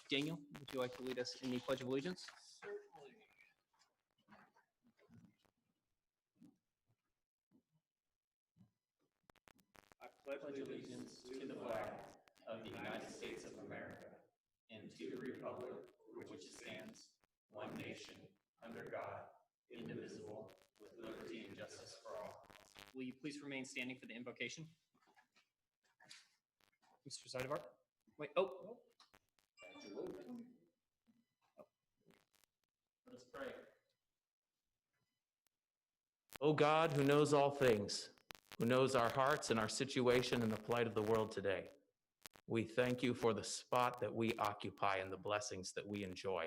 Daniel, would you like to lead us in the Pledge of Allegiance? Certainly. I pledge allegiance to the flag of the United States of America and to the republic for which it stands, one nation, under God, indivisible, with liberty and justice for all. Will you please remain standing for the invocation? Mr. Zeidevar? Wait, oh. Let us pray. O God, who knows all things, who knows our hearts and our situation and the plight of the world today, we thank you for the spot that we occupy and the blessings that we enjoy.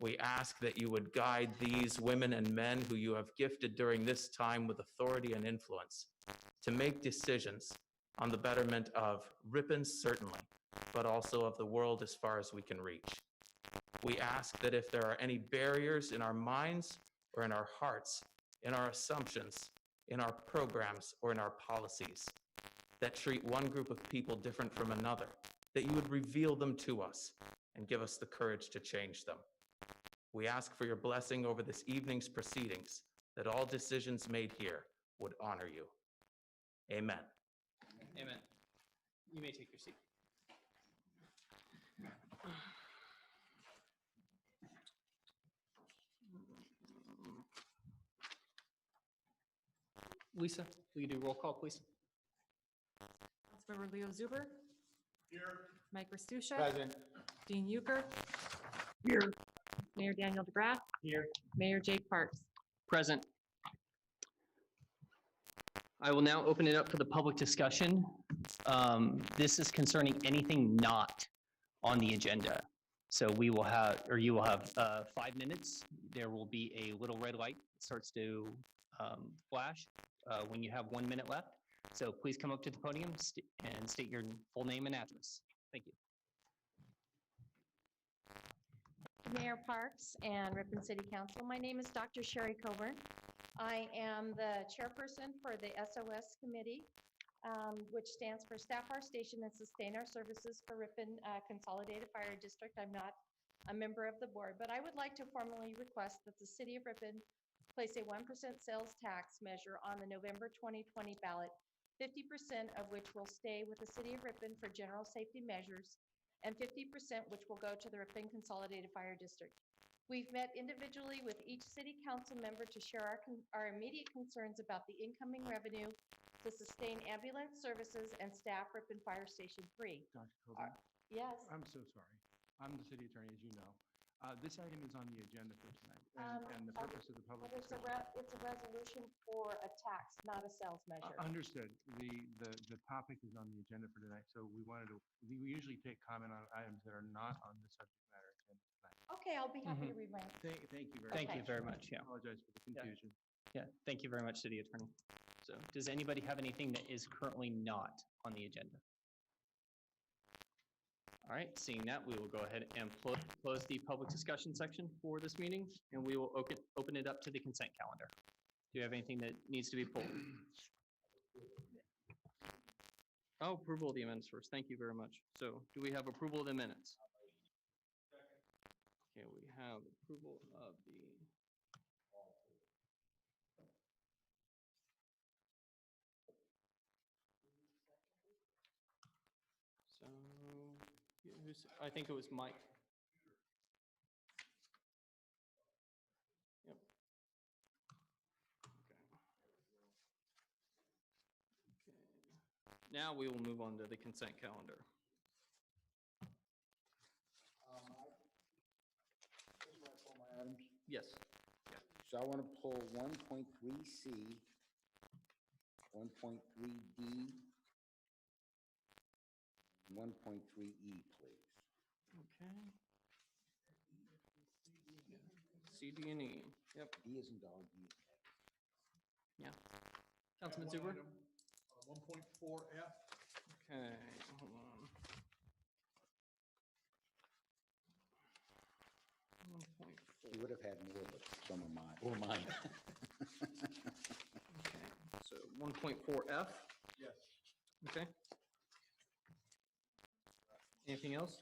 We ask that you would guide these women and men who you have gifted during this time with authority and influence to make decisions on the betterment of Ripon, certainly, but also of the world as far as we can reach. We ask that if there are any barriers in our minds or in our hearts, in our assumptions, in our programs, or in our policies that treat one group of people different from another, that you would reveal them to us and give us the courage to change them. We ask for your blessing over this evening's proceedings, that all decisions made here would honor you. Amen. Amen. You may take your seat. Lisa, will you do roll call, please? Councilmember Leo Zuber. Here. Mike Restuccia. Present. Dean Euchre. Here. Mayor Daniel DeGraff. Here. Mayor Jake Parks. Present. I will now open it up for the public discussion. This is concerning anything not on the agenda. So we will have, or you will have 5 minutes. There will be a little red light that starts to flash when you have 1 minute left. So please come up to the podium and state your full name and address. Thank you. Mayor Parks and Ripon City Council. My name is Dr. Sherry Coburn. I am the chairperson for the SOS Committee, which stands for Staff Our Station and Sustain Our Services for Ripon Consolidated Fire District. I'm not a member of the board, but I would like to formally request that the City of Ripon place a 1% sales tax measure on the November 2020 ballot, 50% of which will stay with the City of Ripon for general safety measures, and 50% which will go to the Ripon Consolidated Fire District. We've met individually with each city council member to share our immediate concerns about the incoming revenue to sustain ambulance services and staff Ripon Fire Station 3. Dr. Coburn, Yes. I'm so sorry. I'm the city attorney, as you know. This item is on the agenda for tonight, and the purpose of the public But it's discussion. a resolution for a tax, not a sales measure. Understood. The topic is on the agenda for tonight, so we usually take comment on items that are not on the subject matter agenda tonight. Okay, I'll be happy to read mine. Thank you very much. Thank you very much. Yeah. Apologize for the confusion. Yeah. Thank you very much, City Attorney. So does anybody have anything that is currently not on the agenda? All right, seeing that, we will go ahead and close the public discussion section for this meeting, and we will open it up to the consent calendar. Do you have anything that needs to be pulled? Oh, approval of the amendments first. Thank you very much. So do we have approval of the minutes? Okay, we have approval of the. So, I think it was Mike. Yep. Okay. Now we will move on to the consent calendar. Yes. So I want to pull 1.3C, 1.3D, 1.3E, please. Okay. C, D, and E. Yep. D is in dog, E is in cat. Yeah. Councilman Zuber? 1.4F. Okay, hold on. 1.4. You would have had more, but some of mine, or mine. Okay, so 1.4F. Yes. Okay. Anything else?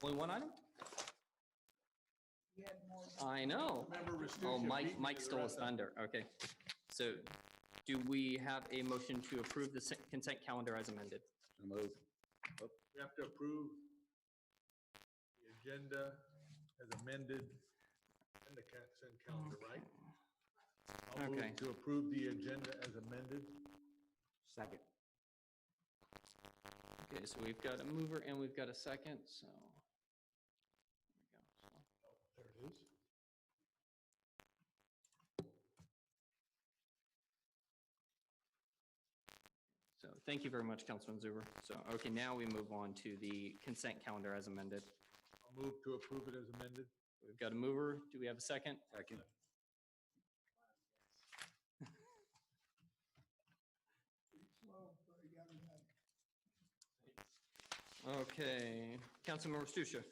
Only one item? I know. Oh, Mike stole his thunder. Okay. So do we have a motion to approve the consent calendar as amended? So moved. We have to approve the agenda as amended and the consent calendar, right? I'll move Okay. to approve the agenda as amended. Second. Okay, so we've got a mover and we've got a second, so. There we go. There it is. So thank you very much, Councilman Zuber. So, okay, now we move on to the consent calendar as amended. I'll move to approve it as amended. We've got a mover. Do we have a second? Second. Okay, Councilmember Stusha.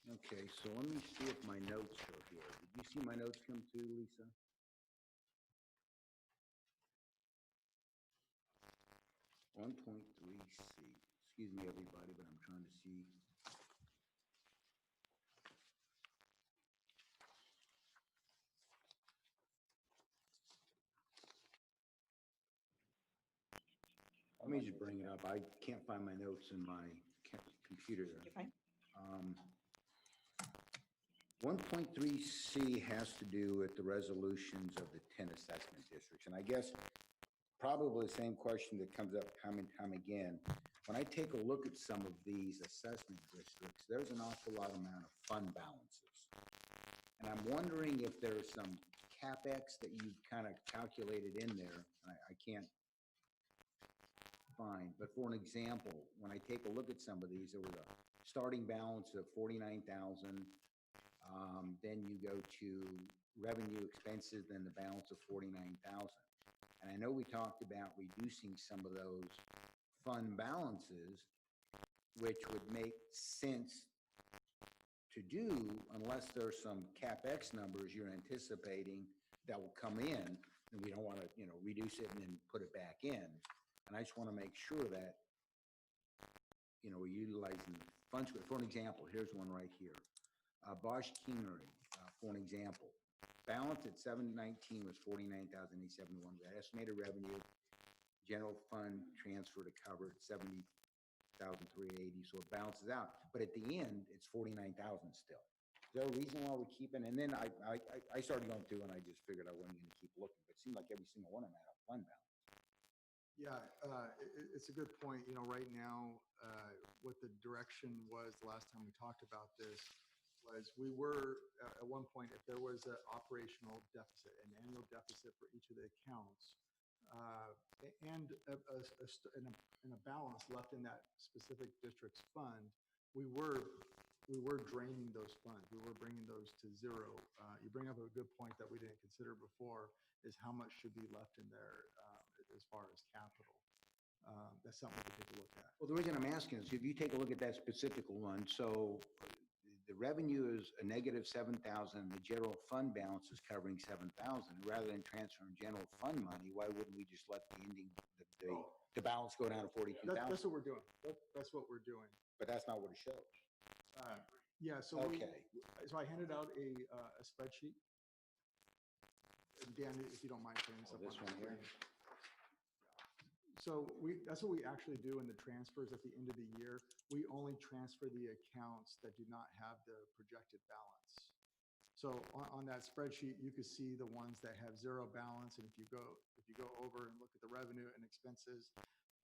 Okay, so let me see if my notes are here. Did you see my notes come through, Lisa? One point three C. Excuse me, everybody, but I'm trying to see. Let me just bring it up. I can't find my notes in my computer there. You're fine. 1.3C has to do with the resolutions of the 10 assessment districts. And I guess probably the same question that comes up time and time again. When I take a look at some of these assessment districts, there's an awful lot amount of fund balances. And I'm wondering if there's some CapEx that you've kind of calculated in there. I can't find, but for an example, when I take a look at some of these, there was a starting balance of 49,000. Then you go to revenue expenses, then the balance of 49,000. And I know we talked about reducing some of those fund balances, which would make sense to do unless there's some CapEx numbers you're anticipating that will come in, and we don't want to, reduce it and then put it back in. And I just want to make sure that, we're utilizing the funds. For an example, here's one right here. Bosch Keenery, for an example. Balance at 719 was 49,871. We had estimated revenue, general fund transfer to cover at 70,380. So it balances out. But at the end, it's 49,000 still. Is there a reason why we're keeping? And then I started going through and I just figured I wasn't going to keep looking. But it seemed like every single one of them had a fund balance. Yeah, it's a good point. Right now, what the direction was the last time we talked about this was we were at one point, if there was an operational deficit, an annual deficit for each of the accounts, and a balance left in that specific district's fund, we were draining those funds. We were bringing those to zero. You bring up a good point that we didn't consider before, is how much should be left in there as far as capital. That's something we can take a look at. Well, the reason I'm asking is if you take a look at that specific one, so the revenue is a negative 7,000, the general fund balance is covering 7,000. Rather than transferring general fund money, why wouldn't we just let the ending, the balance go down to 42,000? That's what we're doing. That's what we're doing. But that's not what it shows. Yeah, so so I handed out a spreadsheet. Dan, if you don't mind putting this up This on one the here. screen. So that's what we actually do in the transfers at the end of the year. We only transfer the accounts that do not have the projected balance. So on that spreadsheet, you can see the ones that have zero balance. And if you go over and look at the revenue and expenses,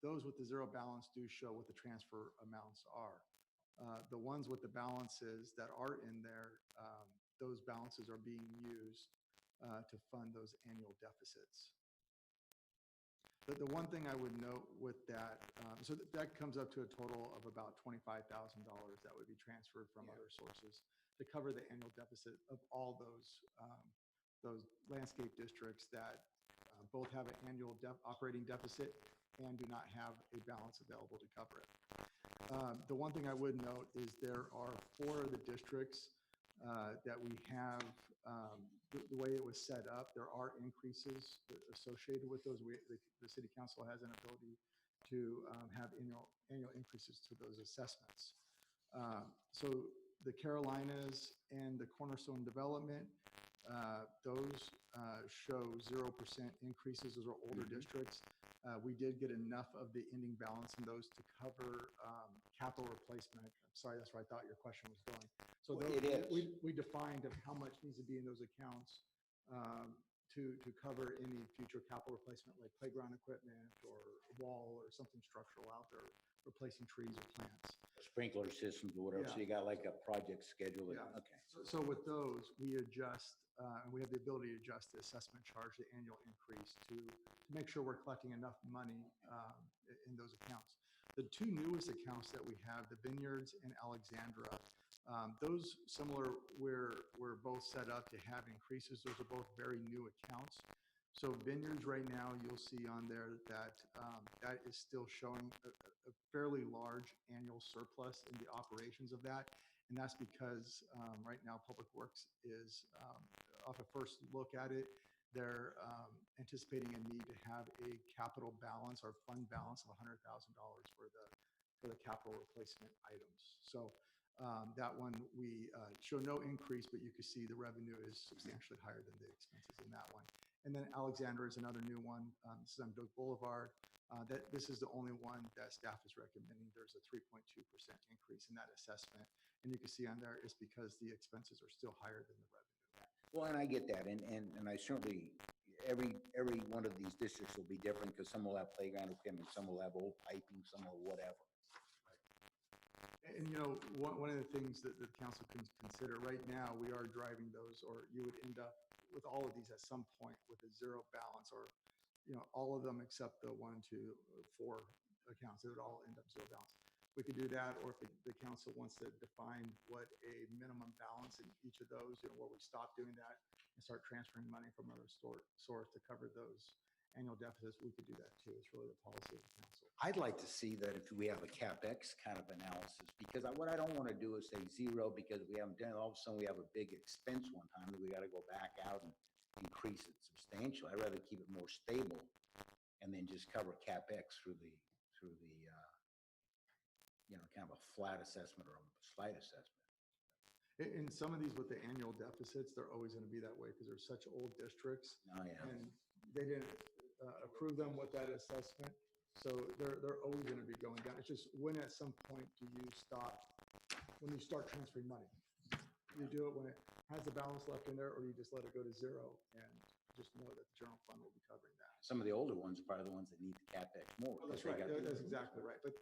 those with the zero balance do show what the transfer amounts are. The ones with the balances that are in there, those balances are being used to fund those annual deficits. But the one thing I would note with that, so that comes up to a total of about $25,000 that would be transferred from other sources to cover the annual deficit of all those landscape districts that both have an annual operating deficit and do not have a balance available to cover it. The one thing I would note is there are 4 of the districts that we have, the way it was set up, there are increases associated with those. The city council has an ability to have annual increases to those assessments. So the Carolinas and the Cornerstone Development, those show 0% increases. Those are older districts. We did get enough of the ending balance in those to cover capital replacement. I'm sorry, that's where I thought your question was going. So Well, those, it is. we defined of how much needs to be in those accounts to cover any future capital replacement, like playground equipment or wall or something structural out there, replacing trees or plants. Sprinkler systems or whatever, so Yeah. you got like a project schedule. Yeah. Okay. So with those, we adjust, and we have the ability to adjust the assessment charge, the annual increase to make sure we're collecting enough money in those accounts. The two newest accounts that we have, the Vineyards and Alexandra, those similar, we're both set up to have increases. Those are both very new accounts. So Vineyards right now, you'll see on there that that is still showing a fairly large annual surplus in the operations of that. And that's because right now Public Works is, off a first look at it, they're anticipating a need to have a capital balance or fund balance of $100,000 for the capital replacement items. So that one, we show no increase, but you can see the revenue is substantially higher than the expenses in that one. And then Alexandra is another new one. This is on Doak Boulevard. This is the only one that staff is recommending. There's a 3.2% increase in that assessment. And you can see on there it's because the expenses are still higher than the revenue. Well, and I get that, and I certainly, every one of these districts will be different, because some will have playground equipment, some will have old piping, some will whatever. And, one of the things that the council can consider right now, we are driving those, or you would end up with all of these at some point with a zero balance, or, all of them except the 1, 2, 4 accounts, it would all end up zero balance. We could do that, or if the council wants to define what a minimum balance in each of those, where we stop doing that and start transferring money from another source to cover those annual deficits, we could do that too. It's really the policy of the council. I'd like to see that if we have a CapEx kind of analysis, because what I don't want to do is say zero because we haven't done it. All of a sudden we have a big expense one time that we got to go back out and increase it substantially. I'd rather keep it more stable and then just cover CapEx through the kind of a flat assessment or a slight assessment. In some of these with the annual deficits, they're always going to be that way because they're such old districts. Oh, yeah. And they didn't approve them with that assessment. So they're always going to be going down. It's just when at some point do you stop, when you start transferring money? You do it when it has a balance left in there, or you just let it go to zero and just know that the general fund will be covering that. Some of the older ones are probably the ones that need the CapEx more. Well, that's right. That's exactly right. But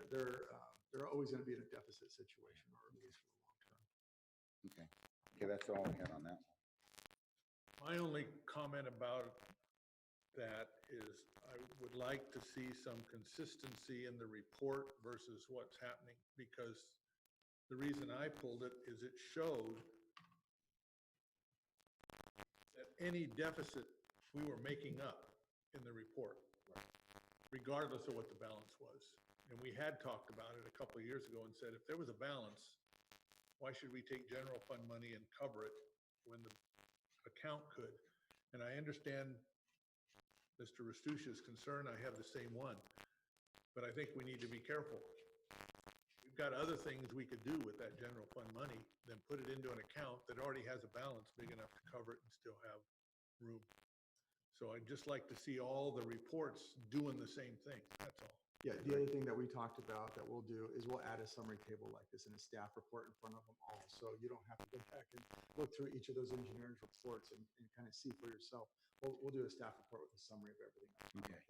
they're always going to be in a deficit situation, or at least for the long term. Okay. Okay, that's all I had on that one. My only comment about that is I would like to see some consistency in the report versus what's happening, because the reason I pulled it is it showed that any deficit we were making up in the report, regardless of what the balance was. And we had talked about it a couple of years ago and said, if there was a balance, why should we take general fund money and cover it when the account could? And I understand Mr. Restuccia's concern. I have the same one. But I think we need to be careful. We've got other things we could do with that general fund money than put it into an account that already has a balance big enough to cover it and still have room. So I'd just like to see all the reports doing the same thing. That's all. Yeah, the other thing that we talked about that we'll do is we'll add a summary table like this in a staff report in front of them all. So you don't have to go back and look through each of those engineering reports and kind of see for yourself. We'll do a staff report with a summary of everything. Okay.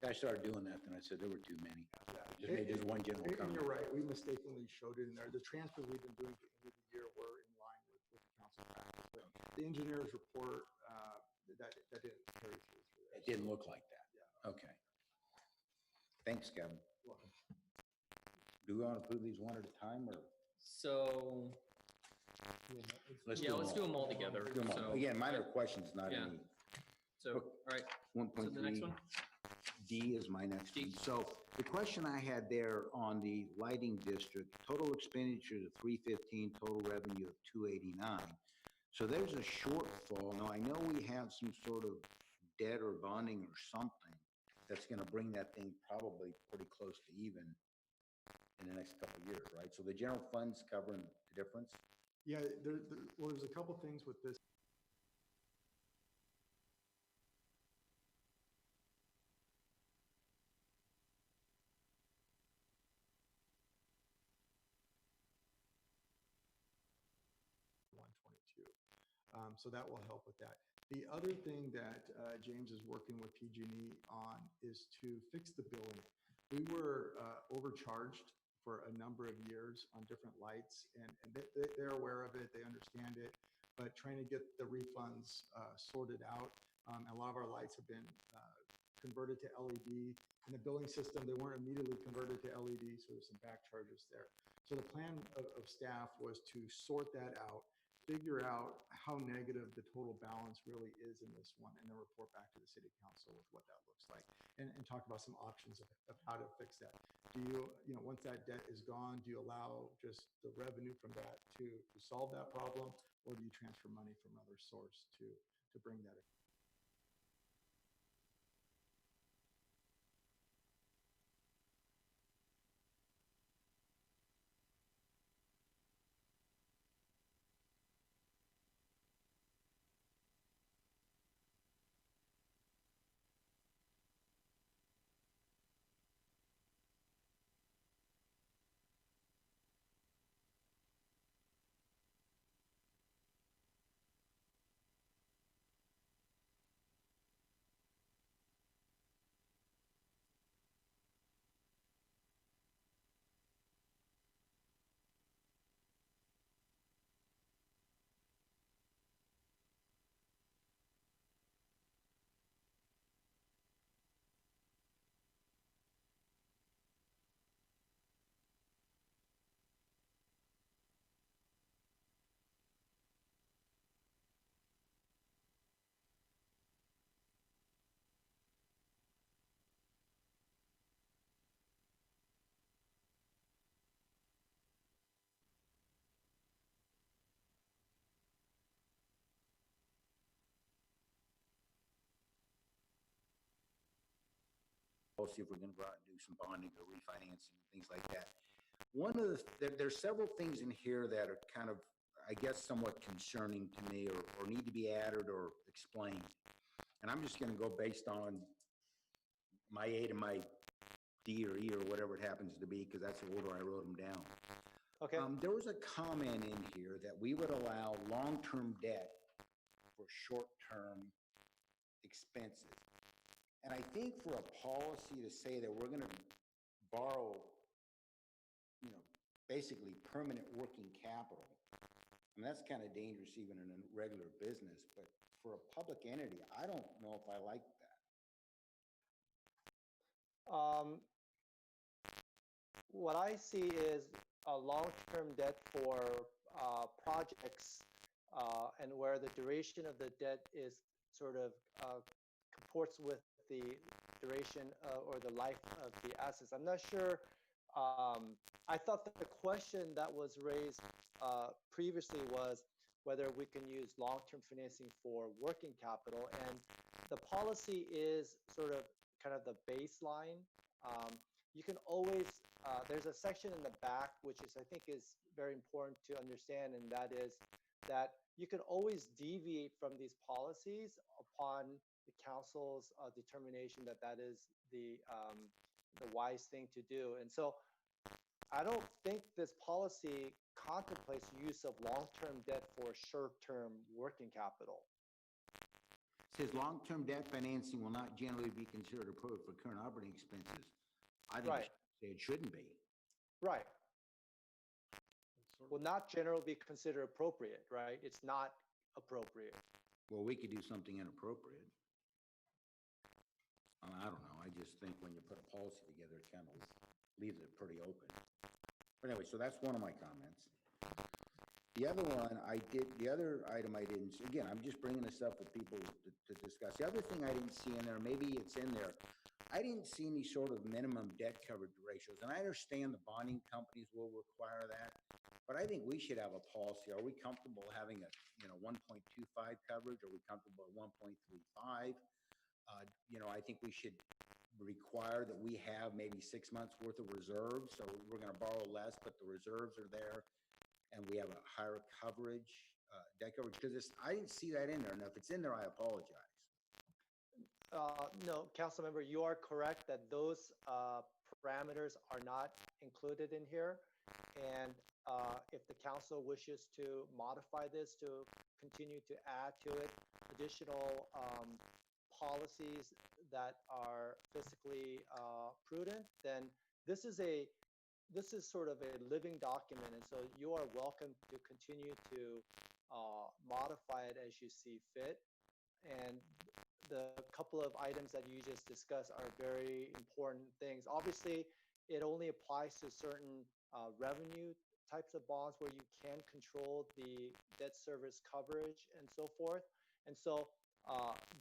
I started doing that, then I said there were too many. Yeah. Just made just one general And comment. you're right, we mistakenly showed it in there. The transfers we've been doing at the end of the year were in line with the council practice. But the engineer's report, that didn't carry through. It didn't look like that. Yeah. Okay. Thanks, Kevin. Welcome. Do we want to approve these one at a time, or? So, Let's yeah, let's do all. them all together. Do them all. So, Again, minor questions, not Yeah. any. so, all right, so 1.3. the next one? D is my next one. D. So the question I had there on the lighting district, total expenditures of 315, total revenue of 289. So there's a shortfall. Now, I know we have some sort of debt or bonding or something that's going to bring that thing probably pretty close to even. in the next couple of years, right? So the general fund's covering the difference. Yeah, well, there's a couple things with this. So that will help with that. The other thing that James is working with PG&E on is to fix the billing. We were overcharged for a number of years on different lights, and they're aware of it, they understand it, but trying to get the refunds sorted out. A lot of our lights have been converted to LED. In the billing system, they weren't immediately converted to LED, so there's some back charges there. So the plan of staff was to sort that out, figure out how negative the total balance really is in this one, and then report back to the city council with what that looks like, and talk about some options of how to fix that. Do you know, once that debt is gone, do you allow just the revenue from that to solve that problem, or do you transfer money from another source to bring that in? We'll see if we're gonna go out and do some bonding or refinancing and things like that. One of there's several things in here that are kind of, I guess, somewhat concerning to me, or need to be added or explained. And I'm just gonna go based on my A to my D or E or whatever it happens to be, because that's the order I wrote them down. Okay. There was a comment in here that we would allow long-term debt for short-term expenses. And I think for a policy to say that we're gonna borrow, you know, basically permanent working capital, and that's kind of dangerous even in a regular business, but for a public entity, I don't know if I like that. What I see is a long-term debt for projects, and where the duration of the debt is sort of comports with the duration or the life of the assets. I'm not sure. I thought that the question that was raised previously was whether we can use long-term financing for working capital, and the policy is sort of kind of the baseline. You can always, there's a section in the back, which is, I think, is very important to understand, and that is that you can always deviate from these policies upon the council's determination that that is the wise thing to do. And so I don't think this policy contemplates use of long-term debt for short-term working capital. It says long-term debt financing will not generally be considered appropriate for current operating expenses. I think Right. it should be. Right. Will not generally be considered appropriate, right? It's not appropriate. Well, we could do something inappropriate. I don't know. I just think when you put a policy together, it kind of leaves it pretty open. But anyway, so that's one of my comments. The other one the other item I didn't, again, I'm just bringing this up for people to discuss. The other thing I didn't see in there, maybe it's in there, I didn't see any sort of minimum debt coverage ratios. And I understand the bonding companies will require that, but I think we should have a policy. Are we comfortable having a, 1.25 coverage? Are we comfortable at 1.35? I think we should require that we have maybe 6 months worth of reserves, so we're gonna borrow less, but the reserves are there, and we have a higher coverage, debt coverage, because it's, I didn't see that in there. Now, if it's in there, I apologize. No, council member, you are correct that those parameters are not included in here. And if the council wishes to modify this to continue to add to it additional policies that are fiscally prudent, then this is sort of a living document, and so you are welcome to continue to modify it as you see fit. And the couple of items that you just discussed are very important things. Obviously, it only applies to certain revenue types of bonds where you can control the debt service coverage and so forth. And so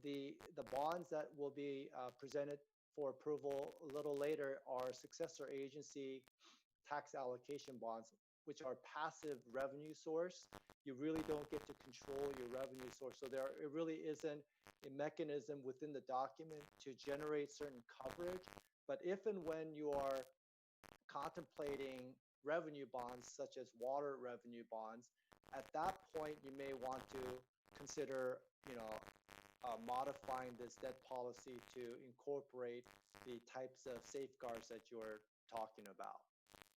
the bonds that will be presented for approval a little later are successor agency tax allocation bonds, which are passive revenue source. You really don't get to control your revenue source. So it really isn't a mechanism within the document to generate certain coverage. But if and when you are contemplating revenue bonds, such as water revenue bonds, at that point, you may want to consider, modifying this debt policy to incorporate the types of safeguards that you're talking about.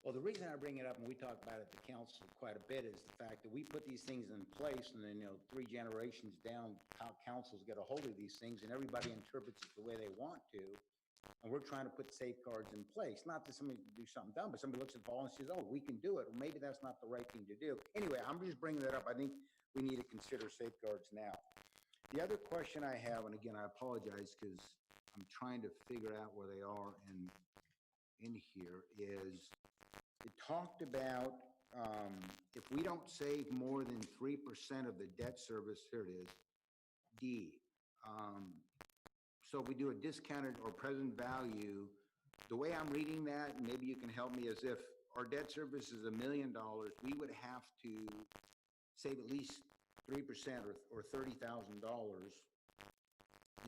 Well, the reason I bring it up, and we talk about it at the council quite a bit, is the fact that we put these things in place, and then, 3 generations down, councils get a hold of these things, and everybody interprets it the way they want to. And we're trying to put safeguards in place. Not that somebody can do something dumb, but somebody looks at the ball and says, oh, we can do it. Well, maybe that's not the right thing to do. Anyway, I'm just bringing that up. I think we need to consider safeguards now. The other question I have, and again, I apologize because I'm trying to figure out where they are in here, is it talked about if we don't save more than 3% of the debt service, here it is, D. So if we do a discounted or present value, the way I'm reading that, and maybe you can help me, is if our debt service is $1 million, we would have to save at least 3% or $30,000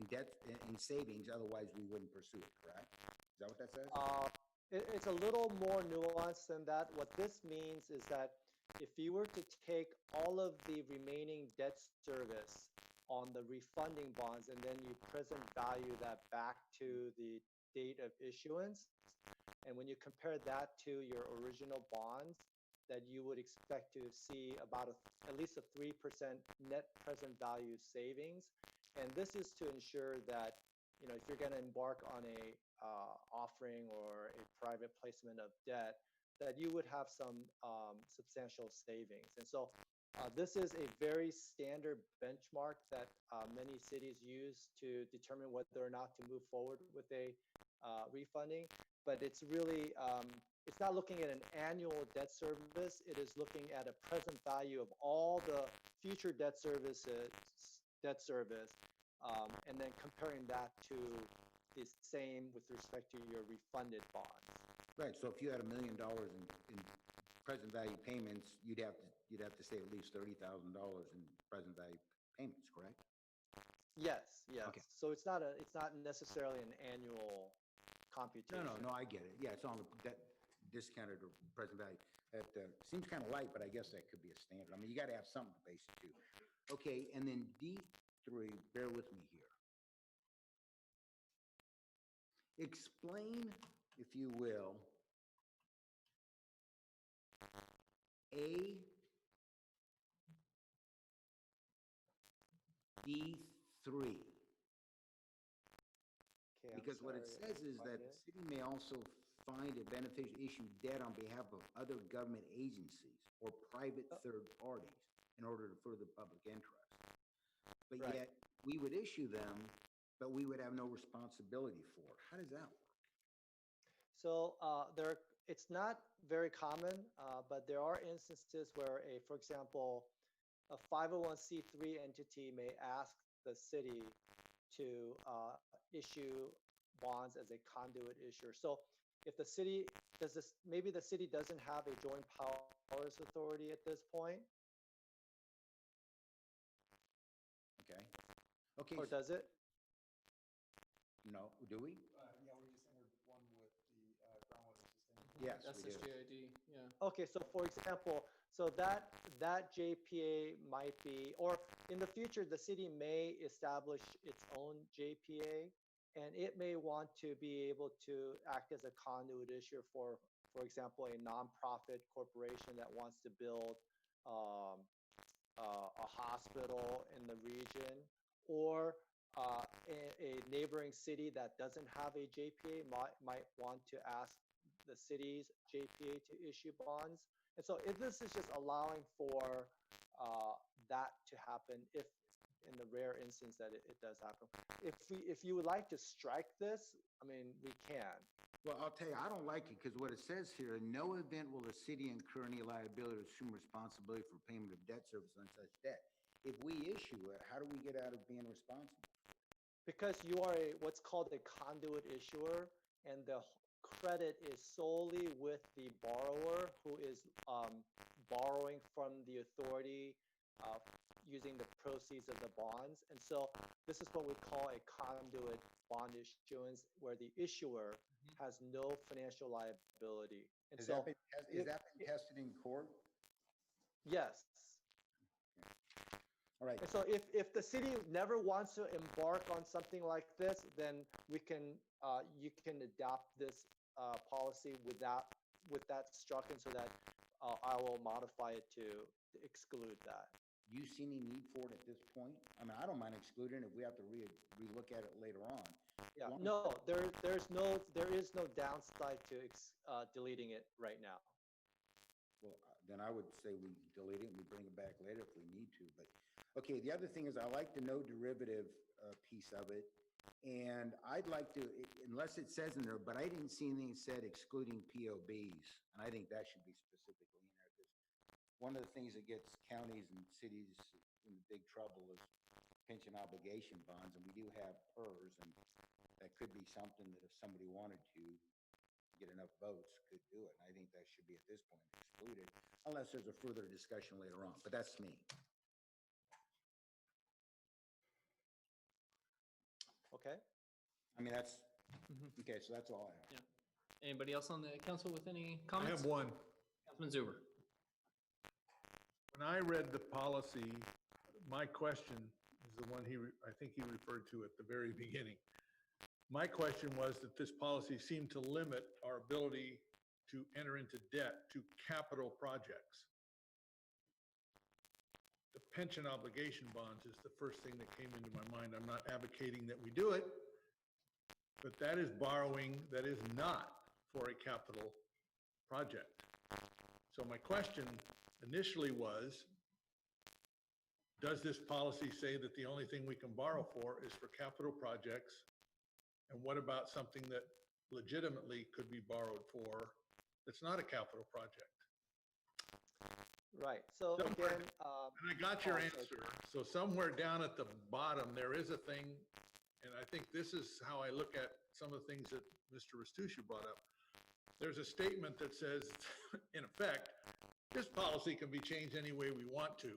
in debt, in savings, otherwise we wouldn't pursue it, correct? Is that what that says? It's a little more nuanced than that. What this means is that if you were to take all of the remaining debt service on the refunding bonds and then you present value that back to the date of issuance, and when you compare that to your original bonds, that you would expect to see about at least a 3% net present value savings. And this is to ensure that, if you're going to embark on a offering or a private placement of debt, that you would have some substantial savings. And so this is a very standard benchmark that many cities use to determine whether or not to move forward with a refunding. But it's really, it's not looking at an annual debt service. It is looking at a present value of all the future debt service, and then comparing that to the same with respect to your refunded bonds. Right. So if you had $1 million in present value payments, you'd have to save at least $30,000 in present value payments, correct? Yes. Yes. Okay. So it's not necessarily an annual computation. No, I get it. Yeah, it's on the debt discounted or present value. That seems kind of light, but I guess that could be a standard. I mean, you got to have something to base it to. Okay, and then D3, bear with me here. Explain, if you will, A, D3. Okay, Because what it says is that the city may also find it beneficial to issue debt on behalf of other government agencies or private third parties in order to further public interest. But Right. yet, we would issue them, but we would have no responsibility for it. How does that work? So it's not very common, but there are instances where for example, a 501c3 entity may ask the city to issue bonds as a conduit issuer. So if the city maybe the city doesn't have a joint powers authority at this point. Okay. Or does it? No, do we? Yeah, we Yes, we do. SSJID, yeah. Okay, so for example, so that JPA might be, or in the future, the city may establish its own JPA, and it may want to be able to act as a conduit issuer for example, a nonprofit corporation that wants to build a hospital in the region, or a neighboring city that doesn't have a JPA might want to ask the city's JPA to issue bonds. And so if this is just allowing for that to happen, if in the rare instance that it does happen, if you would like to strike this, I mean, we can. Well, I'll tell you, I don't like it because what it says here, in no event will the city incur any liability or assume responsibility for payment of debt service on such debt. If we issue it, how do we get out of being responsible? Because you are what's called a conduit issuer, and the credit is solely with the borrower who is borrowing from the authority using the proceeds of the bonds. And so this is what we call a conduit bond issuance, where the issuer has no financial liability. And Has so that been tested in court? yes. All right. And so if the city never wants to embark on something like this, then we can you can adopt this policy with that struck in, so that I will modify it to exclude that. Do you see any need for it at this point? I mean, I don't mind excluding it if we have to relook at it later on. Yeah, no, there is no downside to deleting it right now. Well, then I would say we delete it and we bring it back later if we need to. But okay, the other thing is I like the no derivative piece of it. And I'd like to, unless it says in there, but I didn't see anything said excluding POBs. And I think that should be specifically in there, because one of the things that gets counties and cities in big trouble is pension obligation bonds. And we do have PERS, and that could be something that if somebody wanted to get enough votes, could do it. And I think that should be at this point excluded, unless there's a further discussion later on. But that's me. Okay. I mean, that's, okay, so that's all I have. Yeah. Anybody else on the council with any I comments? have one. Councilman Zuber. When I read the policy, my question is the one I think he referred to at the very beginning. My question was that this policy seemed to limit our ability to enter into debt to capital projects. The pension obligation bonds is the first thing that came into my mind. I'm not advocating that we do it, but that is borrowing that is not for a capital project. So my question initially was, does this policy say that the only thing we can borrow for is for capital projects? And what about something that legitimately could be borrowed for that's not a capital project? Right. So Somewhere- again, And I got your answer. So somewhere down at the bottom, there is a thing, and I think this is how I look at some of the things that Mr. Restuccia brought up. There's a statement that says, in effect, this policy can be changed any way we want to,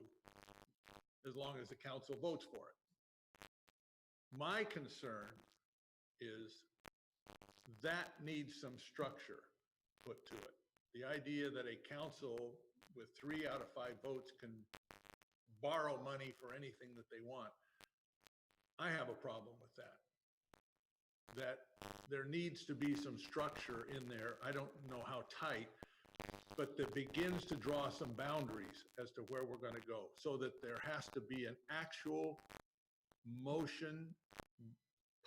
as long as the council votes for it. My concern is that needs some structure put to it. The idea that a council with 3 out of 5 votes can borrow money for anything that they want, I have a problem with that. That there needs to be some structure in there. I don't know how tight, but that begins to draw some boundaries as to where we're going to go, so that there has to be an actual motion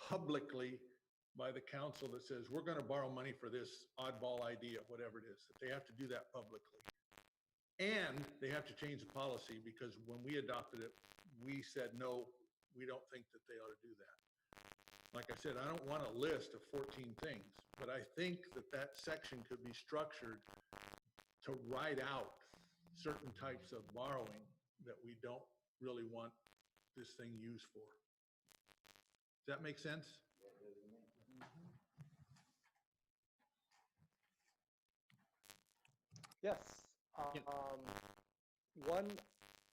publicly by the council that says, we're going to borrow money for this oddball idea, whatever it is, that they have to do that publicly. And they have to change the policy, because when we adopted it, we said, no, we don't think that they ought to do that. Like I said, I don't want a list of 14 things, but I think that that section could be structured to write out certain types of borrowing that we don't really want this thing used for. Does that make sense? yes. Yep.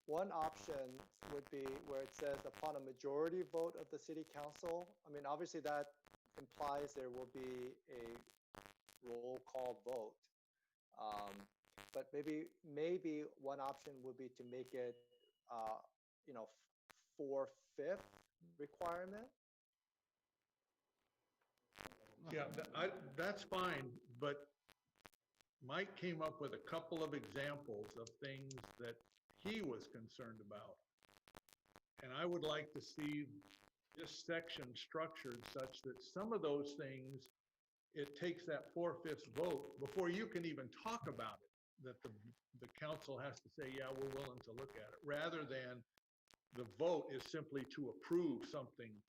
One option would be where it says upon a majority vote of the city council. I mean, obviously that implies there will be a roll call vote. But maybe one option would be to make it, 4/5 requirement. Yeah, that's fine, but Mike came up with a couple of examples of things that he was concerned about. And I would like to see this section structured such that some of those things, it takes that 4/5 vote before you can even talk about it, that the council has to say, yeah, we're willing to look at it, rather than the vote is simply to approve something.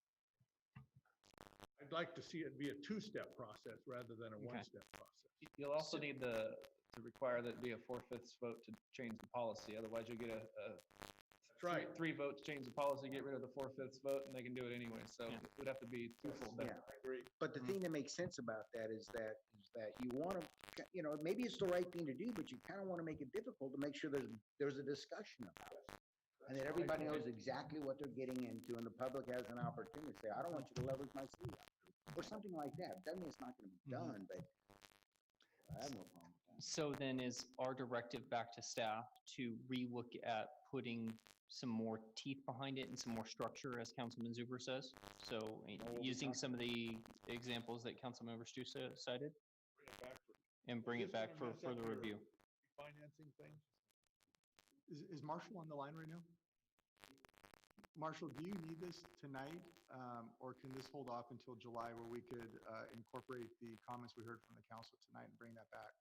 I'd like to see it be a two-step process rather than a one-step process. You'll also need to require that it be a 4/5 vote to change the policy. Otherwise, you'll get a That's right. three votes, change the policy, get rid of the 4/5 vote, and they can do it anyway. So Yeah. it would have to be twofold. Yeah. I agree. But the thing that makes sense about that is that you want to, maybe it's the right thing to do, but you kind of want to make it difficult to make sure there's a discussion about it. And that everybody knows exactly what they're getting into, and the public has an opportunity to say, I don't want you to leverage my city, or something like that. Doesn't mean it's not going to be done, but I have no problem with that. So then is our directive back to staff to relook at putting some more teeth behind it and some more structure, as Councilman Zuber says? So using some of the examples that Councilmember Stu cited Bring it back and bring it back for Is this gonna further mess up your review. Financing things? Is Marshall on the line right now? Marshall, do you need this tonight, or can this hold off until July where we could incorporate the comments we heard from the council tonight and bring that back?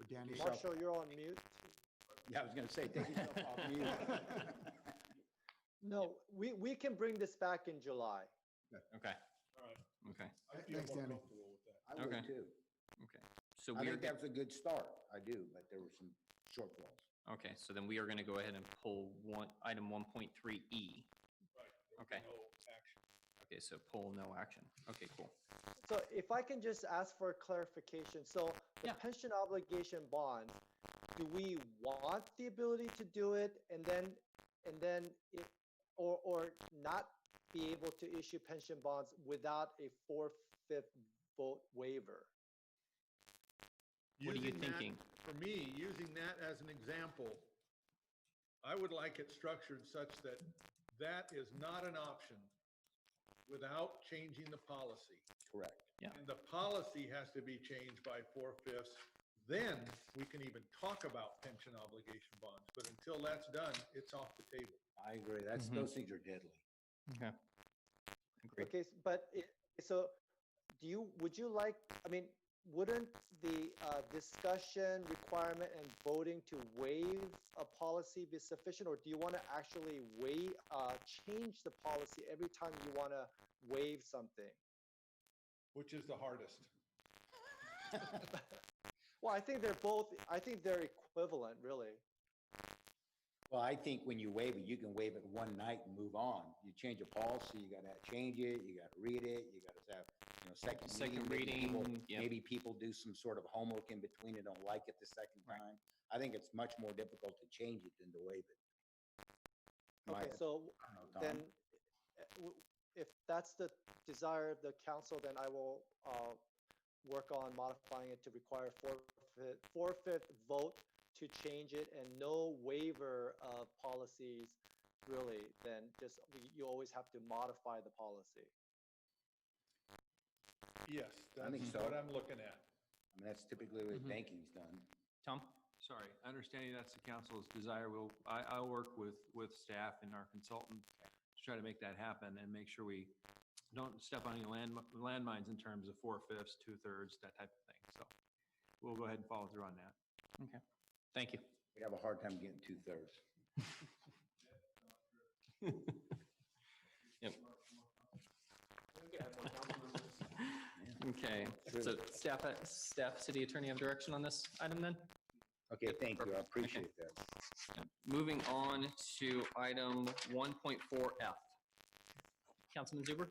Or Danny? Marshall, you're on mute. Yeah, I was going to say, take yourself off mute. No, we can bring this back in July. Okay, All right. okay, I feel Thanks, more Danny. comfortable with that. I would Okay. too. okay. So I we are, think that was a good start. I do, but there were some shortfalls. okay, so then we are going to go ahead and pull item 1.3E. Right. Okay. No action. Okay, so pull no action. Okay, cool. So if I can just ask for clarification, so the Yeah. pension obligation bond, do we want the ability to do it and then it, or not be able to issue pension bonds without a 4/5 vote waiver? What are you Using that- thinking? For me, using that as an example, I would like it structured such that that is not an option without changing the policy. Correct. And the policy has to be changed by 4/5. Then we can even talk about pension obligation bonds. But until that's done, it's off the table. I agree. Those things are deadly. Okay. Agreed. Okay, so would you like, I mean, wouldn't the discussion requirement and voting to waive a policy be sufficient, or do you want to actually change the policy every time you want to waive something? Which is the hardest. Well, I think they're equivalent, really. Well, I think when you waive it, you can waive it one night and move on. You change a policy, you gotta change it, you gotta read it, you gotta have, second reading. Maybe people do some sort of homework in between and don't like it the second time. I think it's much more difficult to change it than to waive it. Okay, so I don't know, Tom. then, if that's the desire of the council, then I will work on modifying it to require 4/5 vote to change it and no waiver of policies, really. Then you always have to modify the policy. Yes, I think that's so. what I'm looking at. I mean, that's typically the way banking's done. Tom? Sorry, understanding that's the council's desire, I'll work with staff and our consultant to try to make that happen and make sure we don't step on any landmines in terms of 4/5, 2/3, that type of thing. So we'll go ahead and follow through on that. Okay. Thank you. We'd have a hard time getting 2/3. Yep. Okay, so staff, city attorney have direction on this item then? Okay, thank you. I appreciate that. Moving on to item 1.4F. Councilman Zuber?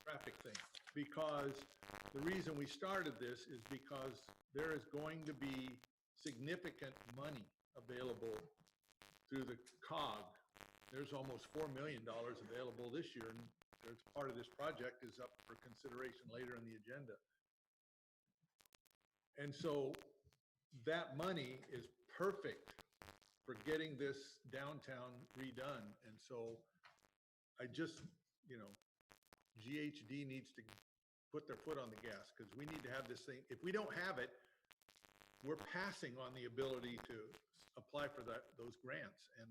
Traffic thing, because the reason we started this is because there is going to be significant money available through the COG. There's almost $4 million available this year, and there's part of this project is up for consideration later in the agenda. And so that money is perfect for getting this downtown redone. And so I just, GHD needs to put their foot on the gas, because we need to have this thing. If we don't have it, we're passing on the ability to apply for those grants. And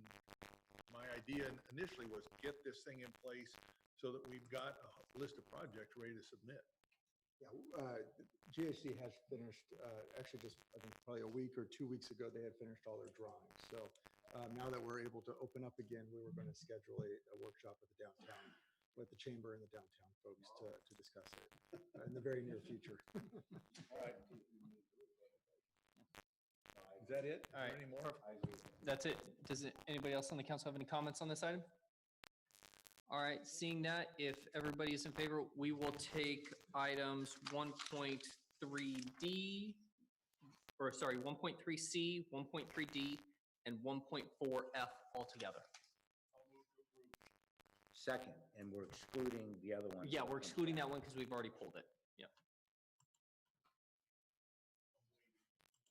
my idea initially was get this thing in place so that we've got a list of projects ready to submit. Yeah, GHD has finished, actually just, I think probably a week or 2 weeks ago, they had finished all their drawings. So now that we're able to open up again, we were going to schedule a workshop with the downtown, with the chamber and the downtown folks to discuss it in the very near future. All right. Is that it? All right. Any more? That's it. Does anybody else on the council have any comments on this item? All right, seeing that, if everybody is in favor, we will take items 1.3D, or sorry, 1.3C, 1.3D, and 1.4F altogether. Second, and we're excluding the other one. Yeah, we're excluding that one because we've already pulled it. Yep.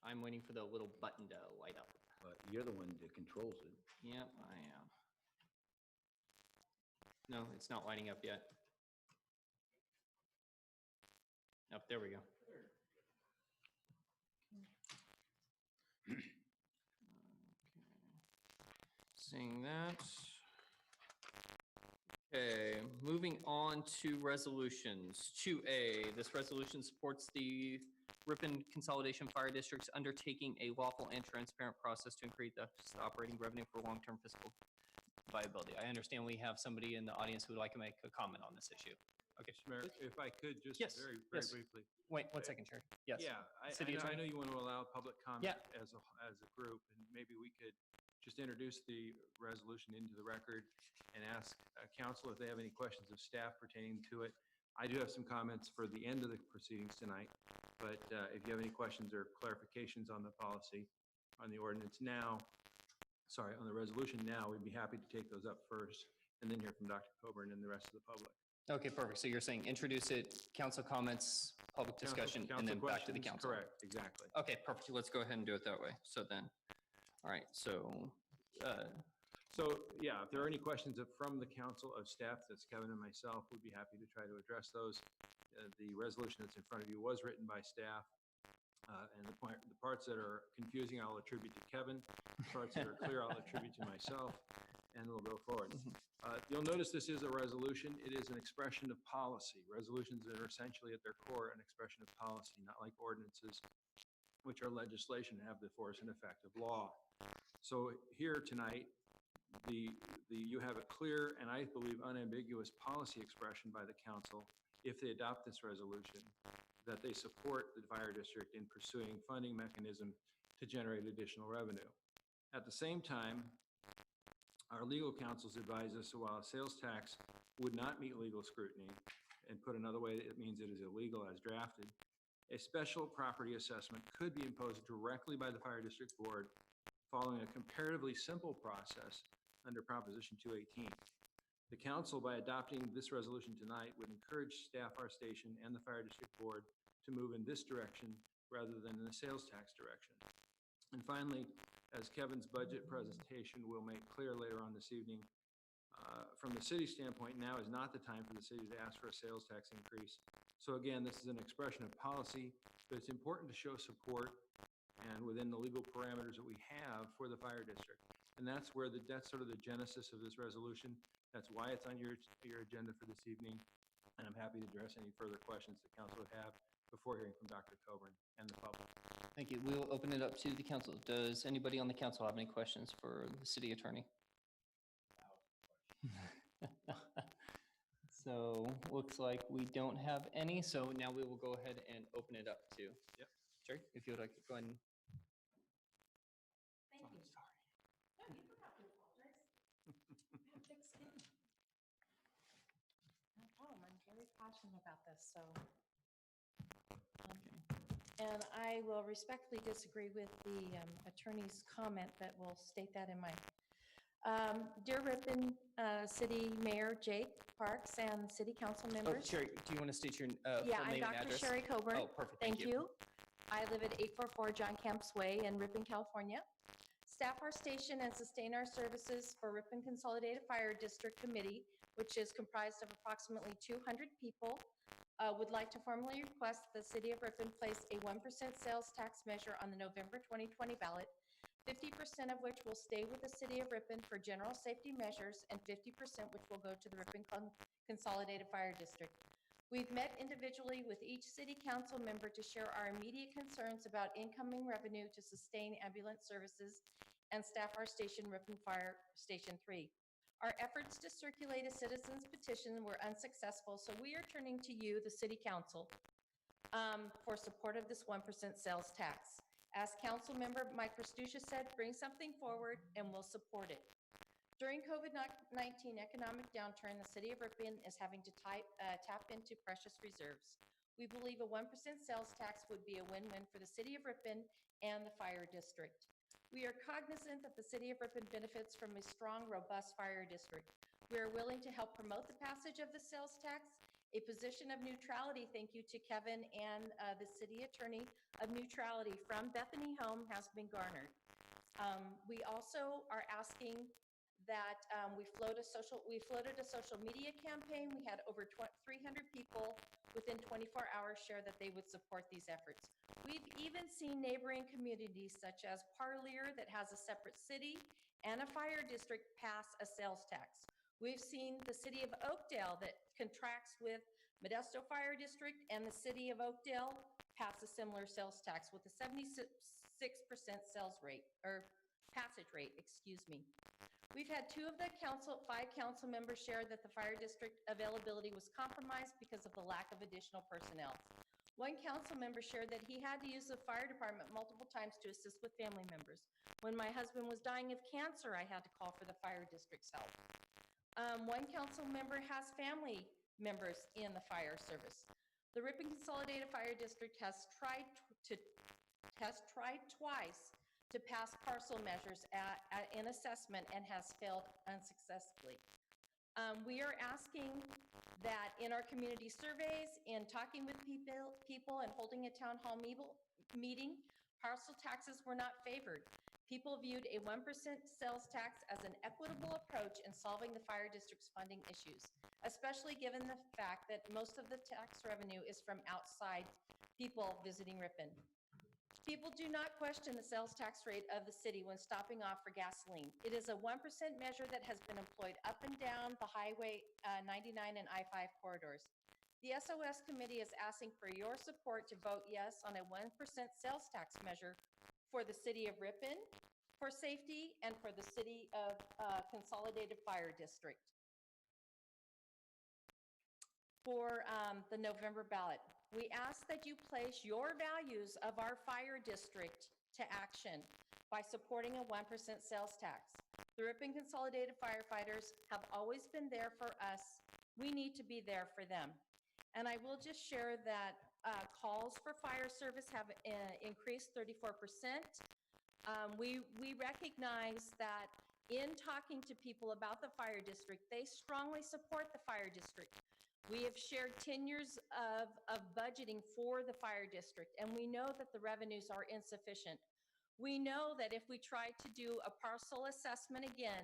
I'm waiting for the little button to light up. But you're the one that controls it. Yep, I am. No, it's not lighting up yet. Oh, there we go. Okay. Seeing that. Okay, moving on to resolutions. 2A, this resolution supports the Ripon Consolidation Fire District's undertaking a lawful and transparent process to increase the operating revenue for long-term fiscal viability. I understand we have somebody in the audience who would like to make a comment on this issue. Okay. Mr. Mayor, if I could, just Yes, very yes. briefly. Wait, 1 second, Chair. Yes. Yeah, City I Attorney? know you want to allow public comment Yeah. as a group, and maybe we could just introduce the resolution into the record and ask council if they have any questions of staff pertaining to it. I do have some comments for the end of the proceedings tonight, but if you have any questions or clarifications on the policy, on the ordinance now, sorry, on the resolution now, we'd be happy to take those up first and then hear from Dr. Coburn and the rest of the public. Okay, perfect. So you're saying introduce it, council comments, public discussion, and then back to the council. Correct, exactly. Okay, perfect. Let's go ahead and do it that way. So then, all right, so. Yeah, if there are any questions from the council of staff, that's Kevin and myself, we'd be happy to try to address those. The resolution that's in front of you was written by staff. And the parts that are confusing, I'll attribute to Kevin. The parts that are clear, I'll attribute to myself, and we'll go forward. You'll notice this is a resolution. It is an expression of policy. Resolutions are essentially at their core an expression of policy, not like ordinances, which are legislation and have the force and effect of law. So here tonight, you have a clear and I believe unambiguous policy expression by the council, if they adopt this resolution, that they support the fire district in pursuing funding mechanism to generate additional revenue. At the same time, our legal counsels advise us that while a sales tax would not meet legal scrutiny, and put another way, it means it is illegal as drafted, a special property assessment could be imposed directly by the fire district board following a comparatively simple process under Proposition 218. The council, by adopting this resolution tonight, would encourage staff, our station, and the fire district board to move in this direction rather than in the sales tax direction. And finally, as Kevin's budget presentation will make clear later on this evening, from the city standpoint, now is not the time for the city to ask for a sales tax increase. So again, this is an expression of policy, but it's important to show support and within the legal parameters that we have for the fire district. And that's sort of the genesis of this resolution. That's why it's on your agenda for this evening. And I'm happy to address any further questions the council would have before hearing from Dr. Coburn and the public. Thank you. We'll open it up to the council. Does anybody on the council have any questions for the city attorney? So looks like we don't have any. So now we will go ahead and open it up to. Yep. Jerry, if you would like to go ahead and. Thank you. No, you don't have to apologize. I have thick skin. No problem. I'm very passionate about this, so. And I will respectfully disagree with the attorney's comment, but will state that in my. Dear Ripon City Mayor Jake Parks and City Council Oh, members. Sherry, do you want to state your Yeah, full I'm name and Dr. address? Sherry Coburn. Oh, perfect. Thank you. I live at 844 John Camps Way in Ripon, California. Staff our station and sustain our services for Ripon Consolidated Fire District Committee, which is comprised of approximately 200 people, would like to formally request the City of Ripon place a 1% sales tax measure on the November 2020 ballot, 50% of which will stay with the City of Ripon for general safety measures and 50% which will go to the Ripon Consolidated Fire District. We've met individually with each city council member to share our immediate concerns about incoming revenue to sustain ambulance services and staff our station, Ripon Fire Station 3. Our efforts to circulate a citizen's petition were unsuccessful, so we are turning to you, the City Council, for support of this 1% sales tax. As Council Member Mike Prestusha said, bring something forward and we'll support it. During COVID-19 economic downturn, the City of Ripon is having to tap into precious reserves. We believe a 1% sales tax would be a win-win for the City of Ripon and the Fire District. We are cognizant that the City of Ripon benefits from a strong, robust fire district. We are willing to help promote the passage of the sales tax. A position of neutrality, thank you to Kevin and the City Attorney, of neutrality from Bethany Home has been garnered. We also are asking that we floated a social media campaign. We had over 300 people within 24 hours share that they would support these efforts. We've even seen neighboring communities such as Parlier that has a separate city and a fire district pass a sales tax. We've seen the City of Oakdale that contracts with Modesto Fire District and the City of Oakdale pass a similar sales tax with a 76% sales rate, or passage rate, excuse me. We've had 5 council members share that the fire district availability was compromised because of the lack of additional personnel. One council member shared that he had to use the fire department multiple times to assist with family members. When my husband was dying of cancer, I had to call for the fire district's help. One council member has family members in the fire service. The Ripon Consolidated Fire District has tried twice to pass parcel measures in assessment and has failed unsuccessfully. We are asking that in our community surveys, in talking with people and holding a town hall meeting, parcel taxes were not favored. People viewed a 1% sales tax as an equitable approach in solving the fire district's funding issues, especially given the fact that most of the tax revenue is from outside people visiting Ripon. People do not question the sales tax rate of the city when stopping off for gasoline. It is a 1% measure that has been employed up and down the Highway 99 and I-5 corridors. The SOS committee is asking for your support to vote yes on a 1% sales tax measure for the City of Ripon, for safety, and for the City of Consolidated Fire District. For the November ballot, we ask that you place your values of our fire district to action by supporting a 1% sales tax. The Ripon Consolidated Firefighters have always been there for us. We need to be there for them. And I will just share that calls for fire service have increased 34%. We recognize that in talking to people about the fire district, they strongly support the fire district. We have shared 10 years of budgeting for the fire district, and we know that the revenues are insufficient. We know that if we try to do a parcel assessment again,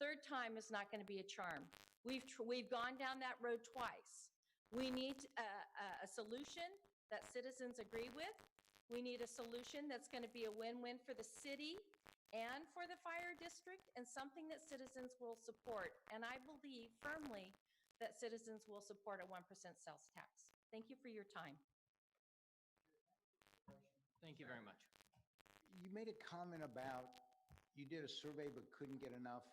third time is not going to be a charm. We've gone down that road twice. We need a solution that citizens agree with. We need a solution that's going to be a win-win for the city and for the fire district, and something that citizens will support. And I believe firmly that citizens will support a 1% sales tax. Thank you for your time. Thank you very much. You made a comment about you did a survey but couldn't get enough.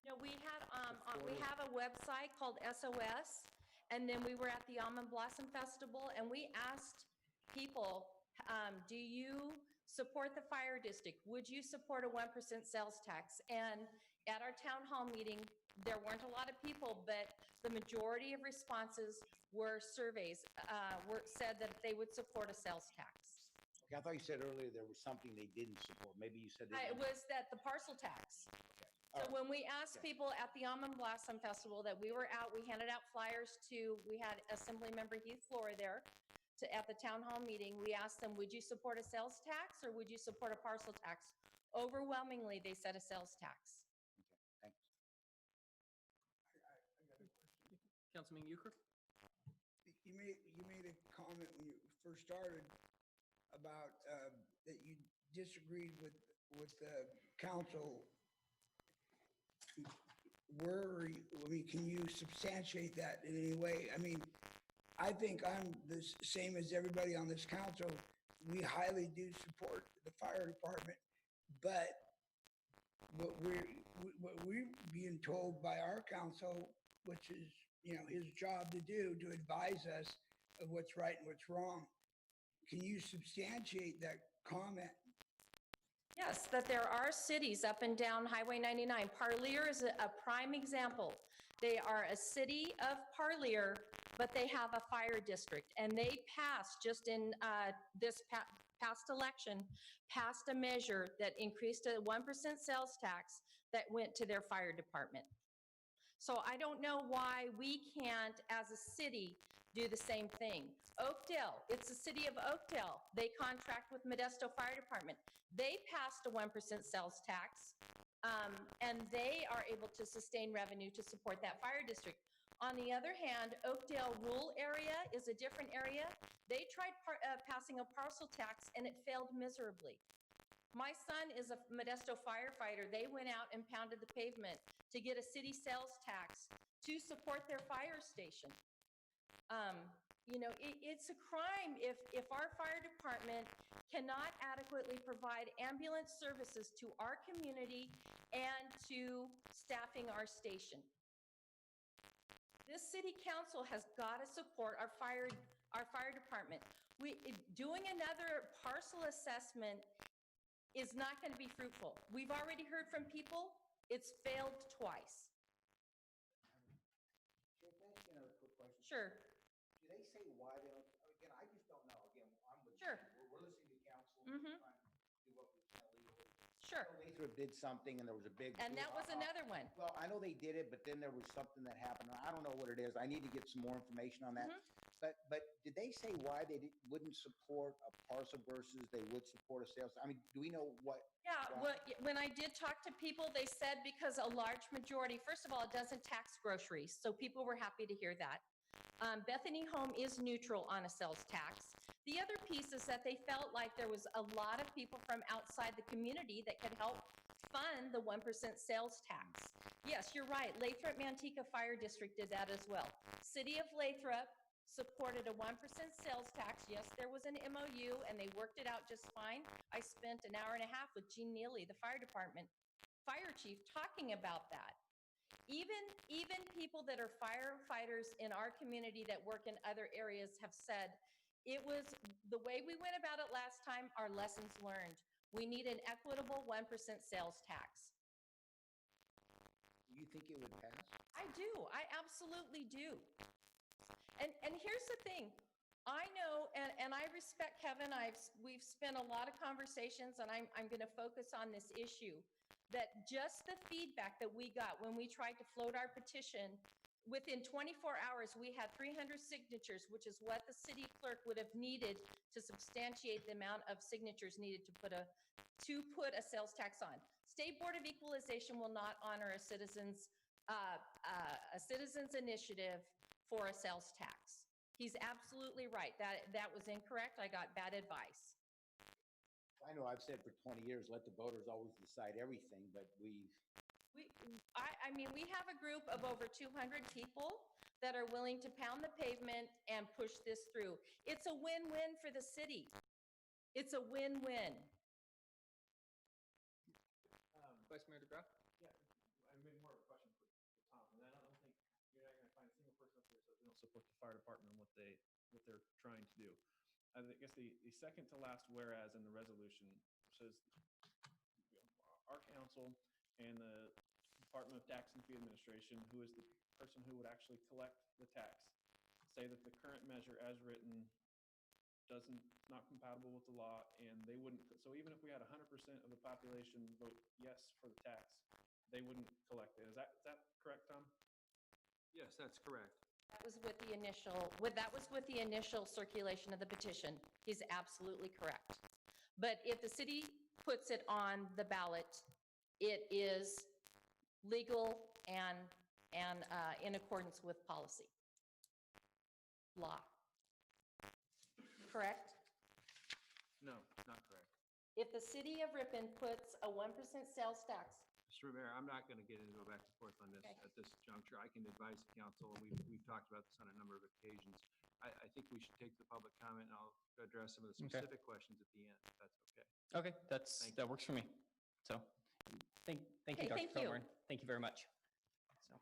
No, we have a website called SOS, and then we were at the Almond Blossom Festival, and we asked people, do you support the fire district. Would you support a 1% sales tax? And at our town hall meeting, there weren't a lot of people, but the majority of responses were surveys, said that they would support a sales tax. Okay, I thought you said earlier there was something they didn't support. Maybe you said they It didn't. was that the parcel tax. All So right. when we asked people at the Almond Blossom Festival that we were out, we handed out flyers we had Assembly Member Heath Flora there at the town hall meeting. We asked them, would you support a sales tax or would you support a parcel tax? Overwhelmingly, they said a sales tax. Thanks. Councilman Euchre? You made a comment when you first started about that you disagreed with the council. Can you substantiate that in any way? I mean, I think I'm the same as everybody on this council. We highly do support the fire department, but what we're being told by our council, which is, his job to do, to advise us of what's right and what's wrong. Can you substantiate that comment? Yes, that there are cities up and down Highway 99. Parlier is a prime example. They are a city of Parlier, but they have a fire district. And they passed, just in this past election, passed a measure that increased a 1% sales tax that went to their fire department. So I don't know why we can't, as a city, do the same thing. Oakdale, it's the city of Oakdale. They contract with Modesto Fire Department. They passed a 1% sales tax, and they are able to sustain revenue to support that fire district. On the other hand, Oakdale rural area is a different area. They tried passing a parcel tax, and it failed miserably. My son is a Modesto firefighter. They went out and pounded the pavement to get a city sales tax to support their fire station. It's a crime if our fire department cannot adequately provide ambulance services to our community and to staffing our station. This city council has got to support our fire department. Doing another parcel assessment is not going to be fruitful. We've already heard from people, it's failed twice. Chair, can I ask you another quick question? Sure. Do they say why they don't, again, I just don't know. Again, I'm with Sure. you. We're listening to council. Mhm. Trying to do what we can legally. Sure. Lathrop did something and there was a big. And that was another one. Well, I know they did it, but then there was something that happened. I don't know what it is. I need to get some more information on that. But did they say why they wouldn't support a parcel versus they would support a sales? I mean, do we know what? Yeah, when I did talk to people, they said because a large majority, first of all, it doesn't tax groceries, so people were happy to hear that. Bethany Home is neutral on a sales tax. The other piece is that they felt like there was a lot of people from outside the community that could help fund the 1% sales tax. Yes, you're right. Lathrop Manteca Fire District did that as well. City of Lathrop supported a 1% sales tax. Yes, there was an MOU and they worked it out just fine. I spent an hour and a half with Gene Neely, the fire department fire chief, talking about that. Even people that are firefighters in our community that work in other areas have said it was the way we went about it last time, our lessons learned. We need an equitable 1% sales tax. You think it would pass? I do. I absolutely do. And here's the thing. I know, and I respect Kevin. We've spent a lot of conversations, and I'm going to focus on this issue. That just the feedback that we got when we tried to float our petition, within 24 hours, we had 300 signatures, which is what the city clerk would have needed to substantiate the amount of signatures needed to put a sales tax on. State Board of Equalization will not honor a citizen's initiative for a sales tax. He's absolutely right. That was incorrect. I got bad advice. I know I've said for 20 years, let the voters always decide everything, but we have a group of over 200 people that are willing to pound the pavement and push this through. It's a win-win for the city. It's a win-win. Vice Mayor DeGraff? Yeah, I mean, more of a question for Tom, and I don't think you're not going to find a single person up here that says they don't support the fire department and what they're trying to do. guess the second to last whereas in the resolution says, our council and the Department of Tax and Fee Administration, who is the person who would actually collect the tax, say that the current measure as written not compatible with the law, and they wouldn't, so even if we had 100% of the population vote yes for the tax, they wouldn't collect it. Is that correct, Tom? Yes, that's correct. That was with the initial circulation of the petition. He's absolutely correct. But if the city puts it on the ballot, it is legal and in accordance with policy. Law. Correct? No, not correct. If the city of Ripon puts a 1% sales tax, Mr. Mayor, I'm not going to get into go back and forth on this Okay. at this juncture. I can advise the council, and we've talked about this on a number of occasions. I think we should take the public comment, and I'll address some of the Okay. specific questions at the end, if that's okay. Okay, that works for me. So, thank you, Okay, Dr. thank you. Coburn. Thank you very much. So.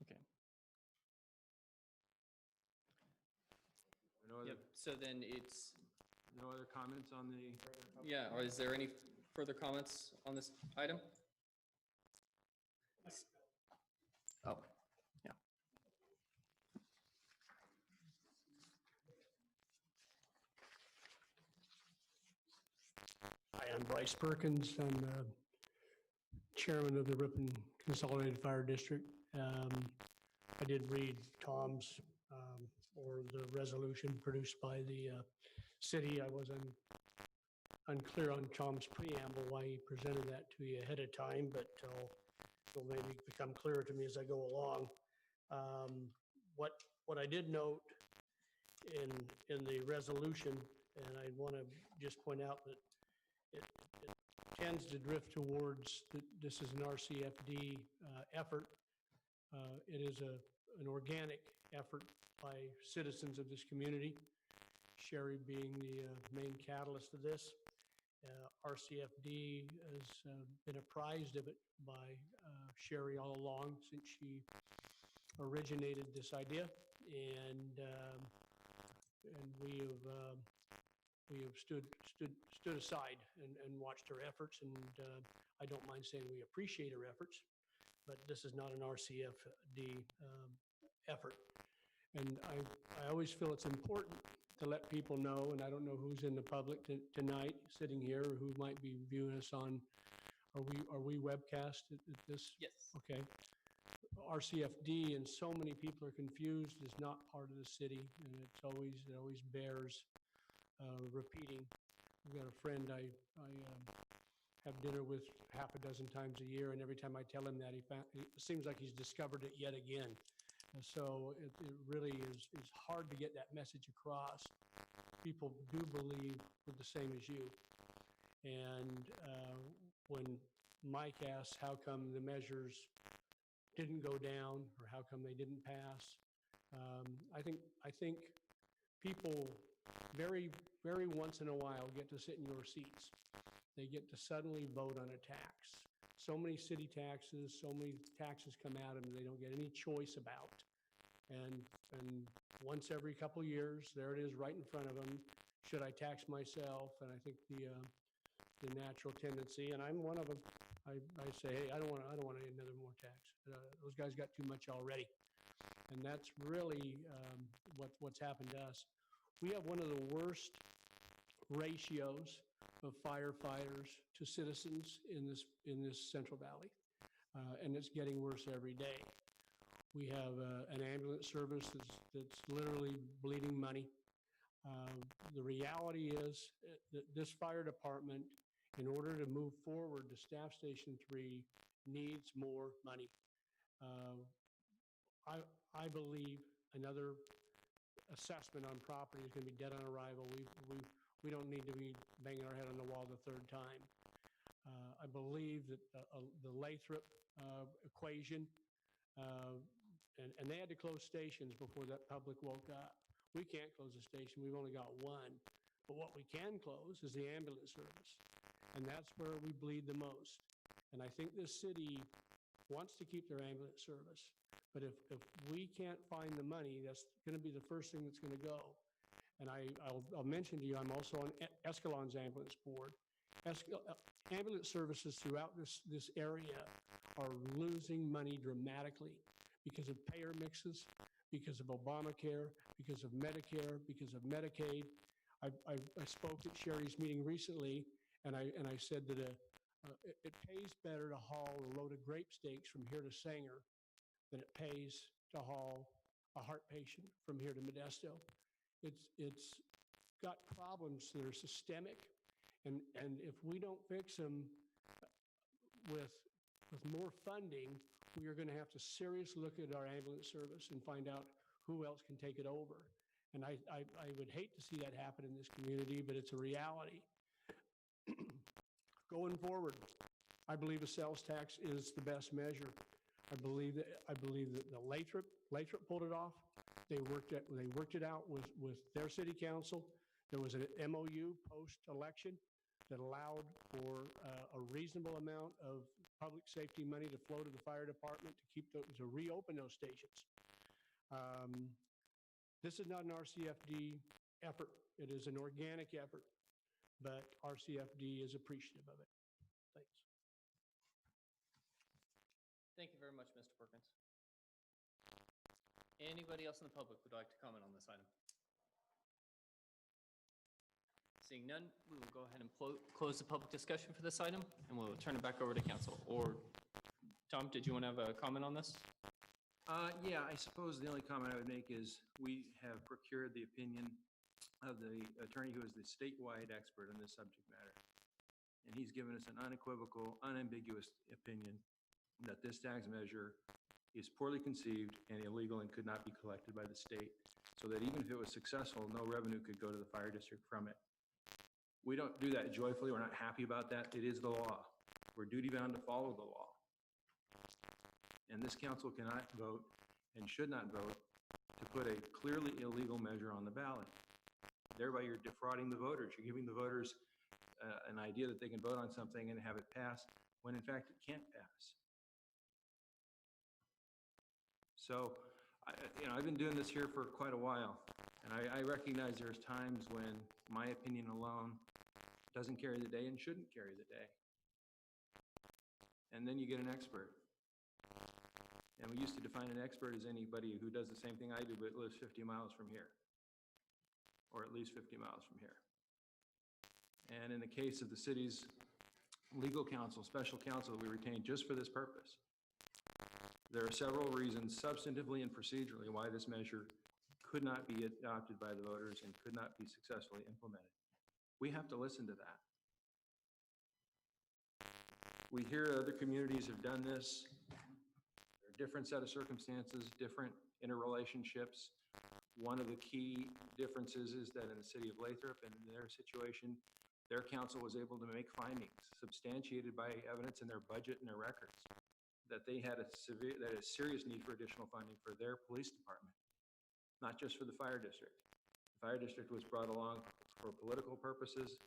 Okay. No other, Yep, so then it's, no other comments on the? yeah, or is there any further comments on this item? Oh, yeah. Hi, I'm Bryce Perkins. I'm chairman of the Ripon Consolidated Fire District. I did read Tom's or the resolution produced by the city. I was unclear on Tom's preamble, why he presented that to you ahead of time, but it'll maybe become clearer to me as I go along. What I did note in the resolution, and I want to just point out that it tends to drift towards that this is an RCFD effort. It is an organic effort by citizens of this community, Sherry being the main catalyst of this. RCFD has been apprised of it by Sherry all along since she originated this idea, and we have stood aside and watched her efforts, and I don't mind saying we appreciate her efforts, but this is not an RCFD effort. And I always feel it's important to let people know, and I don't know who's in the public tonight sitting here or who might be viewing us on, are we webcast at this? Yes. Okay. RCFD, and so many people are confused, is not part of the city, and it always bears repeating. I've got a friend I have dinner with half a dozen times a year, and every time I tell him that, it seems like he's discovered it yet again. And so it really is hard to get that message across. People do believe we're the same as you. And when Mike asks how come the measures didn't go down or how come they didn't pass, I think people very, very once in a while get to sit in your seats. They get to suddenly vote on a tax. So many city taxes, so many taxes come at them they don't get any choice about. And once every couple of years, there it is right in front of them. Should I tax myself? And I think the natural tendency, and I'm one of them, I say, hey, I don't want another more tax. Those guys got too much already. And that's really what's happened to us. We have one of the worst ratios of firefighters to citizens in this Central Valley, and it's getting worse every day. We have an ambulance service that's literally bleeding money. The reality is that this fire department, in order to move forward to Staff Station 3, needs more money. I believe another assessment on property is going to be dead on arrival. We don't need to be banging our head on the wall the third time. I believe that the Lathrop equation, and they had to close stations before that public woke up. We can't close a station. We've only got one. But what we can close is the ambulance service. and that's where we bleed the most. And I think this city wants to keep their ambulance service, but if we can't find the money, that's going to be the first thing that's going to go. And I'll mention to you, I'm also on Escalon's ambulance board. Ambulance services throughout this area are losing money dramatically because of payer mixes, because of Obamacare, because of Medicare, because of Medicaid. I spoke at Sherry's meeting recently, and I said that it pays better to haul a load of grape steaks from here to Sanger than it pays to haul a heart patient from here to Modesto. It's got problems that are systemic, and if we don't fix them with more funding, we are going to have to seriously look at our ambulance service and find out who else can take it over. And I would hate to see that happen in this community, but it's a reality. Going forward, I believe a sales tax is the best measure. I believe that the Lathrop pulled it off. They worked it out with their city council. There was an MOU post-election that allowed for a reasonable amount of public safety money to flow to the fire department to reopen those stations. This is not an RCFD effort. It is an organic effort, but RCFD is appreciative of it. Thanks. Thank you very much, Mr. Perkins. Anybody else in the public would like to comment on this item? Seeing none, we will go ahead and close the public discussion for this item, and we'll turn it back over to council. Or, Tom, did you want to have a comment on this? Yeah, I suppose the only comment I would make is we have procured the opinion of the attorney who is the statewide expert on this subject matter. And he's given us an unequivocal, unambiguous opinion that this tax measure is poorly conceived and illegal and could not be collected by the state, so that even if it was successful, no revenue could go to the fire district from it. We don't do that joyfully. We're not happy about that. It is the law. We're duty-bound to follow the law. And this council cannot vote and should not vote to put a clearly illegal measure on the ballot. Thereby, you're defrauding the voters. You're giving the voters an idea that they can vote on something and have it pass when, in fact, it can't pass. So, I've been doing this here for quite a while, and I recognize there's times when my opinion alone doesn't carry the day and shouldn't carry the day. And then you get an expert. And we used to define an expert as anybody who does the same thing I do but lives 50 miles from here, or at least 50 miles from here. And in the case of the city's legal counsel, special counsel that we retained just for this purpose, there are several reasons, substantively and procedurally, why this measure could not be adopted by the voters and could not be successfully implemented. We have to listen to that. We hear other communities have done this. There are different set of circumstances, different interrelationships. One of the key differences is that in the city of Lathrop and in their situation, their council was able to make findings substantiated by evidence in their budget and their records that they had a serious need for additional funding for their police department, not just for the fire district. The fire district was brought along for political purposes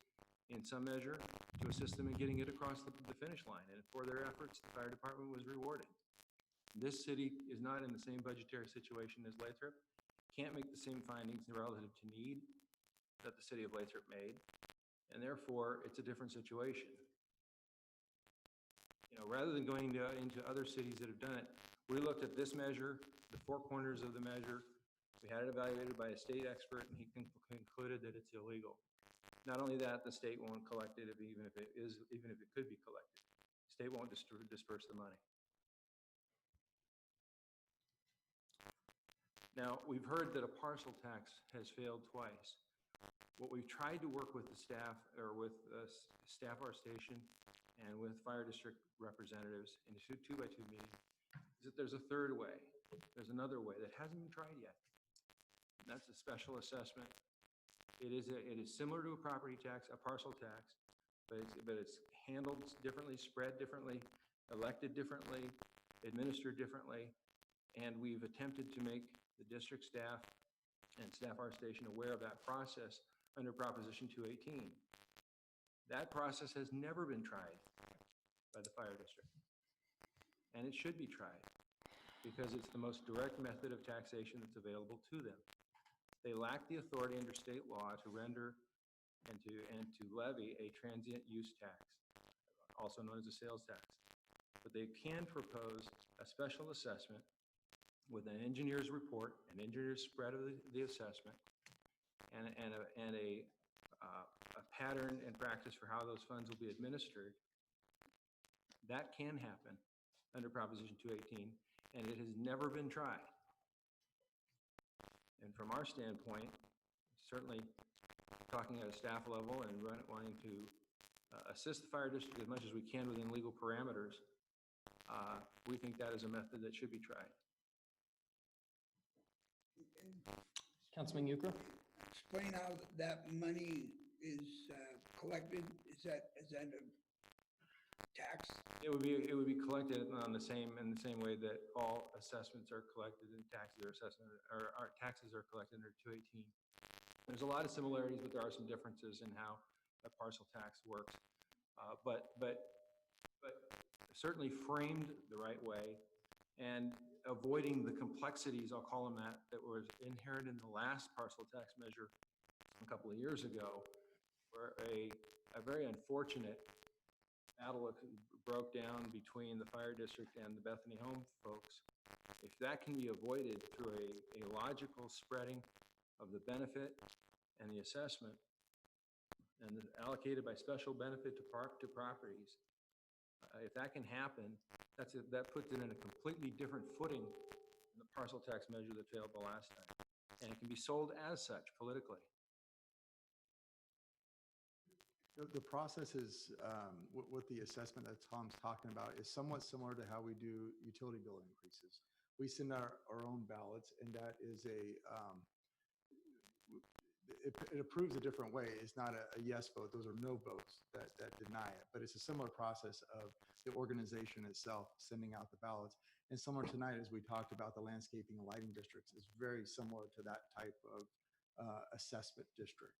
in some measure to assist them in getting it across the finish line. And for their efforts, the fire department was rewarded. This city is not in the same budgetary situation as Lathrop, can't make the same findings relative to need that the city of Lathrop made, and therefore it's a different situation. Rather than going into other cities that have done it, we looked at this measure, the four corners of the measure. We had it evaluated by a state expert, and he concluded that it's illegal. Not only that, the state won't collect it even if it could be collected. The state won't disperse the money. Now, we've heard that a parcel tax has failed twice. What we've tried to work with the staff, or with staff our station, and with fire district representatives in a 2x2 meeting, is that there's a third way. There's another way that hasn't been tried yet. And that's a special assessment. It is similar to a property tax, a parcel tax, but it's handled differently, spread differently, elected differently, administered differently, and we've attempted to make the district staff and staff our station aware of that process under Proposition 218. That process has never been tried by the fire district. And it should be tried because it's the most direct method of taxation that's available to them. They lack the authority under state law to render and to levy a transient use tax, also known as a sales tax. But they can propose a special assessment with an engineer's report, an engineer's spread of the assessment, and a pattern and practice for how those funds will be administered. That can happen under Proposition 218, and it has never been tried. And from our standpoint, certainly talking at a staff level and wanting to assist the fire district as much as we can within legal parameters, we think that is a method that should be tried. Councilman Euchre? Explain how that money is collected. Is that a tax? It would be collected in the same way that all assessments are collected and taxes are collected under 218. There's a lot of similarities, but there are some differences in how a parcel tax works. But certainly framed the right way and avoiding the complexities, I'll call them that was inherent in the last parcel tax measure a couple of years ago, where a very unfortunate battle broke down between the fire district and the Bethany Home folks. If that can be avoided through a logical spreading of the benefit and the assessment and allocated by special benefit to properties, if that can happen, that puts it in a completely different footing than the parcel tax measure that failed the last time. And it can be sold as such politically. The process is, with the assessment that Tom's talking about, is somewhat similar to how we do utility bill increases. We send our own ballots, and that is it approves a different way. It's not a yes vote. Those are no votes that deny it. But it's a similar process of the organization itself sending out the ballots. And similar tonight, as we talked about the landscaping and lighting districts, is very similar to that type of assessment district.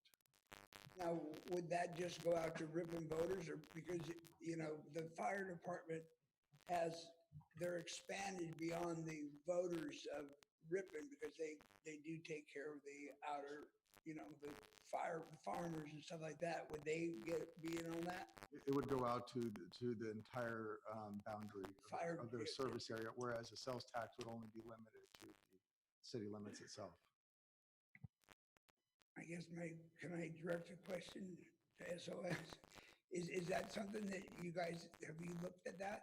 Now, would that just go out to Ripon voters, or because, the fire department they're expanded beyond the voters of Ripon because they do take care of the outer, the farmers and stuff like that. Would they be in on that? It would go out to the entire boundary of their service area, whereas the sales tax would only be limited to the city limits itself. I guess can I direct a question to SOS? Is that something that you guys, have you looked at that?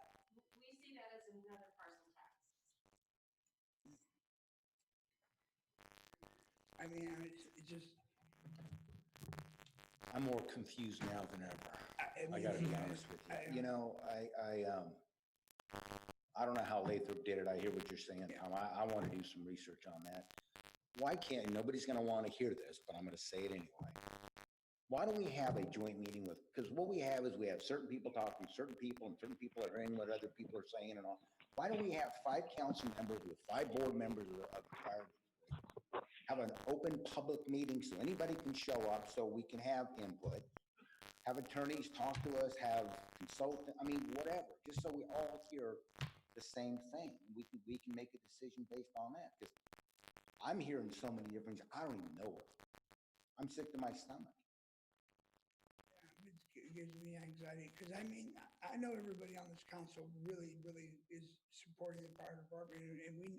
We see that as another parcel tax. I mean, it's just. I'm more confused now than ever. I gotta be honest with you. I don't know how Lathrop did it. I hear what you're saying, Tom. I want to do some research on that. Why can't, nobody's going to want to hear this, but I'm going to say it anyway. Why don't we have a joint meeting because what we have is we have certain people talking to certain people, and certain people are hearing what other people are saying and all. Why don't we have 5 council members with 5 board members of the fire, have an open public meeting so anybody can show up, so we can have input, have attorneys talk to us, have consultants, whatever, just so we all hear the same thing. We can make a decision based on that, because I'm hearing so many different, I don't even know it. I'm sick to my stomach. It gives me anxiety because I know everybody on this council really, really is supporting the fire department, and we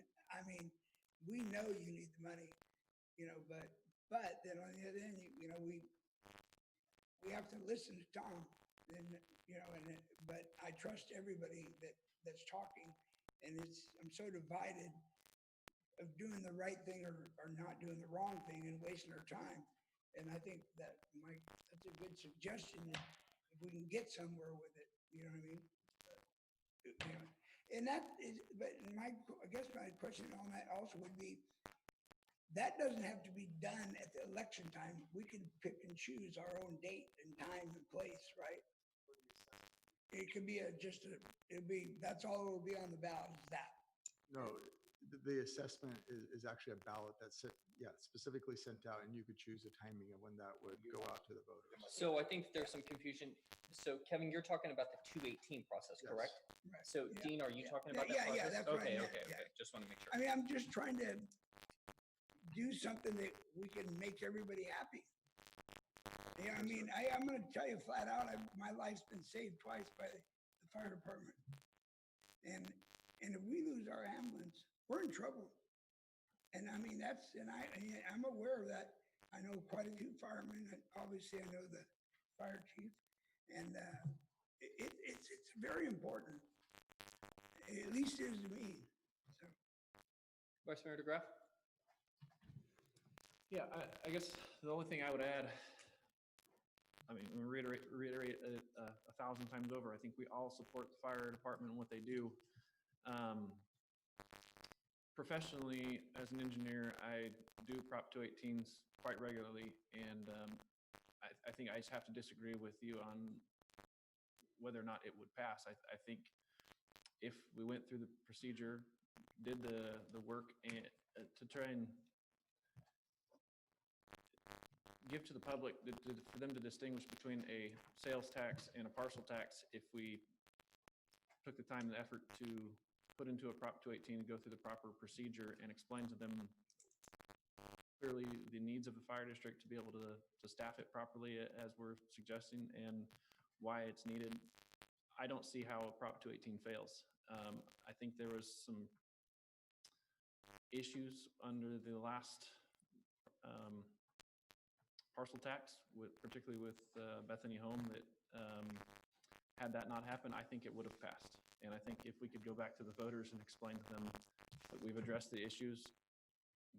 know you need the money, but then on the other end, we have to listen to Tom, but I trust everybody that's talking, and I'm so divided of doing the right thing or not doing the wrong thing and wasting our time. And I think that's a good suggestion if we can get somewhere with it, you know what I mean? And that is, but I guess my question on that also would be, that doesn't have to be done at the election time. We can pick and choose our own date and time and place, right? It could be that's all it will be on the ballot is that. No, the assessment is actually a ballot that's yeah, specifically sent out, and you could choose the timing of when that would go out to the voters. So I think there's some confusion. So Kevin, you're talking about the 218 process, Yes. correct? Right. So Yeah. Dean, are you talking about Yeah, that yeah, process? that's what I Okay, meant, okay, yeah. okay. Just want to make sure. I mean, I'm just trying to do something that we can make everybody happy. Yeah, I mean, I'm gonna tell you flat out, my life's been saved twice by the fire department. And if we lose our ambulance, we're in trouble. And I mean, I'm aware of that. I know quite a few firemen, and obviously I know the fire chief. And it's very important. At least it is to me. So. Vice Mayor DeGraff? Yeah, I guess the only thing I would add, I mean, reiterate it 1,000 times over. I think we all support the fire department and what they do. Professionally, as an engineer, I do Prop 218s quite regularly, and I think I just have to disagree with you on whether or not it would pass. I think if we went through the procedure, did the work and to try and give to the public for them to distinguish between a sales tax and a parcel tax, if we took the time and effort to put into a Prop 218 and go through the proper procedure and explain to them clearly the needs of the fire district to be able to staff it properly as we're suggesting and why it's needed, I don't see how a Prop 218 fails. I think there was some issues under the last parcel tax, particularly with Bethany Home, that had that not happened, I think it would have passed. And I think if we could go back to the voters and explain to them that we've addressed the issues,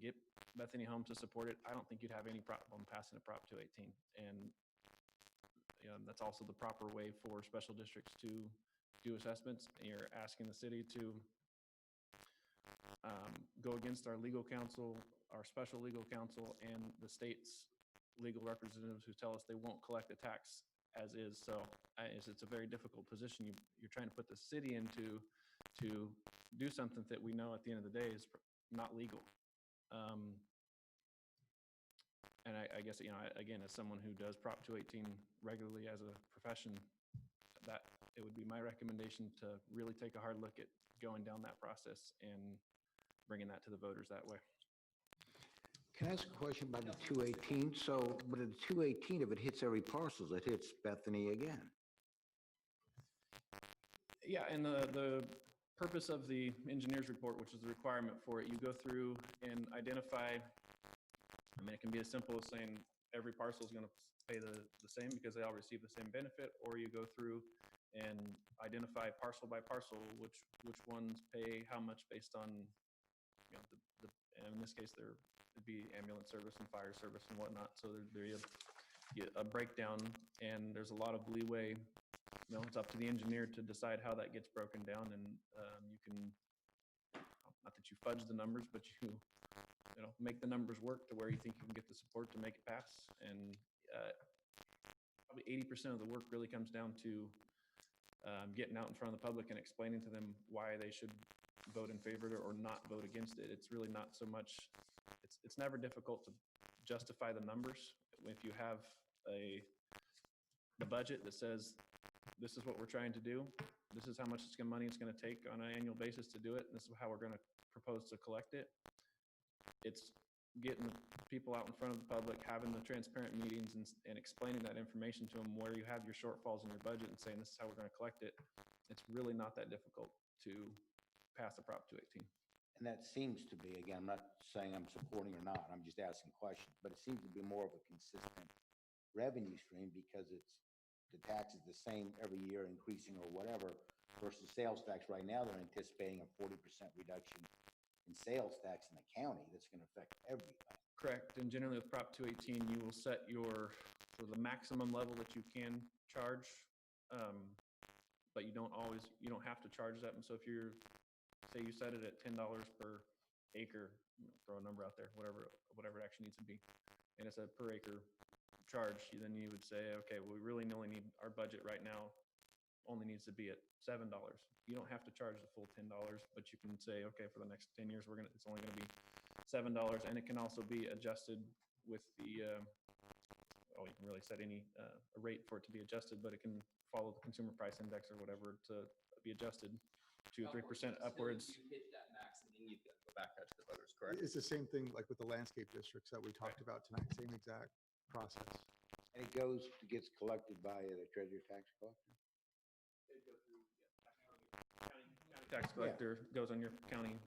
get Bethany Home to support it, I don't think you'd have any problem passing a Prop 218. And that's also the proper way for special districts to do assessments. You're asking the city to go against our legal counsel, our special legal counsel, and the state's legal representatives who tell us they won't collect the tax as is. So it's a very difficult position you're trying to put the city into to do something that we know at the end of the day is not legal. And I guess, again, as someone who does Prop 218 regularly as a profession, that it would be my recommendation to really take a hard look at going down that process and bringing that to the voters that way. Can I ask a question about the 218? So, but the 218, if it hits every parcel, it hits Bethany again. Yeah, and the purpose of the engineer's report, which is the requirement for it, you go through and identify, I mean, it can be as simple as saying every parcel is going to pay the same because they all receive the same benefit, or you go through and identify parcel by parcel which ones pay how much based on, and in this case, it'd be ambulance service and fire service and whatnot. So there's a breakdown, and there's a lot of leeway. It's up to the engineer to decide how that gets broken down, and you can, not that you fudge the numbers, but you make the numbers work to where you think you can get the support to make it pass. And probably 80% of the work really comes down to getting out in front of the public and explaining to them why they should vote in favor of it or not vote against it. It's really not so much, it's never difficult to justify the numbers. If you have the budget that says, this is what we're trying to do, this is how much money it's going to take on an annual basis to do it, and this is how we're going to propose to collect it. It's getting the people out in front of the public, having the transparent meetings and explaining that information to them where you have your shortfalls in your budget and saying this is how we're going to collect it. It's really not that difficult to pass a Prop 218. And that seems to be, again, I'm not saying I'm supporting or not, I'm just asking questions, but it seems to be more of a consistent revenue stream because the tax is the same every year, increasing or whatever, versus sales tax. Right now, they're anticipating a 40% reduction in sales tax in the county. That's going to affect everything. Correct. And generally with Prop 218, you will set the maximum level that you can charge, but you don't have to charge that. And so if say you set it at $10 per acre, throw a number out there, whatever it actually needs to be, and it's a per acre charge, then you would say, okay, well, we really only need, our budget right now only needs to be at $7. You don't have to charge the full $10, but you can say, okay, for the next 10 years, it's only going to be $7, and it can also be adjusted with the, oh, you can really set any a rate for it to be adjusted, but it can follow the consumer price index or whatever to be adjusted 2 or 3% upwards. You hit that max and then you go back out to the voters, correct? It's the same thing like with the landscape districts that we talked about tonight, same exact process. And it gets collected by the treasurer tax collector? Tax collector goes on your county.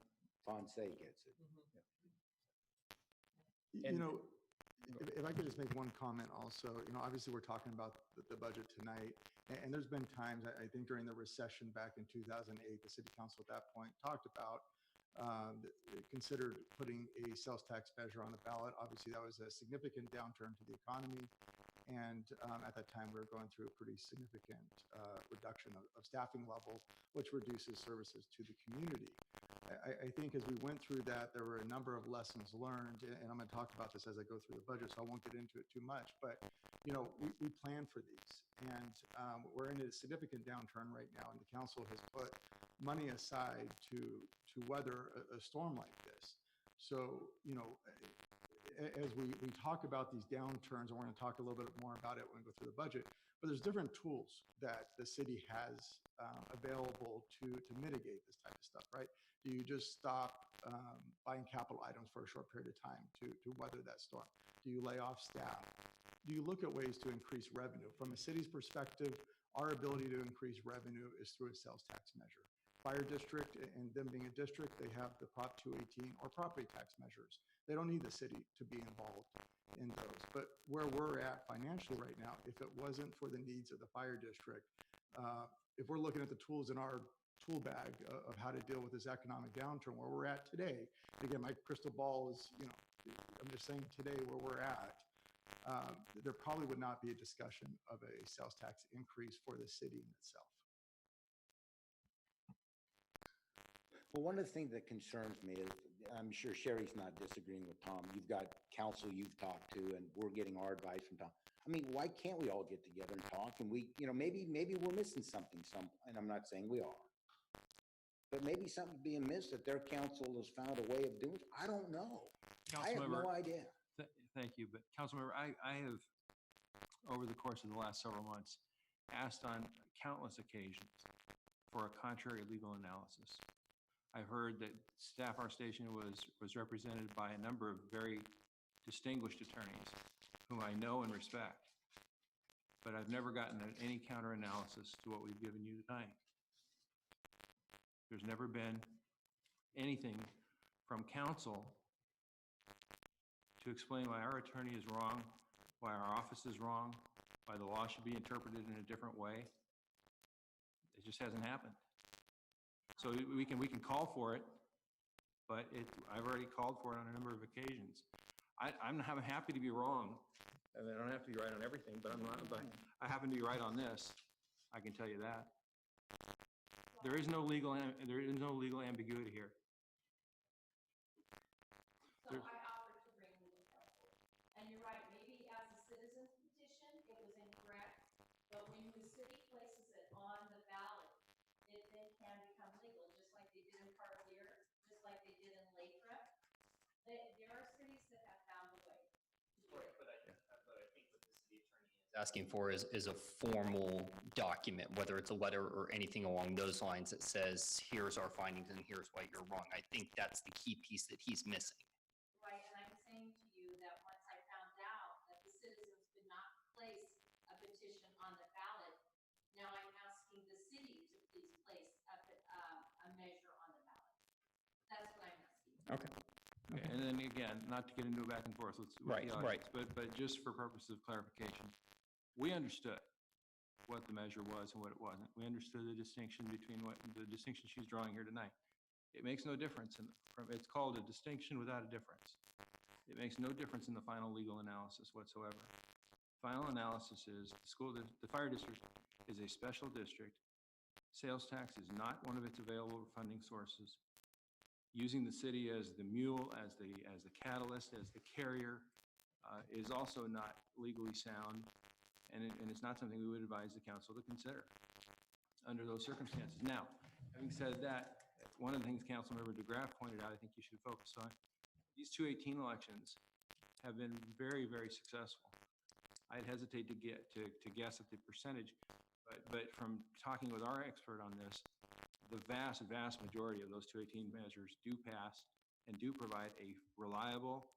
Ponce gets it. You know, if I could just make one comment also, obviously we're talking about the budget tonight, and there's been times, I think during the recession back in 2008, the city council at that point talked about, considered putting a sales tax measure on the ballot. Obviously, that was a significant downturn to the economy. And at that time, we were going through a pretty significant reduction of staffing level, which reduces services to the community. I think as we went through that, there were a number of lessons learned, and I'm going to talk about this as I go through the budget, so I won't get into it too much. But we planned for these, and we're in a significant downturn right now, and the council has put money aside to weather a storm like this. So as we talk about these downturns, and we're going to talk a little bit more about it when we go through the budget, but there's different tools that the city has available to mitigate this type of stuff, right? Do you just stop buying capital items for a short period of time to weather that storm? Do you lay off staff? Do you look at ways to increase revenue? From a city's perspective, our ability to increase revenue is through a sales tax measure. Fire district, and them being a district, they have the Prop 218 or property tax measures. They don't need the city to be involved in those. But where we're at financially right now, if it wasn't for the needs of the fire district, if we're looking at the tools in our tool bag of how to deal with this economic downturn where we're at today, again, my crystal ball is, I'm just saying today where we're at, there probably would not be a discussion of a sales tax increase for the city in itself. Well, one of the things that concerns me is, I'm sure Sherry's not disagreeing with Tom. You've got counsel you've talked to, and we're getting our advice from Tom. I mean, why can't we all get together and talk? And we, maybe we're missing something, and I'm not saying we are. But maybe something's being missed that their council has found a way of doing. I don't know. I have no idea. Thank you, but Councilmember, I have, over the course of the last several months, asked on countless occasions for a contrary legal analysis. I've heard that Staff Our Station was represented by a number of very distinguished attorneys whom I know and respect, but I've never gotten any counter analysis to what we've given you tonight. There's never been anything from counsel to explain why our attorney is wrong, why our office is wrong, why the law should be interpreted in a different way. It just hasn't happened. So we can call for it, but I've already called for it on a number of occasions. I'm happy to be wrong. I mean, I don't have to be right on everything, but I happen to be right on this. I can tell you that. There is no legal ambiguity here. So I offered to bring legal counsel. And you're right, maybe as a citizen's petition, it was incorrect, but when the city places it on the ballot, it then can become legal, just like they did in Parlier, just like they did in Lathrop. There are cities that have found a way to do it. But I think what the city attorney is asking for is a formal document, whether it's a letter or anything along those lines that says, here's our findings and here's why you're wrong. I think that's the key piece that he's missing. Right, and I'm saying to you that once I found out that the citizens could not place a petition on the ballot, now I'm asking the city to please place a measure on the ballot. That's what I'm asking. Okay. And then again, not to get into a back and forth with the audience, but just for purposes of clarification, we understood what the measure was and what it wasn't. We understood the distinction between the distinction she's drawing here tonight. It makes no difference. It's called a distinction without a difference. It makes no difference in the final legal analysis whatsoever. Final analysis is the fire district is a special district. Sales tax is not one of its available funding sources. Using the city as the mule, as the catalyst, as the carrier, is also not legally sound, and it's not something we would advise the council to consider under those circumstances. Now, having said that, one of the things Councilmember DeGraff pointed out, I think you should focus on, these 218 elections have been very, very successful. I'd hesitate to guess at the percentage, but from talking with our expert on this, the vast majority of those 218 measures do pass and do provide a reliable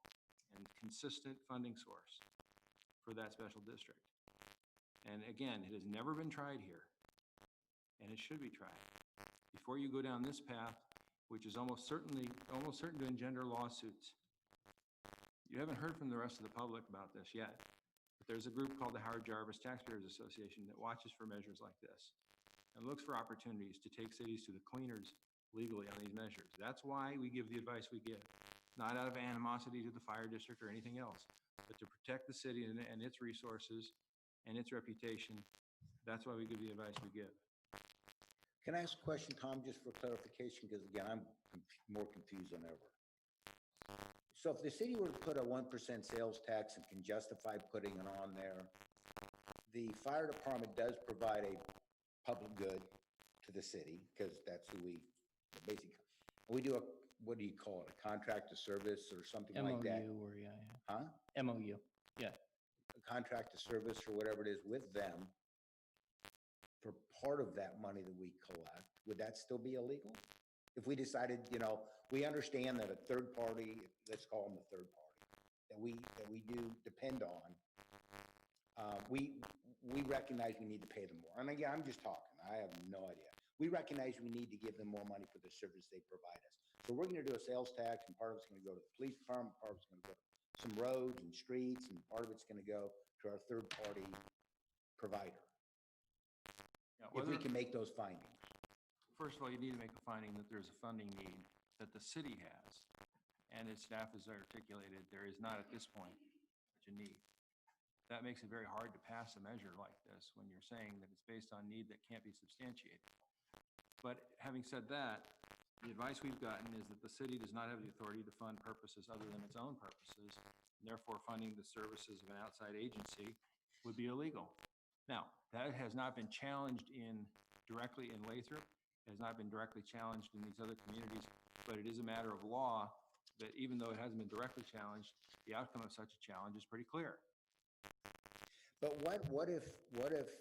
and consistent funding source for that special district. And again, it has never been tried here, and it should be tried. Before you go down this path, which is almost certain to engender lawsuits, you haven't heard from the rest of the public about this yet, but there's a group called the Howard Jarvis Taxpayers Association that watches for measures like this and looks for opportunities to take cities to the cleaners legally on these measures. That's why we give the advice we give, not out of animosity to the fire district or anything else, but to protect the city and its resources and its reputation. That's why we give the advice we give. Can I ask a question, Tom, just for clarification? Because again, I'm more confused than ever. So if the city were to put a 1% sales tax and can justify putting it on there, the fire department does provide a public good to the city, because that's who we do a, what do you call it? A contract of service or something like that? MOU or yeah. Huh? MOU, yeah. A contract of service or whatever it is with them for part of that money that we collect, would that still be illegal? If we decided, we understand that a third party, let's call them a third party, that we do depend on, we recognize we need to pay them more. And again, I'm just talking, I have no idea. We recognize we need to give them more money for the service they provide us. So we're gonna do a sales tax, and part of it's gonna go to the police department, part of it's gonna go to some roads and streets, and part of it's gonna go to our third party provider. If we can make those findings. First of all, you need to make a finding that there's a funding need that the city has, and its staff has articulated there is not at this point such a need. That makes it very hard to pass a measure like this when you're saying that it's based on need that can't be substantiated. But having said that, the advice we've gotten is that the city does not have the authority to fund purposes other than its own purposes, and therefore funding the services of an outside agency would be illegal. Now, that has not been challenged directly in Lathrop, has not been directly challenged in these other communities, but it is a matter of law that even though it hasn't been directly challenged, the outcome of such a challenge is pretty clear. But what if,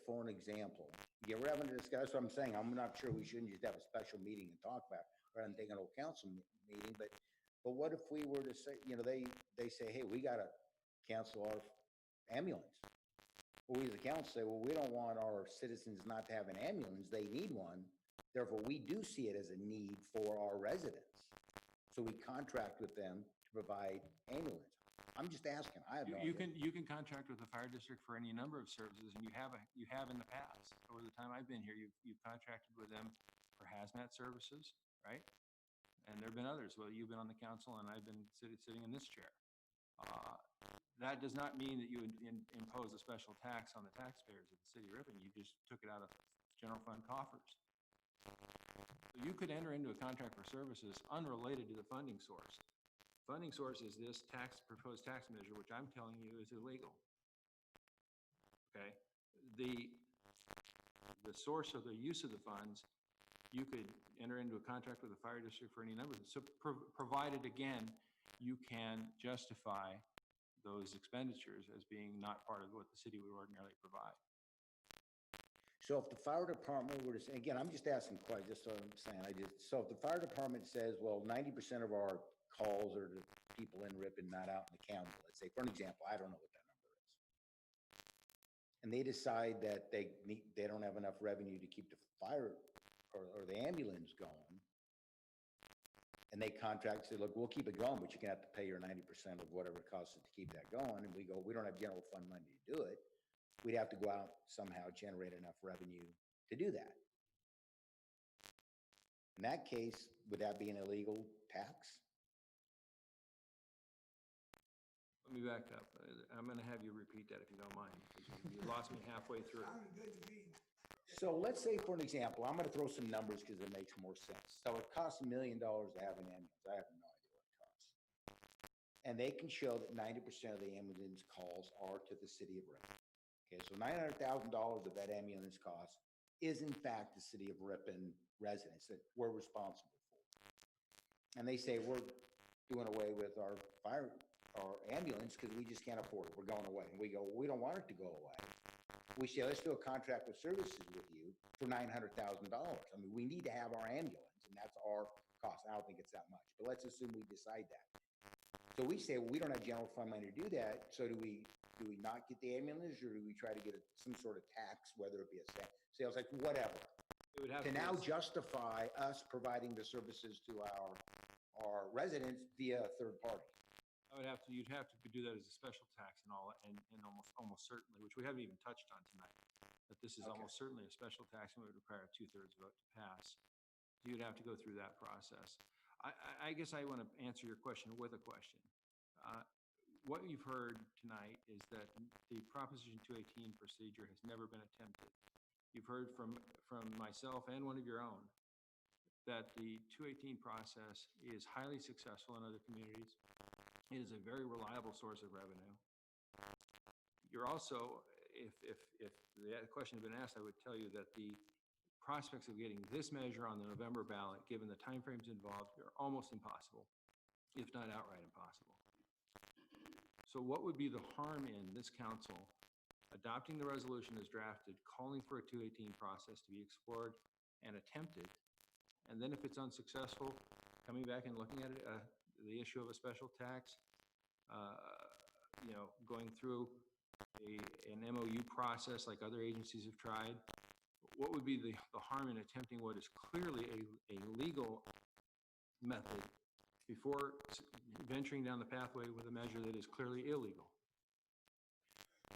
for an example, we're having to discuss what I'm saying, I'm not sure we shouldn't just have a special meeting and talk about it rather than taking a whole council meeting, but what if we were to say, they say, hey, we gotta cancel our ambulance. Well, we as a council say, well, we don't want our citizens not to have an ambulance, they need one. Therefore, we do see it as a need for our residents. So we contract with them to provide ambulance. I'm just asking, I have no idea. You can contract with the fire district for any number of services, and you have in the past. Over the time I've been here, you've contracted with them for hazmat services, right? And there have been others. Well, you've been on the council, and I've been sitting in this chair. That does not mean that you impose a special tax on the taxpayers of the city of Ripon. You just took it out of general fund coffers. So you could enter into a contract for services unrelated to the funding source. Funding source is this proposed tax measure, which I'm telling you is illegal. Okay, the source of the use of the funds, you could enter into a contract with the fire district for any number of them. So provided again, you can justify those expenditures as being not part of what the city would ordinarily provide. So if the fire department were to say, again, I'm just asking questions, just so I'm saying, so if the fire department says, well, 90% of our calls are to people in Ripon, not out in the county, let's say, for an example, I don't know what that number is. And they decide that they don't have enough revenue to keep the fire or the ambulance going. And they contract, say, look, we'll keep it going, but you're gonna have to pay your 90% of whatever it costs to keep that going. And we go, we don't have general fund money to do it. We'd have to go out somehow generate enough revenue to do that. In that case, would that be an illegal tax? Let me back up. I'm going to have you repeat that if you don't mind, because you lost me halfway through. So let's say, for an example, I'm going to throw some numbers because it makes more sense. So it costs $1 million to have an ambulance. I have no idea what it costs. And they can show that 90% of the ambulance calls are to the city of Ripon. Okay, so $900,000 of that ambulance cost is in fact the city of Ripon residents that we're responsible for. And they say, doing away with our fire, our ambulance, because we just can't afford it. We're going away. And we go, we don't want it to go away. We say, let's do a contract with services with you for $900,000. I mean, we need to have our ambulance, and that's our cost. I don't think it's that much, but let's assume we decide that. So we say, well, we don't have general fund money to do that. So do we not get the ambulance, or do we try to get some sort of tax, whether it be a sales tax, whatever, It would have to be now a- justify us providing the services to our residents via a third party? You'd have to do that as a special tax and all, and almost certainly, which we haven't even touched on tonight. But this is Okay. almost certainly a special tax and would require a 2/3 vote to pass. So you'd have to go through that process. I guess I want to answer your question with a question. What you've heard tonight is that the Proposition 218 procedure has never been attempted. You've heard from myself and one of your own that the 218 process is highly successful in other communities. It is a very reliable source of revenue. You're also, if the question had been asked, I would tell you that the prospects of getting this measure on the November ballot, given the timeframes involved, are almost impossible, if not outright impossible. So what would be the harm in this council adopting the resolution as drafted, calling for a 218 process to be explored and attempted, and then if it's unsuccessful, coming back and looking at it, the issue of a special tax, going through an MOU process like other agencies have tried? What would be the harm in attempting what is clearly a legal method before venturing down the pathway with a measure that is clearly illegal?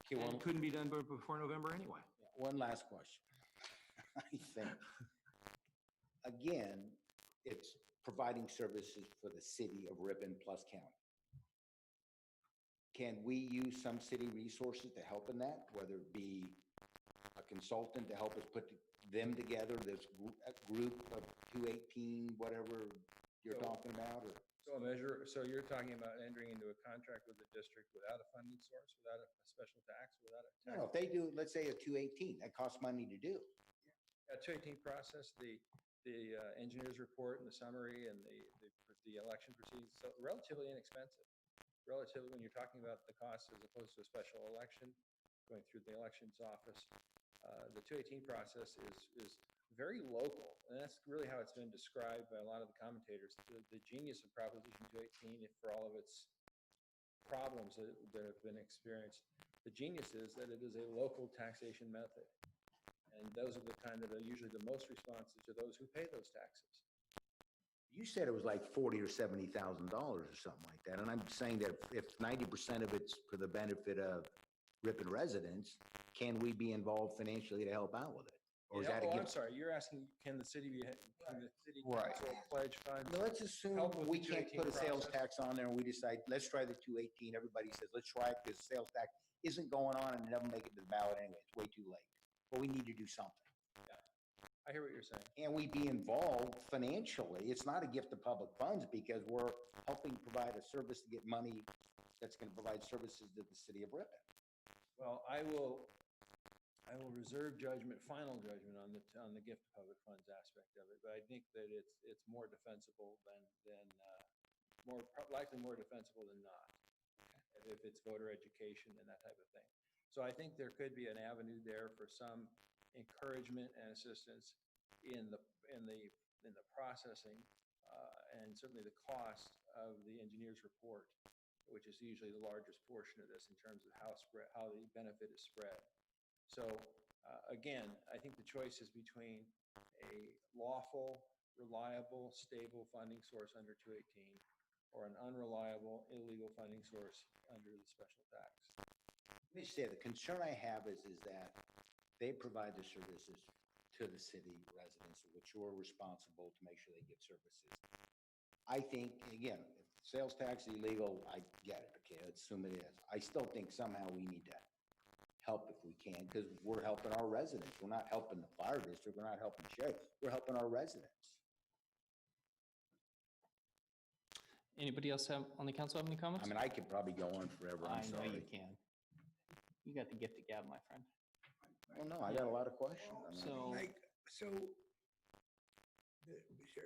Okay, well, And couldn't be done before November anyway. one last question. I think, again, it's providing services for the city of Ripon plus county. Can we use some city resources to help in that, whether it be a consultant to help us put them together, this group of 218, whatever you're talking about, or? So you're talking about entering into a contract with the district without a funding source, without a special tax, without a tax? No, if they do, let's say a 218, that costs money to do. A 218 process, the engineer's report and the summary and the election proceedings, so relatively inexpensive. Relatively, when you're talking about the cost as opposed to a special election, going through the elections office, the 218 process is very local, and that's really how it's been described by a lot of the commentators. The genius of Proposition 218, if for all of its problems that have been experienced, the genius is that it is a local taxation method. And those are the kind that are usually the most responsive to those who pay those taxes. You said it was like $40,000 or $70,000 or something like that, and I'm saying that if 90% of it's for the benefit of Ripon residents, can we be involved financially to help out with it? Or is that a I'm gift? sorry, you're asking, can the city Right. council pledge funds? Now, let's assume help with we the can't put a 218 sales process? tax on there and we decide, let's try the 218. Everybody says, let's try it because sales tax isn't going on and it doesn't make it to the ballot anyway. It's way too late. But we need to do something. I hear what you're saying. And we be involved financially. It's not a gift of public funds because we're helping provide a service to get money that's going to provide services to the city of Ripon. Well, I will reserve judgment, final judgment on the gift of public funds aspect of it, but I think that it's more defensible likely more defensible than not, if it's voter education and that type of thing. So I think there could be an avenue there for some encouragement and assistance in the processing and certainly the cost of the engineer's report, which is usually the largest portion of this in terms of how the benefit is spread. So again, I think the choice is between a lawful, reliable, stable funding source under 218 or an unreliable, illegal funding source under the special tax. Let me say, the concern I have is that they provide the services to the city residents, which you're responsible to make sure they get services. I think, again, if sales tax is illegal, I get it, okay, let's assume it is. I still think somehow we need to help if we can, because we're helping our residents. We're not helping the fire district, we're not helping the sheriff, we're helping our residents. Anybody else on the council have any comments? I mean, I could probably go on forever, I'm I know sorry. you can. You got the gift of gab, my friend. Well, no, I got a lot of questions. I mean, So, Like, so,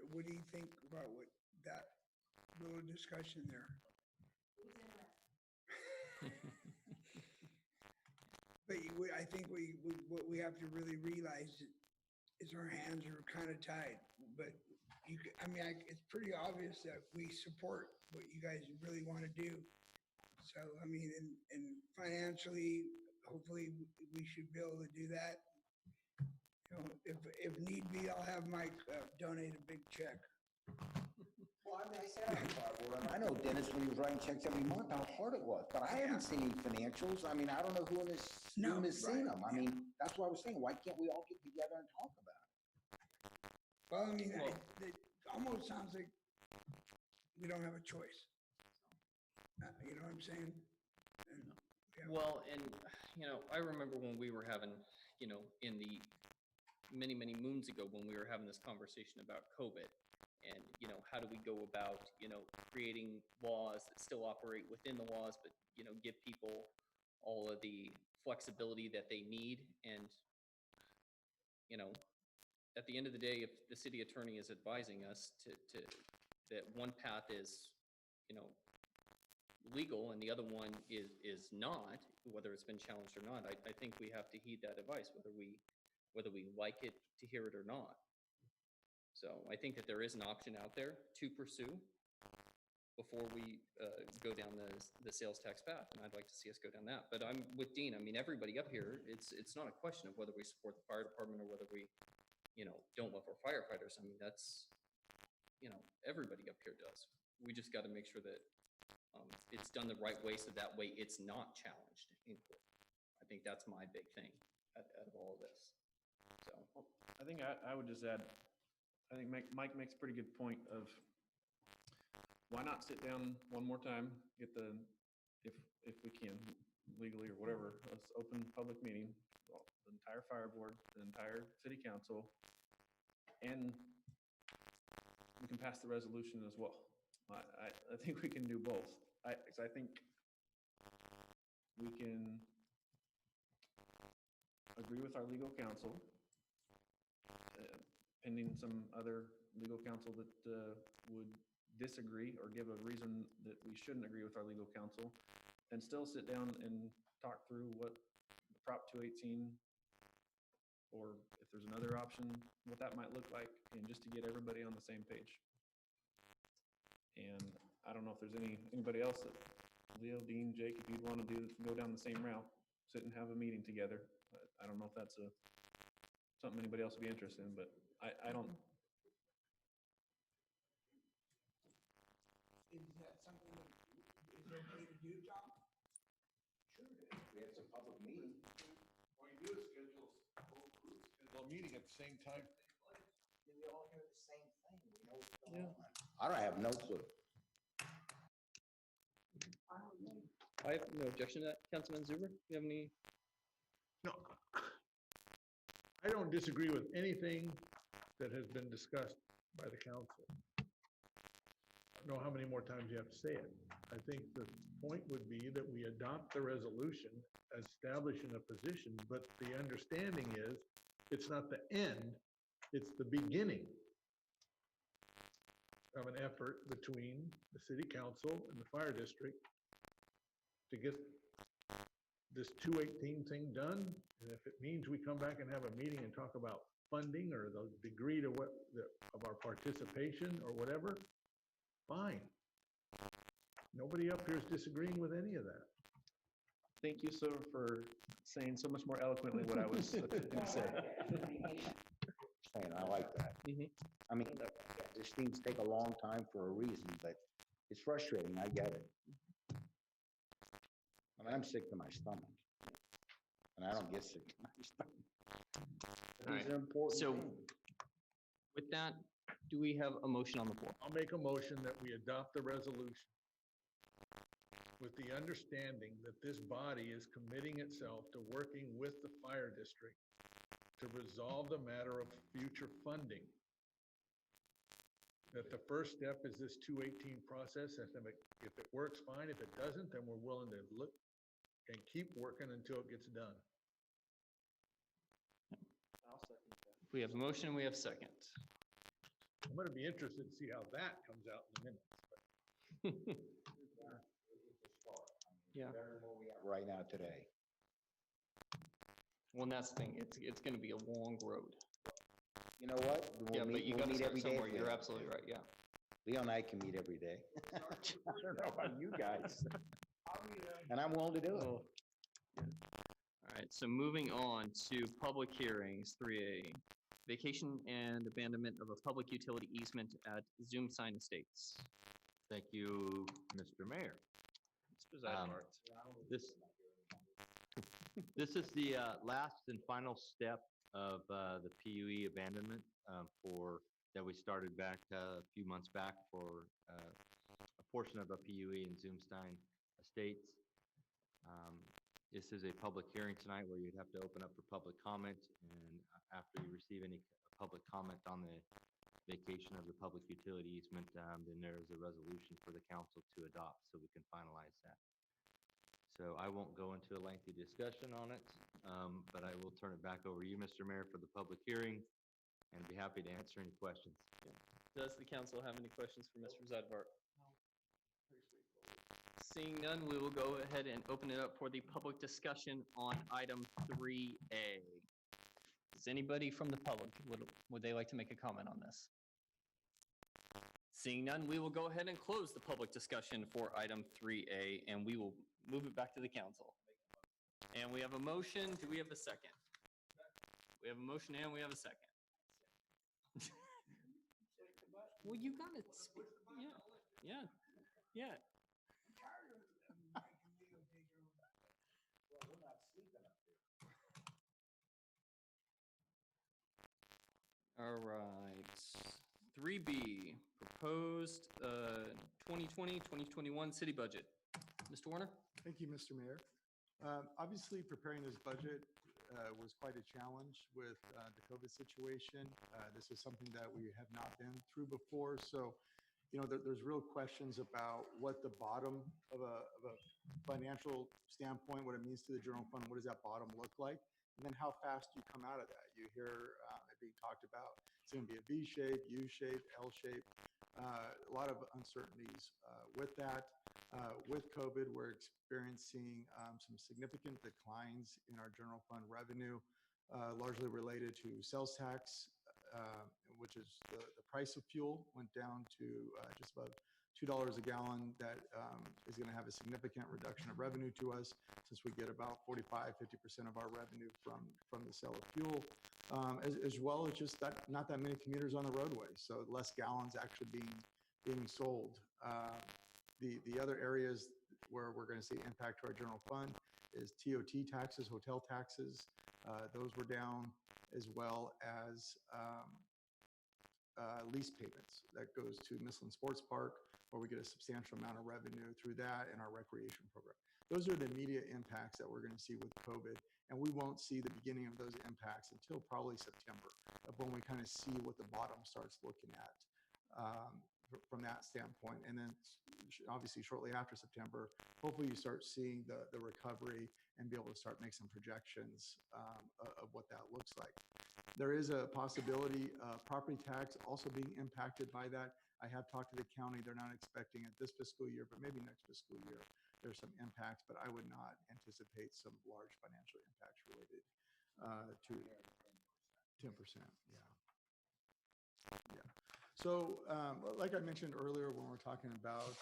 what do you think about what that little discussion there. But I think what we have to really realize is our hands are kind of tied. But it's pretty obvious that we support what you guys really want to do. So, I mean, and financially, hopefully, we should be able to do that. You know, if need be, I'll have Mike donate a big check. Well, I mean, I said on the fire board, I know Dennis, when he was writing checks every month, how hard it was, but I haven't seen any financials. I mean, I don't know who in this room has seen them. I mean, that's why I was saying, why can't we all get together and talk about it? Well, I mean, it almost sounds like we don't have a choice. You know what I'm saying? Well, and, I remember when we were having, in the many, many moons ago, when we were having this conversation about COVID, and, how do we go about, creating laws that still operate within the laws, but, give people all of the flexibility that they need. And, at the end of the day, if the city attorney is advising us to that one path is, legal and the other one is not, whether it's been challenged or not, I think we have to heed that advice, whether we like it to hear it or not. So I think that there is an option out there to pursue before we go down the sales tax path, and I'd like to see us go down that. But I'm with Dean. I mean, everybody up here, it's not a question of whether we support the fire department or whether we, don't love our firefighters. I mean, that's, everybody up here does. We just got to make sure that it's done the right way, so that way it's not challenged in court. I think that's my big thing out of all of this. So I think I would just add, I think Mike makes a pretty good point of why not sit down one more time, get if we can, legally or whatever, let's open public meeting, the entire fire board, the entire city council, and we can pass the resolution as well. I think we can do both. I think we can agree with our legal counsel, pending some other legal counsel that would disagree or give a reason that we shouldn't agree with our legal counsel, and still sit down and talk through what the Prop 218, or if there's another option, what that might look like, and just to get everybody on the same page. And I don't know if there's anybody else that, Leo, Dean, Jake, if you'd want to go down the same route, sit and have a meeting together. I don't know if that's something anybody else would be interested in, but I don't. Is that something that is okay to do, Tom? Sure it is. We had some public meeting. All you do is schedule a meeting at the same time. We all hear the same thing. We know what's going on. I don't have no clue. I have no objection to that. Councilman Zuber, you have any? No, I don't disagree with anything that has been discussed by the council. I don't know how many more times you have to say it. I think the point would be that we adopt the resolution establishing a position, but the understanding is it's not the end, it's the beginning of an effort between the city council and the fire district to get this 218 thing done. And if it means we come back and have a meeting and talk about funding or the degree to of our participation or whatever, fine. Nobody up here is disagreeing with any of that. Thank you, sir, for saying so much more eloquently what I was going to say. Saying, I like that. I mean, these things take a long time for a reason, but it's frustrating. I get it. I mean, I'm sick to my stomach. And I don't get sick to my stomach. These are important So things. with that, do we have a motion on the floor? I'll make a motion that we adopt the resolution with the understanding that this body is committing itself to working with the fire district to resolve the matter of future funding. That the first step is this 218 process, and if it works, fine. If it doesn't, then we're willing to look and keep working until it gets done. I'll second that. We have a motion, we have a second. I'm gonna be interested to see how that comes out in a minute. Yeah. Better than what we have right now today. Well, and that's the thing, it's gonna be a long road. You know what? Yeah, but you we'll gotta meet start every day somewhere. if we You're have absolutely to. right, yeah. Leo and I can meet every day. I don't know about you guys. And I'm willing to do it. Oh. All right, so moving on to public hearings, 3A. Vacation and abandonment of a public utility easement at Zoom Sign Estates. Thank you, Mr. Mayor. Mr. Zeidenbart. This is the last and final step of the PUE abandonment that we started back a few months back for a portion of a PUE in Zoomstein Estates. This is a public hearing tonight where you'd have to open up for public comment, and after you receive any public comment on the vacation of the public utility easement, then there is a resolution for the council to adopt so we can finalize that. So I won't go into a lengthy discussion on it, but I will turn it back over to you, Mr. Mayor, for the public hearing, and be happy to answer any questions. Does the council have any questions for Mr. Zeidenbart? Seeing none, we will go ahead and open it up for the public discussion on item 3A. Does anybody from the public, would they like to make a comment on this? Seeing none, we will go ahead and close the public discussion for item 3A, and we will move it back to the council. And we have a motion. Do we have a second? We have a motion and we have a second. Well, you got it. Yeah. All right. 3B, proposed 2020-2021 city budget. Mr. Warner? Thank you, Mr. Mayor. Obviously, preparing this budget was quite a challenge with the COVID situation. This is something that we have not been through before. So, there's real questions about what the bottom of a financial standpoint, what it means to the general fund, what does that bottom look like? And then how fast you come out of that. You hear it being talked about, it's going to be a V shape, U shape, L shape, a lot of uncertainties with that. With COVID, we're experiencing some significant declines in our general fund revenue, largely related to sales tax, which is the price of fuel went down to just about $2 a gallon. That is going to have a significant reduction of revenue to us, since we get about 45–50% of our revenue from the sale of fuel, as well as just that not that many commuters on the roadway, so less gallons actually being sold. The other areas where we're going to see impact to our general fund is TOT taxes, hotel taxes. Those were down, as well as lease payments. That goes to Midland Sports Park, where we get a substantial amount of revenue through that and our recreation program. Those are the immediate impacts that we're going to see with COVID, and we won't see the beginning of those impacts until probably September, when we kind of see what the bottom starts looking at from that standpoint. And then obviously shortly after September, hopefully you start seeing the recovery and be able to start make some projections of what that looks like. There is a possibility of property tax also being impacted by that. I have talked to the county. They're not expecting it this fiscal year, but maybe next fiscal year there's some impacts, but I would not anticipate some large financial impacts related to 10%. Yeah. So like I mentioned earlier, when we're talking about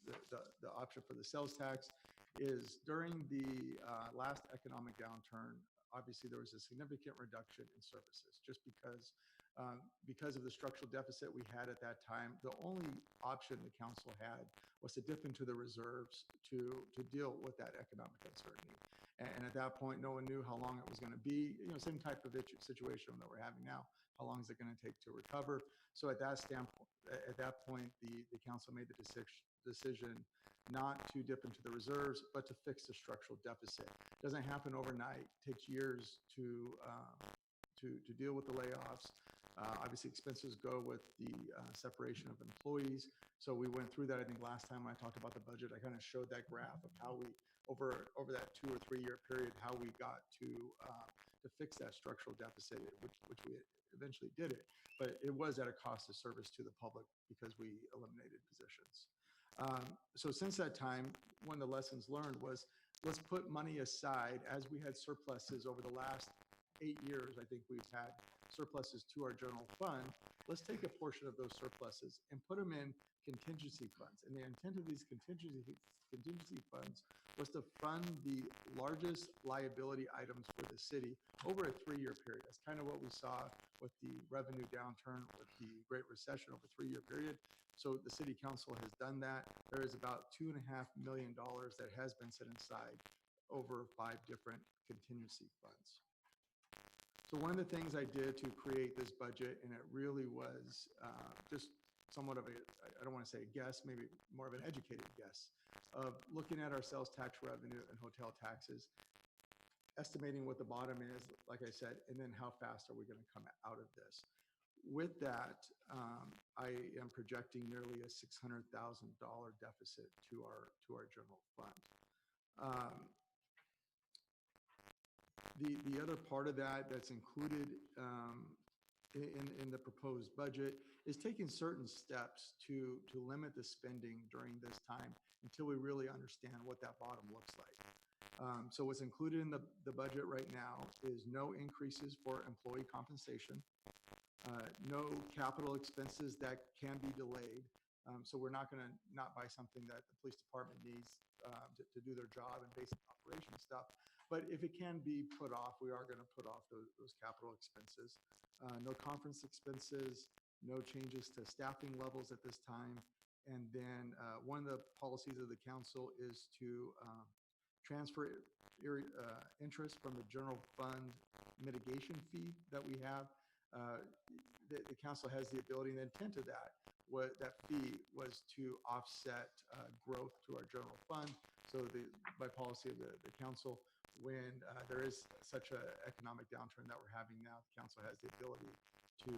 the option for the sales tax, is during the last economic downturn, obviously there was a significant reduction in services, just because of the structural deficit we had at that time. The only option the council had was to dip into the reserves to deal with that economic uncertainty. And at that point, no one knew how long it was going to be. Same type of situation that we're having now. How long is it going to take to recover? So at that point, the council made the decision not to dip into the reserves, but to fix the structural deficit. It doesn't happen overnight. It takes years to deal with the layoffs. Obviously, expenses go with the separation of employees. So we went through that. I think last time when I talked about the budget, I kind of showed that graph of how we, over that 2 or 3 year period, how we got to fix that structural deficit, which we eventually did it. But it was at a cost of service to the public because we eliminated positions. So since that time, one of the lessons learned was, let's put money aside as we had surpluses over the last 8 years. I think we've had surpluses to our general fund. Let's take a portion of those surpluses and put them in contingency funds. And the intent of these contingency funds was to fund the largest liability items for the city over a 3-year period. That's kind of what we saw with the revenue downturn, with the Great Recession over a 3-year period. So the city council has done that. There is about $2.5 million that has been set aside over 5 different contingency funds. So one of the things I did to create this budget, and it really was just somewhat of a, I don't want to say a guess, maybe more of an educated guess, of looking at our sales tax revenue and hotel taxes, estimating what the bottom is, like I said, and then how fast are we going to come out of this. With that, I am projecting nearly a $600,000 deficit to our general fund. The other part of that that's included in the proposed budget is taking certain steps to limit the spending during this time until we really understand what that bottom looks like. So what's included in the budget right now is no increases for employee compensation, no capital expenses that can be delayed. So we're not going to not buy something that the police department needs to do their job and basic operation stuff. But if it can be put off, we are going to put off those capital expenses. No conference expenses, no changes to staffing levels at this time. And then one of the policies of the council is to transfer interest from the general fund mitigation fee that we have. The council has the ability, and the intent of that fee was to offset growth to our general fund. So by policy of the council, when there is such an economic downturn that we're having now, the council has the ability to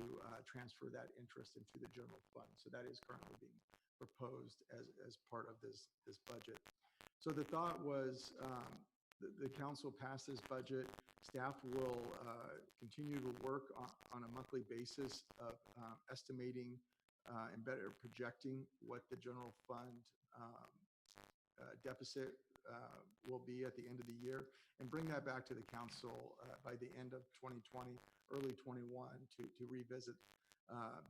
transfer that interest into the general fund. So that is currently being proposed as part of this budget. So the thought was the council passed this budget. Staff will continue to work on a monthly basis of estimating and better projecting what the general fund deficit will be at the end of the year, and bring that back to the council by the end of 2020, early 21 to revisit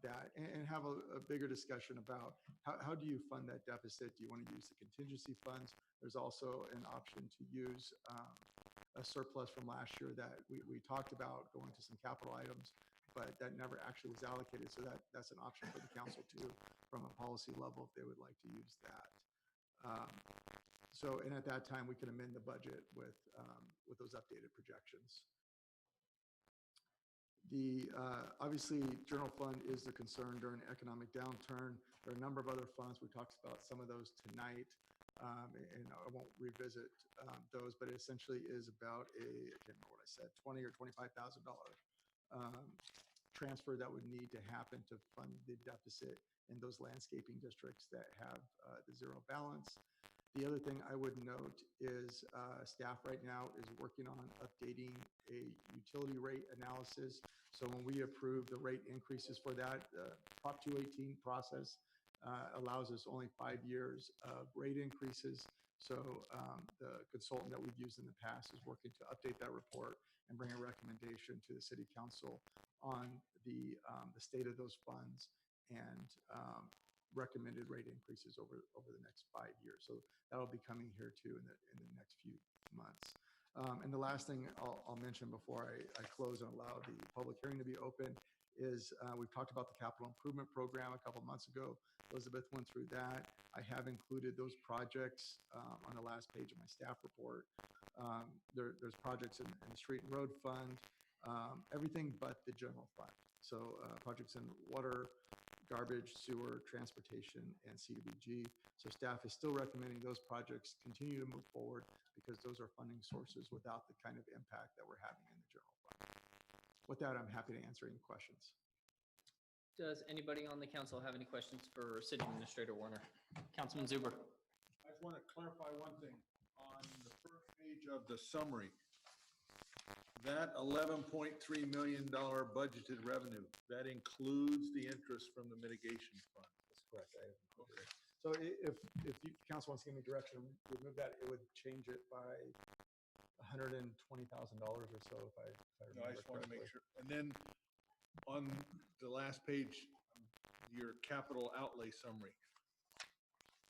that and have a bigger discussion about how do you fund that deficit? Do you want to use the contingency funds? There's also an option to use a surplus from last year that we talked about going to some capital items, but that never actually was allocated. So that's an option for the council too, from a policy level, if they would like to use that. And at that time, we can amend the budget with those updated projections. Obviously, general fund is the concern during economic downturn. There are a number of other funds. We talked about some of those tonight, and I won't revisit those, but it essentially is about I can't remember what I said, $20,000 or $25,000 transfer that would need to happen to fund the deficit in those landscaping districts that have the zero balance. The other thing I would note is staff right now is working on updating a utility rate analysis. So when we approve the rate increases for that, Prop 218 process allows us only 5 years of rate increases. So the consultant that we've used in the past is working to update that report and bring a recommendation to the city council on the state of those funds and recommended rate increases over the next 5 years. So that'll be coming here too in the next few months. And the last thing I'll mention before I close and allow the public hearing to be open is we've talked about the capital improvement program a couple months ago. Elizabeth went through that. I have included those projects on the last page of my staff report. There's projects in the street and road fund, everything but the general fund. So projects in water, garbage, sewer, transportation, and CDBG. So staff is still recommending those projects continue to move forward because those are funding sources without the kind of impact that we're having in the general fund. With that, I'm happy to answer any questions. Does anybody on the council have any questions for City Administrator Warner? Councilman Zuber. I just want to clarify one thing. On the first page of the summary, that $11.3 million budgeted revenue, that includes the interest from the mitigation fund. That's correct. Okay. So if you, council wants to give me direction, remove that, it would change it by $120,000 or so if I No, I remember just want to make correctly. sure. And then on the last page, your capital outlay summary.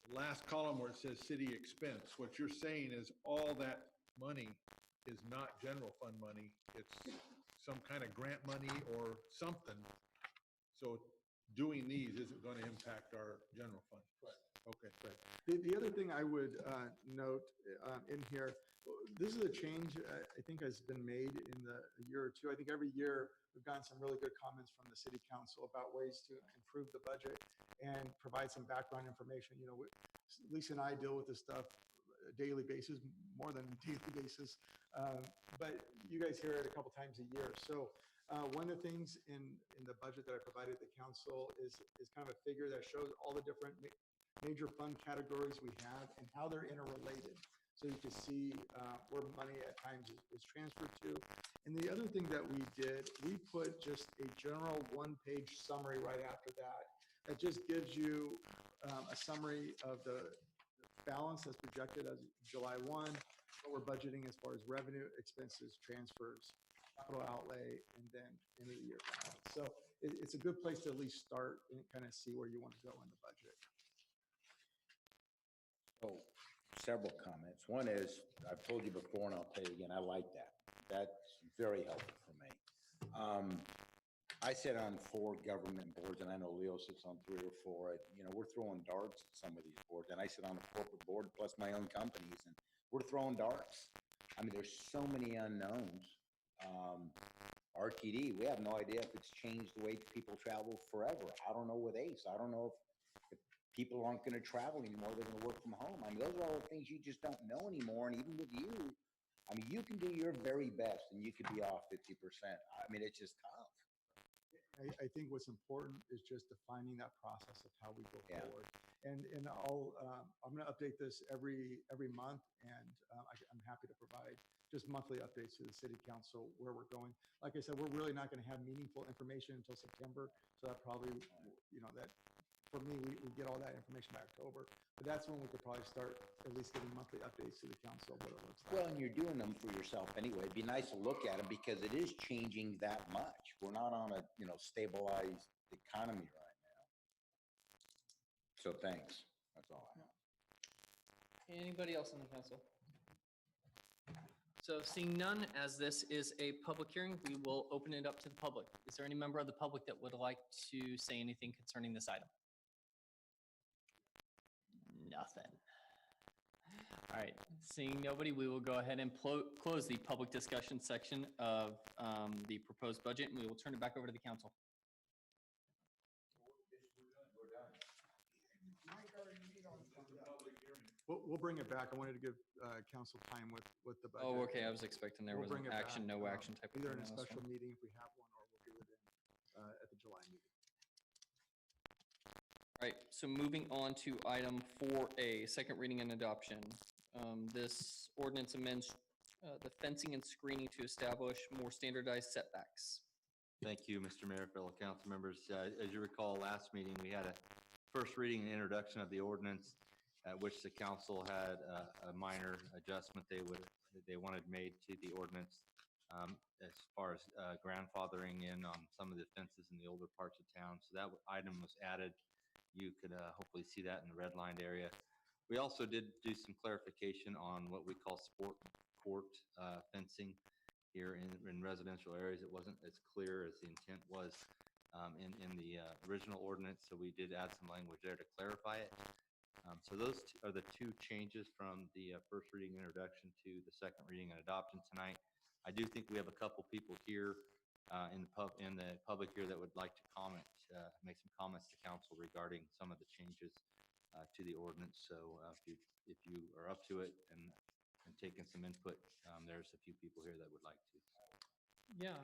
Last column where it says city expense, what you're saying is all that money is not general fund money. It's some kind of grant money or something. So doing these isn't going to impact our general fund. Correct. Okay. Right. The other thing I would note in here, this is a change I think has been made in the year or two. I think every year we've gotten some really good comments from the city council about ways to improve the budget and provide some background information. You know, Lisa and I deal with this stuff a daily basis, more than a daily basis, but you guys hear it a couple times a year. So one of the things in the budget that I provided the council is kind of a figure that shows all the different major fund categories we have and how they're interrelated. So you can see where money at times is transferred to. And the other thing that we did, we put just a general one-page summary right after that. That just gives you a summary of the balance that's projected as July 1, what we're budgeting as far as revenue, expenses, transfers, capital outlay, and then end of the year balance. So it's a good place to at least start and kind of see where you want to go in the budget. So several comments. One is, I've told you before and I'll tell you again, I like that. That's very helpful for me. I sit on 4 government boards, and I know Leo sits on 3 or 4. You know, we're throwing darts at some of these boards, and I sit on a corporate board plus my own companies, and we're throwing darts. I mean, there's so many unknowns. RTD, we have no idea if it's changed the way people travel forever. I don't know with ACE. I don't know if people aren't going to travel anymore. They're going to work from home. I mean, those are all the things you just don't know anymore. And even with you, I mean, you can do your very best, and you could be off 50%. I mean, it's just tough. I think what's important is just defining that process of how we go forward. And I'm going to update this every month, and I'm happy to provide just monthly updates to the city council where we're going. Like I said, we're really not going to have meaningful information until September, so that probably, you know, that for me, we get all that information by October, but that's when we could probably start at least giving monthly updates to the council of what it looks like. Well, and you're doing them for yourself anyway. It'd be nice to look at them because it is changing that much. We're not on a, you know, stabilized economy right now. So thanks. That's all I have. Anybody else on the council? So seeing none, as this is a public hearing, we will open it up to the public. Is there any member of the public that would like to say anything concerning this item? Nothing. All right, seeing nobody, we will go ahead and close the public discussion section of the proposed budget, and we will turn it back over to the council. We'll bring it back. I wanted to give council time with the budget. Oh, okay, I was expecting there was We'll an bring it action, back, no action type of either thing in a on this special one. meeting if we have one, or we'll do it at the July meeting. All right, so moving on to item 4A, second reading and adoption. This ordinance amends the fencing and screening to establish more standardized setbacks. Thank you, Mr. Mayor, fellow council members. As you recall, last meeting, we had a first reading and introduction of the ordinance at which the council had a minor adjustment they wanted made to the ordinance as far as grandfathering in on some of the fences in the older parts of town. So that item was added. You could hopefully see that in the redlined area. We also did do some clarification on what we call sport court fencing here in residential areas. It wasn't as clear as the intent was in the original ordinance, so we did add some language there to clarify it. So those are the 2 changes from the first reading introduction to the second reading and adoption tonight. I do think we have a couple people here in the public here that would like to comment, make some comments to council regarding some of the changes to the ordinance. So if you are up to it and taking some input, there's a few people here that would like to. Yeah,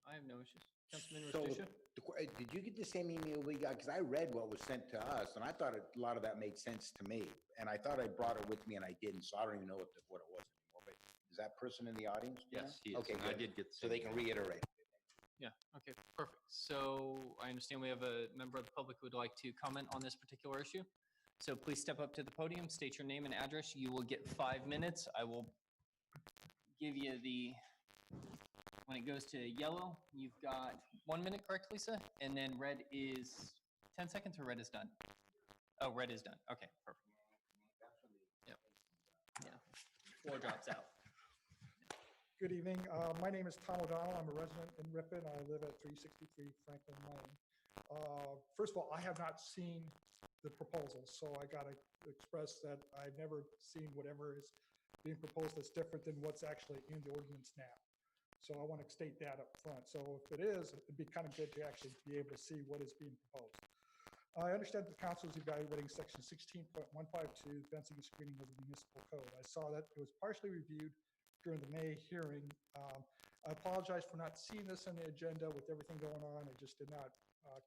I have no issues. Councilman So, Rustusha? did you get the same email we got? Because I read what was sent to us, and I thought a lot of that made sense to me. And I thought I brought it with me, and I didn't, so I don't even know what it was anymore. But is that person in the audience? Yes, he is. Okay, I good. did get. So they can reiterate. Yeah, okay, perfect. So I understand we have a member of the public who would like to comment on this particular issue. So please step up to the podium, state your name and address. You will get 5 minutes. I will give you when it goes to yellow, you've got 1 minute, correct, Lisa? And then red is 10 seconds, or red is done? Oh, red is done. Okay, perfect. Yep. Yeah. Floor drops out. Good evening. My name is Tom O'Donnell. I'm a resident in Ripon. I live at 363 Franklin Lane. First of all, I have not seen the proposal, so I got to express that I've never seen whatever is being proposed that's different than what's actually in the ordinance now. So I want to state that up front. So if it is, it'd be kind of good to actually be able to see what is being proposed. I understand the council is evaluating section 16.152, fencing and screening of the municipal code. I saw that it was partially reviewed during the May hearing. I apologize for not seeing this on the agenda with everything going on. I just did not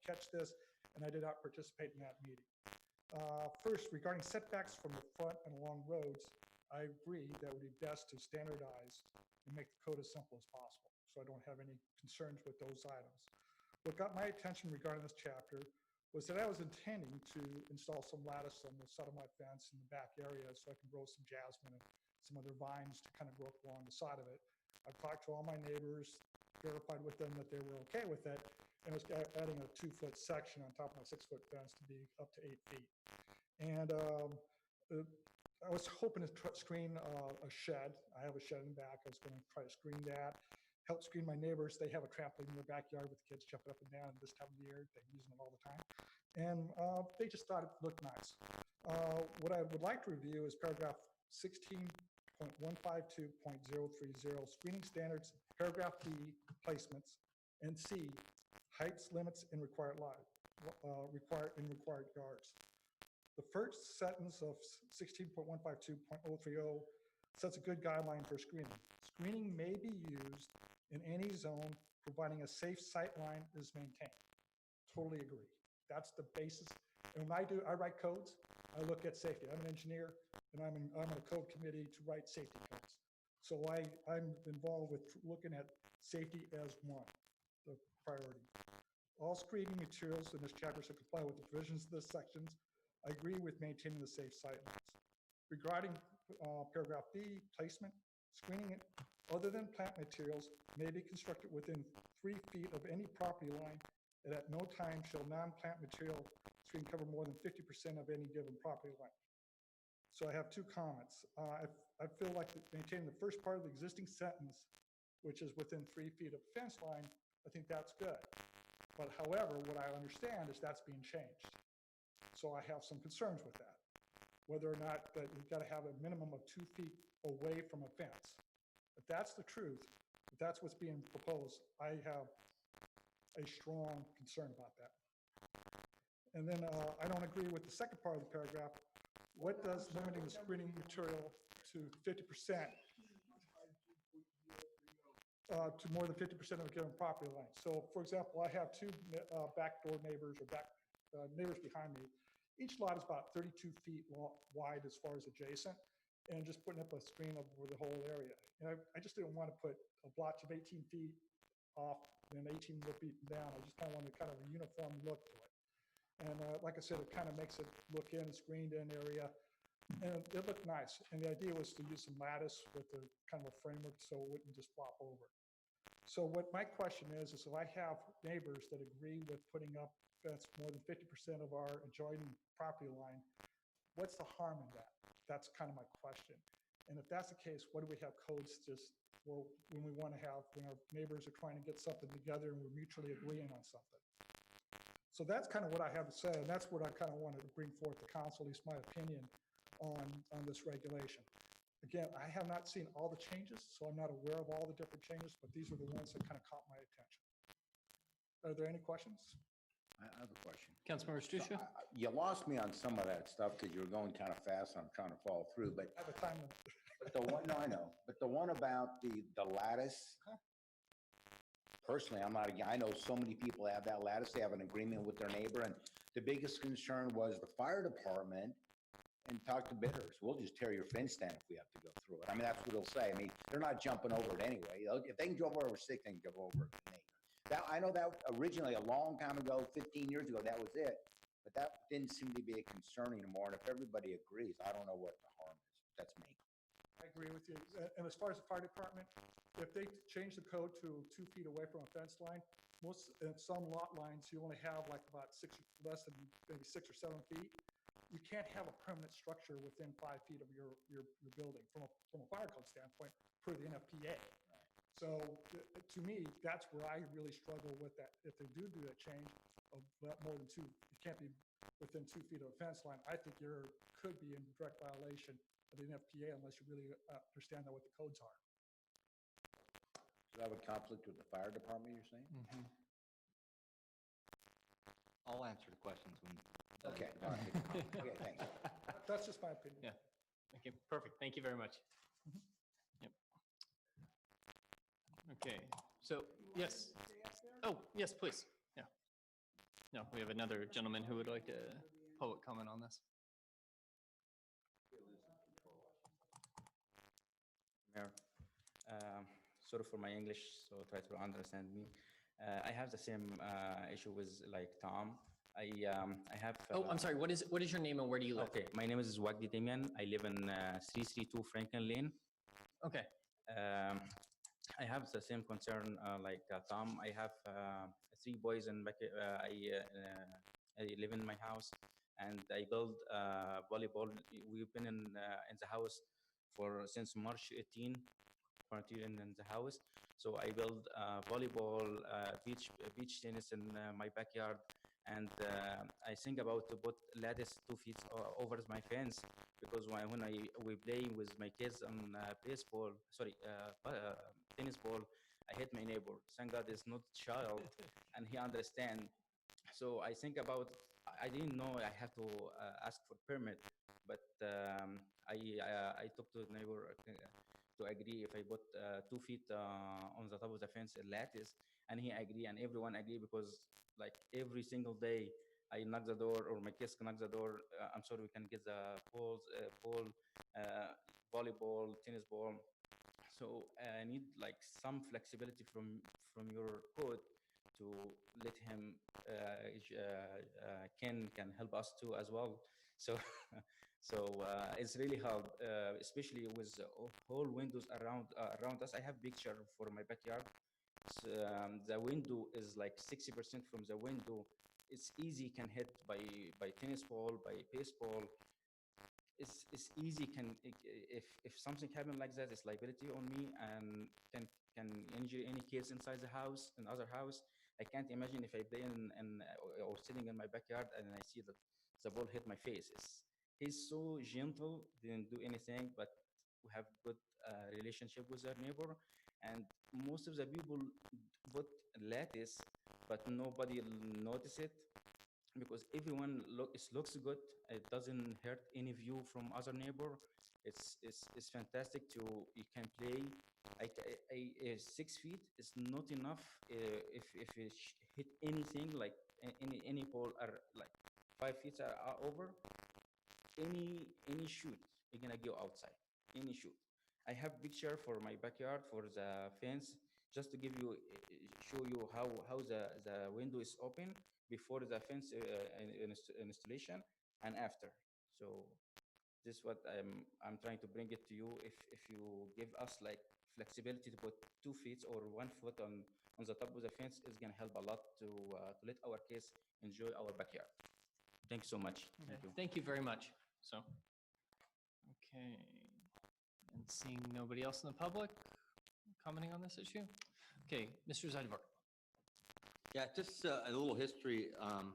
catch this, and I did not participate in that meeting. First, regarding setbacks from the front and along roads, I agree that it would be best to standardize and make the code as simple as possible, so I don't have any concerns with those items. What got my attention regarding this chapter was that I was intending to install some lattice on the side of my fence in the back area so I can grow some jasmine and some other vines to kind of grow up along the side of it. I've talked to all my neighbors, verified with them that they were okay with it, and was adding a 2-foot section on top of my 6-foot fence to be up to 8 feet. And I was hoping to screen a shed. I have a shed in the back. I was going to try to screen that, help screen my neighbors. They have a trampoline in their backyard with the kids jumping up and down this time of year. They're using it all the time. And they just thought it looked nice. What I would like to review is paragraph 16.152.030, screening standards, paragraph B, placements, and C, heights, limits, and required yards. The first sentence of 16.152.030 sets a good guideline for screening. Screening may be used in any zone providing a safe sight line is maintained. Totally agree. That's the basis. And when I write codes, I look at safety. I'm an engineer, and I'm on a code committee to write safety codes. So I'm involved with looking at safety as the priority. All screening materials in this chapter should comply with the provisions of the sections. I agree with maintaining the safe sight lines. Regarding paragraph B, placement, screening it other than plant materials may be constructed within 3 feet of any property line, and at no time shall non-plant material screen cover more than 50% of any given property line. So I have 2 comments. I feel like maintaining the first part of the existing sentence, which is within 3 feet of fence line, I think that's good. But however, what I understand is that's being changed. So I have some concerns with that. Whether or not that you've got to have a minimum of 2 feet away from a fence. If that's the truth, if that's what's being proposed, I have a strong concern about that. And then I don't agree with the second part of the paragraph. What does limiting the screening material to 50%, to more than 50% of a given property line? So for example, I have 2 backdoor neighbors or neighbors behind me. Each lot is about 32 feet wide as far as adjacent, and just putting up a screen over the whole area. And I just didn't want to put a blotch of 18 feet off and 18 feet down. I just kind of wanted kind of a uniform look to it. And like I said, it kind of makes it look in, screened in area. And it looked nice. And the idea was to use some lattice with a kind of a framework so it wouldn't just flop over. So what my question is if I have neighbors that agree with putting up fence more than 50% of our adjoining property line, what's the harm in that? That's kind of my question. And if that's the case, what do we have codes just for when we want to have, when our neighbors are trying to get something together and we're mutually agreeing on something? So that's kind of what I have to say, and that's what I kind of wanted to bring forth to council, at least my opinion on this regulation. Again, I have not seen all the changes, so I'm not aware of all the different changes, but these are the ones that kind of caught my attention. Are there any questions? I have a question. Councilmember Stusha? You lost me on some of that stuff because you were going kind of fast and I'm trying to follow through, but I have a time limit. but the one, no, I know, but the one about the lattice, personally, I'm not, I know so many people have that lattice, they have an agreement with their neighbor, and the biggest concern was the fire department, and talk to bidders, we'll just tear your fence down if we have to go through it. I mean, that's what they'll say. I mean, they're not jumping over it anyway. If they can jump over 6, they can jump over it. That, I know that originally a long time ago, 15 years ago, that was it. But that didn't seem to be a concern anymore, and if everybody agrees, I don't know what the harm is. That's me. I agree with you. And as far as the fire department, if they change the code to 2 feet away from a fence line, in some lot lines, you only have like about less than maybe 6 or 7 feet. You can't have a permanent structure within 5 feet of your building from a fire code standpoint per the NFPA. So to me, that's where I really struggle with that. If they do that change of more than 2, you can't be within 2 feet of a fence line. I think could be in direct violation of the NFPA unless you really understand what the codes are. So that would conflict with the fire department, you're saying? I'll answer the questions when. Okay, all right. Okay, thanks. That's just my opinion. Yeah. Okay, perfect. Thank you very much. Yep. Okay, so, yes. Oh, yes, please. Yeah. No, we have another gentleman who would like to public comment on this. Mayor, sorry for my English, so try to understand me. I have the same issue with like Tom. I have. Oh, I'm sorry. What is your name and where do you live? Okay, my name is Wagdi Damian. I live in 332 Franklin Lane. Okay. I have the same concern like Tom. I have 3 boys in back. I live in my house, and I build volleyball. We've been in the house since March 18. Quarantine in the house. So I build volleyball, beach tennis in my backyard, and I think about to put lattice 2 feet over my fence because when we play with my kids on tennis ball, I hit my neighbor. Thank God it's not child, and he understand. So I think about. I didn't know I have to ask for permit, but I talked to the neighbor. To agree if I put 2 feet on the top of the fence lattice, and he agree, and everyone agree because like every single day I knock the door or my kids knock the door. I'm sorry, we can get the ball, volleyball, tennis ball. So I need like some flexibility from your code to let him can help us too as well. So. So it's really hard, especially with whole windows around us. I have picture for my backyard. So, the window is like 60% from the window. It's easy can hit by tennis ball, by baseball. It's easy if something happen like that, it's liability on me and can injure any kids inside the house, in other house. I can't imagine if I play or sitting in my backyard and I see that the ball hit my face. He's so gentle, didn't do anything, but we have good relationship with our neighbor. And most of the people put lattice, but nobody notice it because everyone looks good. It doesn't hurt any view from other neighbor. It's fantastic you can play. 6 feet is not enough if it hit anything like any ball are like 5 feet are over. Any shoot, you're gonna go outside. Any shoot. I have picture for my backyard for the fence, just to give you, show you how the window is open before the fence installation and after. So this is what I'm trying to bring it to you. If you give us like flexibility to put 2 feet or 1 foot on the top of the fence, it's gonna help a lot to let our kids enjoy our backyard. Thank you so much. Thank you very much. So, okay, and seeing nobody else in the public commenting on this issue. Okay, Mr. Zeidenberg. Yeah, just a little history on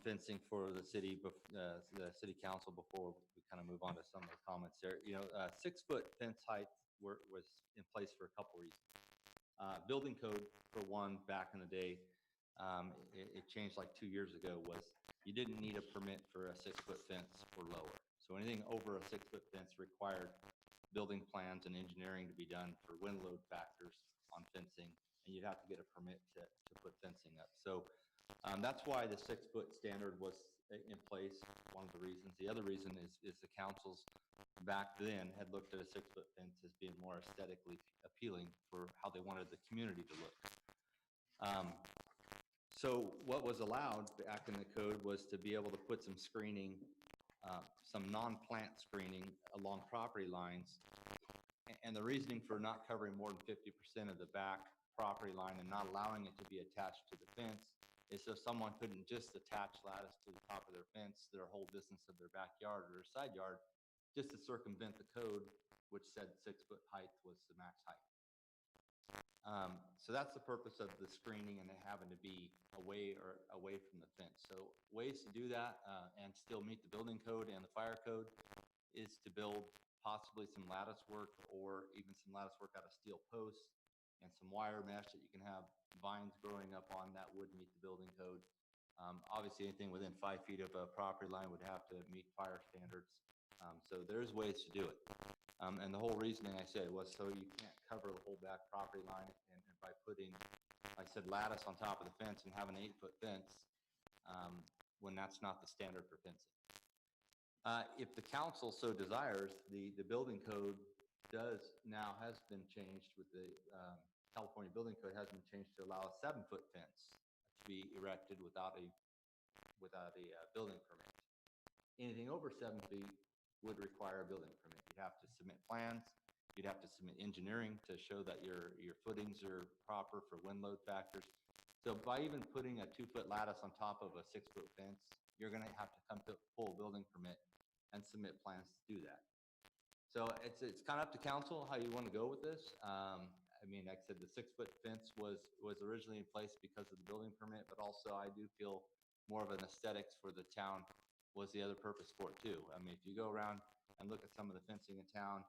fencing for the city council before we kind of move on to some of the comments there. 6-foot fence height was in place for a couple reasons. Building code, for one, back in the day, it changed like 2 years ago, was you didn't need a permit for a 6-foot fence or lower. So anything over a 6-foot fence required building plans and engineering to be done for wind load factors on fencing, and you'd have to get a permit to put fencing up. So that's why the 6-foot standard was in place, one of the reasons. The other reason is the councils back then had looked at a 6-foot fence as being more aesthetically appealing for how they wanted the community to look. So what was allowed back in the code was to be able to put some screening, some non-plant screening along property lines. And the reasoning for not covering more than 50% of the back property line and not allowing it to be attached to the fence is so someone couldn't just attach lattice to the top of their fence, their whole distance of their backyard or their side yard, just to circumvent the code, which said 6-foot height was the max height. So that's the purpose of the screening and it having to be away from the fence. So ways to do that and still meet the building code and the fire code is to build possibly some lattice work or even some lattice work out of steel posts and some wire mesh that you can have vines growing up on that would meet the building code. Obviously, anything within 5 feet of a property line would have to meet fire standards. So there's ways to do it. And the whole reasoning I said was so you can't cover the whole back property line and by putting, like I said, lattice on top of the fence and have an 8-foot fence when that's not the standard for fencing. If the council so desires, the building code has been changed with the California building code has been changed to allow a 7-foot fence to be erected without a building permit. Anything over 7 feet would require a building permit. You'd have to submit plans. You'd have to submit engineering to show that your footings are proper for wind load factors. So by even putting a 2-foot lattice on top of a 6-foot fence, you're going to have to come to full building permit and submit plans to do that. So it's kind of up to council how you want to go with this. I mean, like I said, the 6-foot fence was originally in place because of the building permit, but also I do feel more of an aesthetics for the town was the other purpose for it too. I mean, if you go around and look at some of the fencing in town,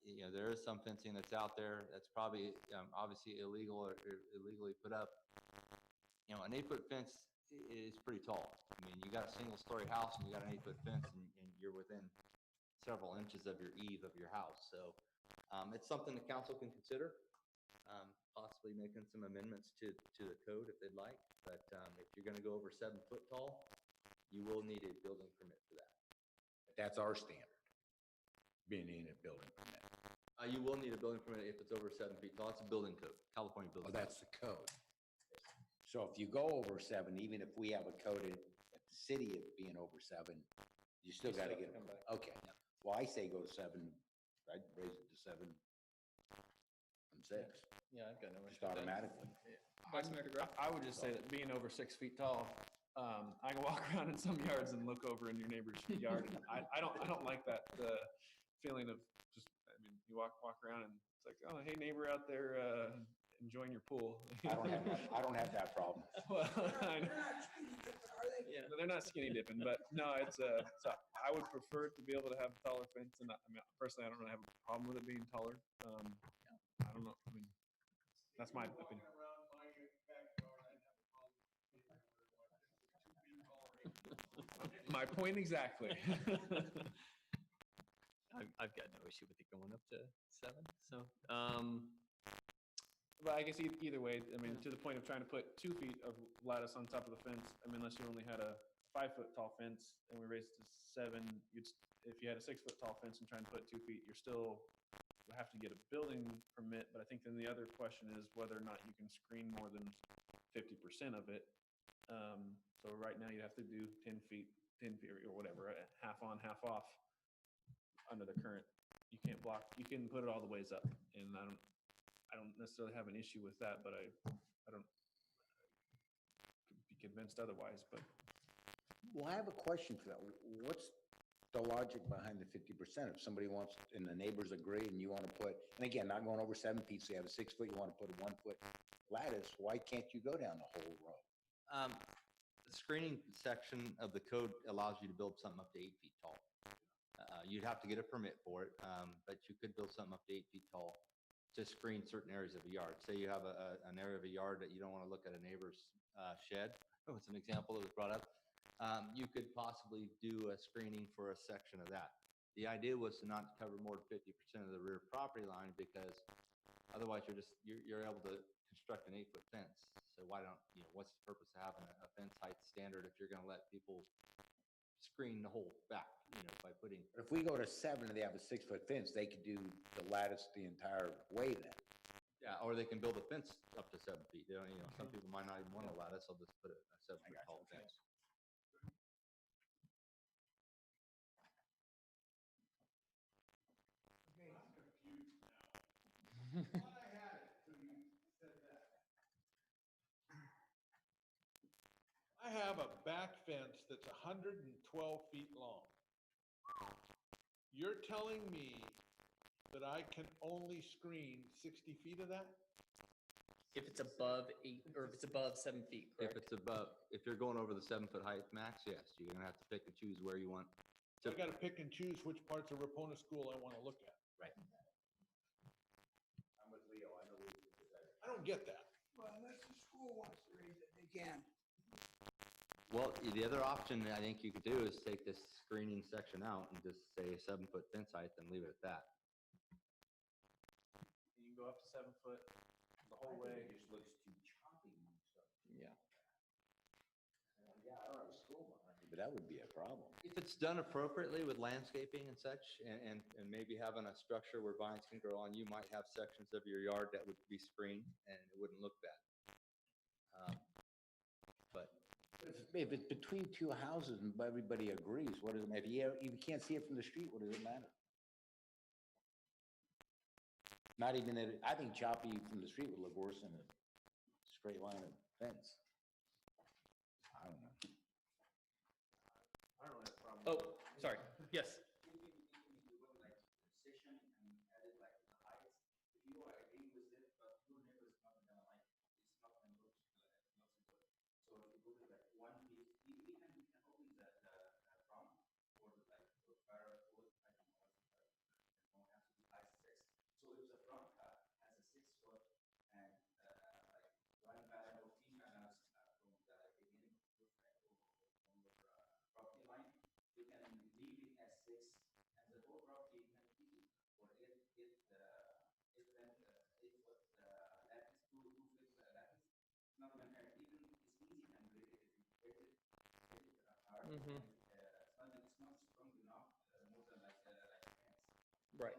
you know, there is some fencing that's out there that's probably obviously illegal or illegally put up. You know, an 8-foot fence is pretty tall. I mean, you got a single-story house and you got an 8-foot fence, and you're within several inches of your eave of your house. So it's something the council can consider, possibly making some amendments to the code if they'd like. But if you're going to go over 7 foot tall, you will need a building permit for that. That's our standard, being in a building permit. You will need a building permit if it's over 7 feet tall. It's a building code, California building Oh, that's the code. So if you go over 7, even if we have a code at the city of being over 7, you still got to get come back. Okay. Well, I say go to 7. I'd raise it to 7 and 6. Yeah, I've got no Just automatically. Vice Mayor DeGraff? I would just say that being over 6 feet tall, I can walk around in some yards and look over in your neighbor's yard, and I don't like that feeling of just. I mean, you walk around and it's like, oh, hey, neighbor out there enjoying your pool. I don't have that problem. Well, I know. Yeah, no, they're not skinny dipping, but no, it's so I would prefer to be able to have a taller fence, and I mean, personally, I don't really have a problem with it being taller. I don't know. I mean, that's my opinion. My point exactly. I've got no issue with it going up to 7. So, But I guess either way, I mean, to the point of trying to put 2 feet of lattice on top of the fence, I mean, unless you only had a 5-foot tall fence and we raised it to 7, if you had a 6-foot tall fence and trying to put 2 feet, you're still have to get a building permit. But I think then the other question is whether or not you can screen more than 50% of it. So right now you have to do 10 feet or whatever, half on, half off under the current. You can't block, you can put it all the ways up, and I don't necessarily have an issue with that, but I don't be convinced otherwise, but. Well, I have a question for that. What's the logic behind the 50%? If somebody wants, and the neighbors agree, and you want to put, and again, not going over 7 feet, so you have a 6 foot, you want to put a 1-foot lattice, why can't you go down the whole row? The screening section of the code allows you to build something up to 8 feet tall. You'd have to get a permit for it, but you could build something up to 8 feet tall to screen certain areas of a yard. Say you have an area of a yard that you don't want to look at a neighbor's shed. That was an example that was brought up. You could possibly do a screening for a section of that. The idea was to not cover more than 50% of the rear property line, because otherwise you're able to construct an 8-foot fence. So why don't, you know, what's the purpose of having a fence height standard if you're going to let people screen the whole back, you know, by putting. If we go to 7 and they have a 6-foot fence, they could do the lattice the entire way then. Yeah, or or they can build a fence up to 7 feet. They don't, some people might not even want a lattice, they'll just put a 7-foot tall fence. Okay, I'm confused now. Thought I had it till you said that. I have a back fence that's 112 feet long. You're telling me that I can only screen 60 feet of that? If it's above 8, or if it's above 7 feet, If correct? it's above, if you're going over the 7-foot height max, yes, you're gonna have to pick and choose where you want. I gotta pick and choose which parts of Ripon School I wanna look at. Right. I'm with Leo, I know we. I don't get that. Well, unless the school wants to raise it, they can. Well, the other option I think you could do is take this screening section out and just say 7-foot fence height and leave it at that. You can go up to 7 foot the whole way. It just looks too choppy and stuff. Yeah. Yeah, I don't have a school behind me, but that would be a problem. If it's done appropriately with landscaping and such, and maybe having a structure where vines can grow on, you might have sections of your yard that would be screened and it wouldn't look bad. But If it's between two houses and everybody agrees, what does it matter? Yeah, if you can't see it from the street, what does it matter? Not even that, I think choppy from the street would look worse than a straight line of fence. I don't know. I don't have a problem. Oh, sorry. Yes. Mm-hmm. Right.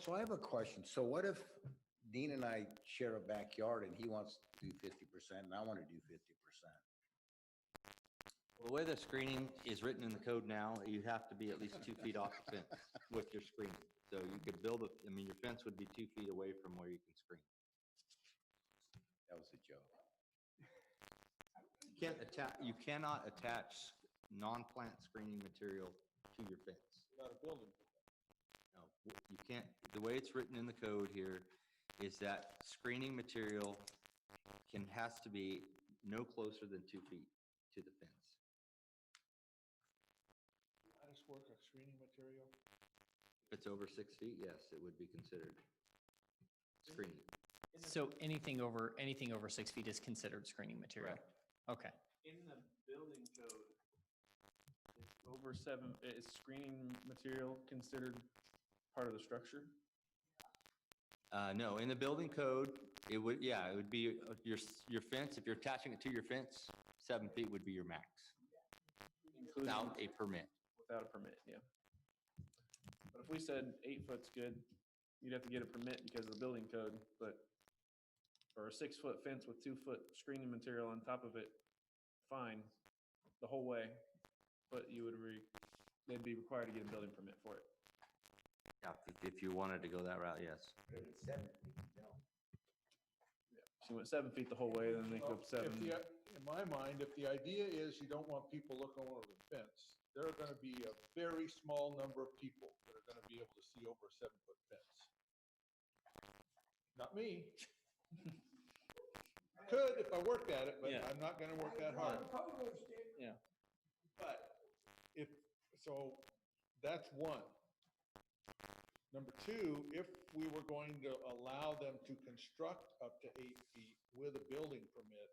So I have a question. So what if Dean and I share a backyard and he wants to do 50% and I want to do 50%? the way the screening is written in the code now, you have to be at least 2 feet off the fence with your screening. So you could build your fence would be 2 feet away from where you can screen. That was a joke. You cannot attach non-plant screening material to your fence. Not a building. No, you can't. The way it's written in the code here is that screening material has to be no closer than 2 feet to the fence. Lattice work or screening material? If it's over 6 feet, yes, it would be considered screening. So anything over 6 feet is considered screening material? Correct. Okay. In the building code, over 7, is screening material considered part of the structure? No, in the building code, it would be your fence. If you're attaching it to your fence, 7 feet would be your max. Without a permit. Without a permit, yeah. But if we said 8 foot's good, you'd have to get a permit because of the building code, but for a 6-foot fence with 2-foot screening material on top of it, fine, the whole way, but they'd be required to get a building permit for it. Yeah, if you wanted to go that route, yes. If it's 7 feet, no. Yeah. So you went 7 feet the whole way, then they go up 7. In my mind, if the idea is you don't want people looking over the fence, there are gonna be a very small number of people that are gonna be able to see over a 7-foot fence. Not me. Could if I worked at it, but Yeah. I'm not gonna work that hard. Yeah. But so that's one. Number two, if we were going to allow them to construct up to 8 feet with a building permit,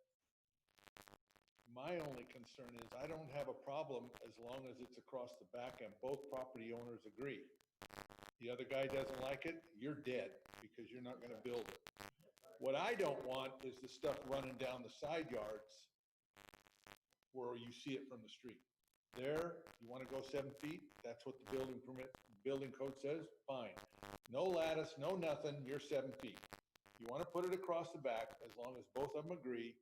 My only concern is I don't have a problem as long as it's across the back and both property owners agree. The other guy doesn't like it, you're dead because you're not gonna build it. What I don't want is the stuff running down the side yards where you see it from the street. There, you wanna go 7 feet, that's what the building code says, fine. No lattice, no nothing, you're 7 feet. You wanna put it across the back, as long as both of them agree,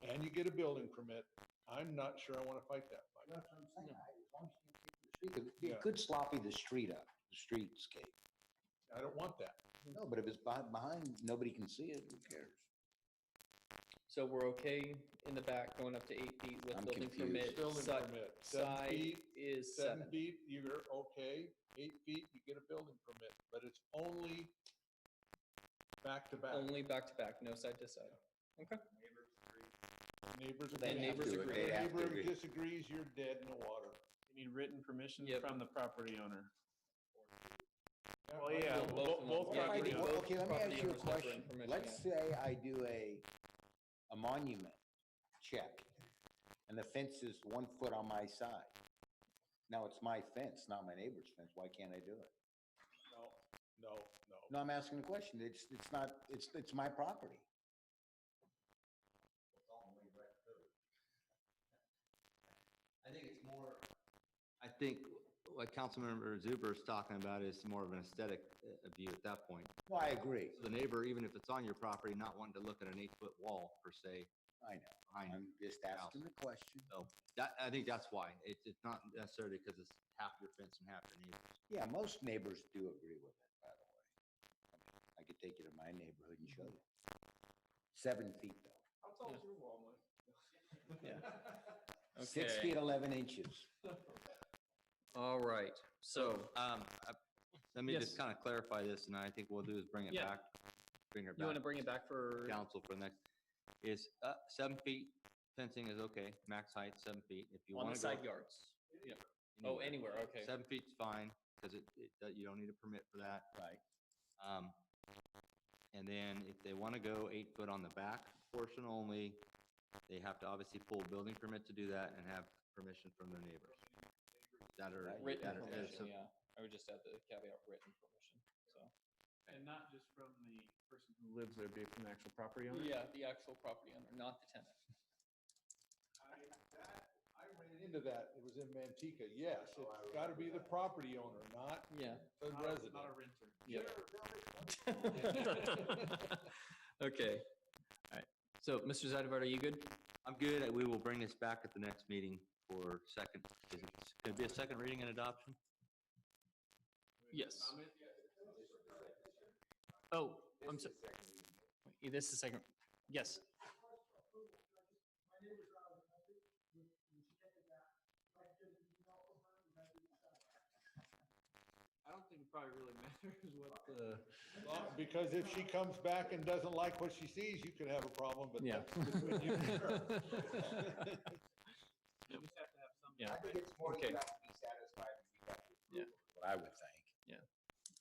and you get a building permit, I'm not sure I wanna fight that fight. That's what I'm saying. As long as you can keep the street, 'cause Yeah. it could sloppy the street up, the streetscape. I don't want that. No, but if it's behind, nobody can see it, who cares? So we're okay in the back going up to 8 feet with I'm building confused. permit. Building permit, 7 Side feet, is 7 7. feet, you're okay, 8 feet, you get a building permit, but it's only back to back. Only back to back, no side to side. Okay. Neighbors They agree. have to If agree. the They have to neighbor agree. disagrees, you're dead in the water. You need written permission Yep. from the property owner. Well, yeah, Both both of them. both Yeah, If I property do- owners. Okay, let me property ask you a owners have question. written permission, Let's say I do a monument check, and the fence is 1 foot on my side. Now, it's my fence, not my neighbor's fence. Why can't I do it? No. No, I'm asking the question. It's not, it's my property. I think it's more. I think what Councilmember Zuber is talking about is more of an aesthetic view at that point. No, I agree. So the neighbor, even if it's on your property, not wanting to look at an 8-foot wall per se. I know. Behind I'm just asking the question. So that, I think that's why. It's not necessarily because it's half your fence and half your neighbor's. Yeah, most neighbors do agree with it, by the way. I could take you to my neighborhood and show you. 7 feet, though. How tall is your wall, Mike? Yeah. 6 Okay. feet, 11 inches. All right. So, Let me Yes. just kind of clarify this, and I think we'll do is bring it Yeah. back. Bring her you want to back. bring it back for? Council for the next, is 7 feet fencing is okay, max height 7 feet. If you On want the to go. side yards. Yeah. Oh, anywhere, okay. 7 feet's fine, because you don't need a permit for that. Right. And then if they want to go 8 foot on the back portion only, they have to obviously pull a building permit to do that and have permission from their neighbors. That are. Written that are- permission, so- yeah. I would just add the caveat written permission, so. And not just from the person who lives there, be from the actual property owner? Yeah, the actual property owner, not the tenant. I ran into that, it was in Manteca, yes, it's gotta be the property owner, not Yeah. the resident. Not a renter. Okay. All right. So, Mr. Zadivart, are you good? I'm good. We will bring this back at the next meeting for second, is it going to be a second reading and adoption? Yes. Oh, I'm sorry. This is second. Yes. I don't think it probably really matters what the. Well, because if she comes back and doesn't like what she sees, you could have a problem, but Yeah. that's between you and her. You just have to have some. Yeah. I think it's more Okay. you have to be satisfied when you got the Yeah. approval, what I would think.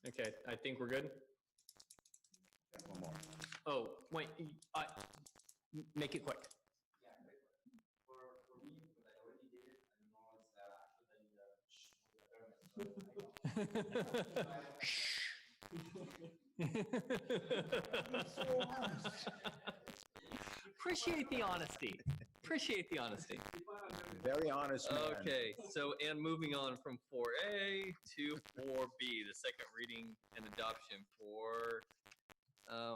Okay, I think we're good. One more. Oh, wait, make it quick. Appreciate the honesty. Appreciate the honesty. Very honest man. Okay, so, and moving on from 4A to 4B, the second reading and adoption for,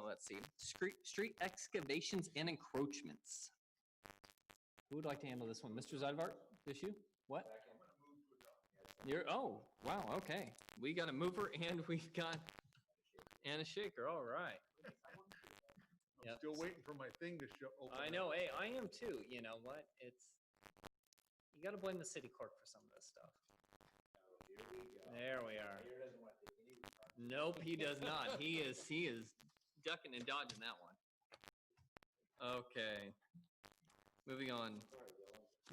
let's see, street excavations and encroachments. Who would like to handle this one? Mr. Zadivart, this you? What? Oh, wow, okay. We got a mover and we've got, and a shaker, all right. I'm still waiting for my thing to show. open I up. know, hey, I am too, you know what, you gotta blame the city clerk for some of this stuff. There we are. Nope, he does not, he is ducking and dodging that one. Okay. Moving on.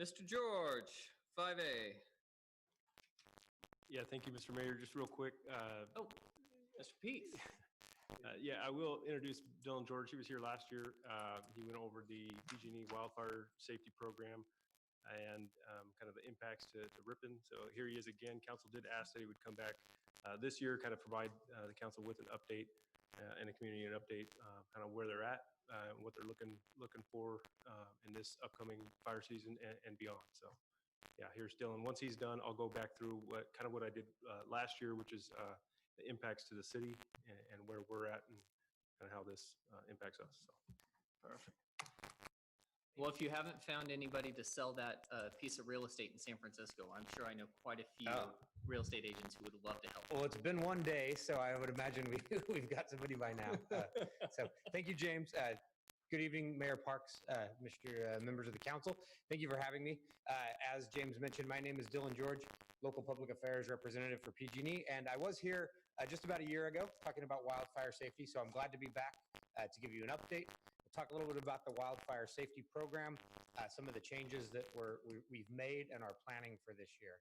Mr. George, 5A. Yeah, thank you, Mr. Mayor. Just real quick. Oh, Mr. Pease. Yeah, I will introduce Dylan George. He was here last year. He went over the PG&E Wildfire Safety Program. and kind of the impacts to Ripon. So here he is again. Council did ask that he would come back this year, kind of provide the council with an update and a community an update, kind of where they're at, what they're looking for in this upcoming fire season and beyond. So yeah, here's Dylan. Once he's done, I'll go back through what I did last year, which is the impacts to the city and where we're at and kind of how this impacts us. So. Perfect. Well, if you haven't found anybody to sell that piece of real estate in San Francisco, I'm sure I know quite a few real estate agents who would love to help. Well, it's been one day, so I would imagine we've got somebody by now. So thank you, James. Good evening, Mayor Parks, members of the council. Thank you for having me. As James mentioned, my name is Dylan George, local public affairs representative for PG&E, and I was here just about a year ago talking about wildfire safety, so I'm glad to be back to give you an update. We'll talk a little bit about the wildfire safety program, some of the changes that we've made and are planning for this year.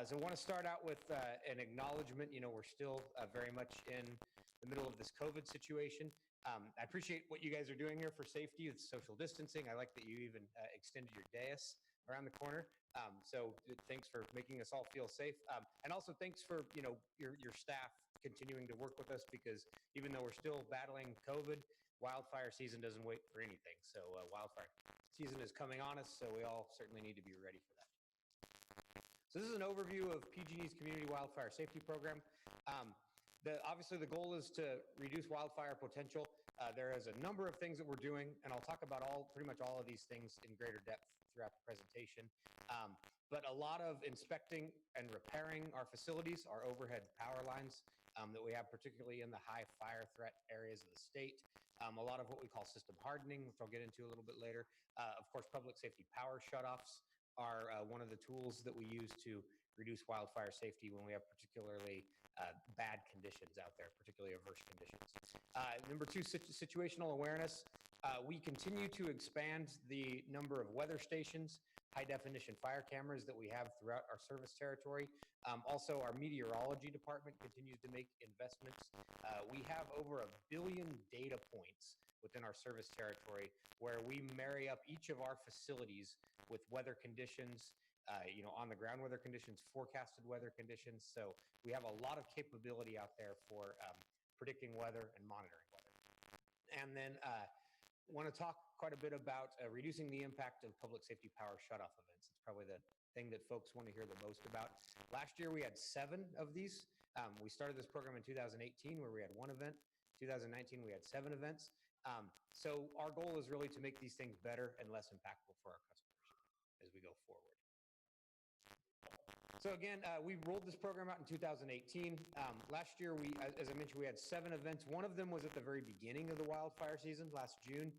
So I want to start out with an acknowledgement. You know, we're still very much in the middle of this COVID situation. I appreciate what you guys are doing here for safety. It's social distancing. I like that you even extended your dais around the corner. So thanks for making us all feel safe. And also thanks for, your staff continuing to work with us, because even though we're still battling COVID, wildfire season doesn't wait for anything. So wildfire season is coming on us, so we all certainly need to be ready for that. So this is an overview of PG&E's Community Wildfire Safety Program. Obviously, the goal is to reduce wildfire potential. There is a number of things that we're doing, and I'll talk about pretty much all of these things in greater depth throughout the presentation. But a lot of inspecting and repairing our facilities, our overhead power lines that we have, particularly in the high fire threat areas of the state. A lot of what we call system hardening, which I'll get into a little bit later. Of course, public safety power shutoffs are one of the tools that we use to reduce wildfire safety when we have particularly bad conditions out there, particularly adverse conditions. Number two, situational awareness. We continue to expand the number of weather stations, high definition fire cameras that we have throughout our service territory. Also, our meteorology department continues to make investments. We have over 1 billion data points within our service territory where we marry up each of our facilities with weather conditions, on the ground weather conditions, forecasted weather conditions. So we have a lot of capability out there for predicting weather and monitoring weather. And then want to talk quite a bit about reducing the impact of public safety power shutoff events. It's probably the thing that folks want to hear the most about. Last year, we had 7 of these. We started this program in 2018 where we had 1 event. 2019, we had 7 events. So our goal is really to make these things better and less impactful for our customers as we go forward. So again, we rolled this program out in 2018. Last year, as I mentioned, we had 7 events. One of them was at the very beginning of the wildfire season last June.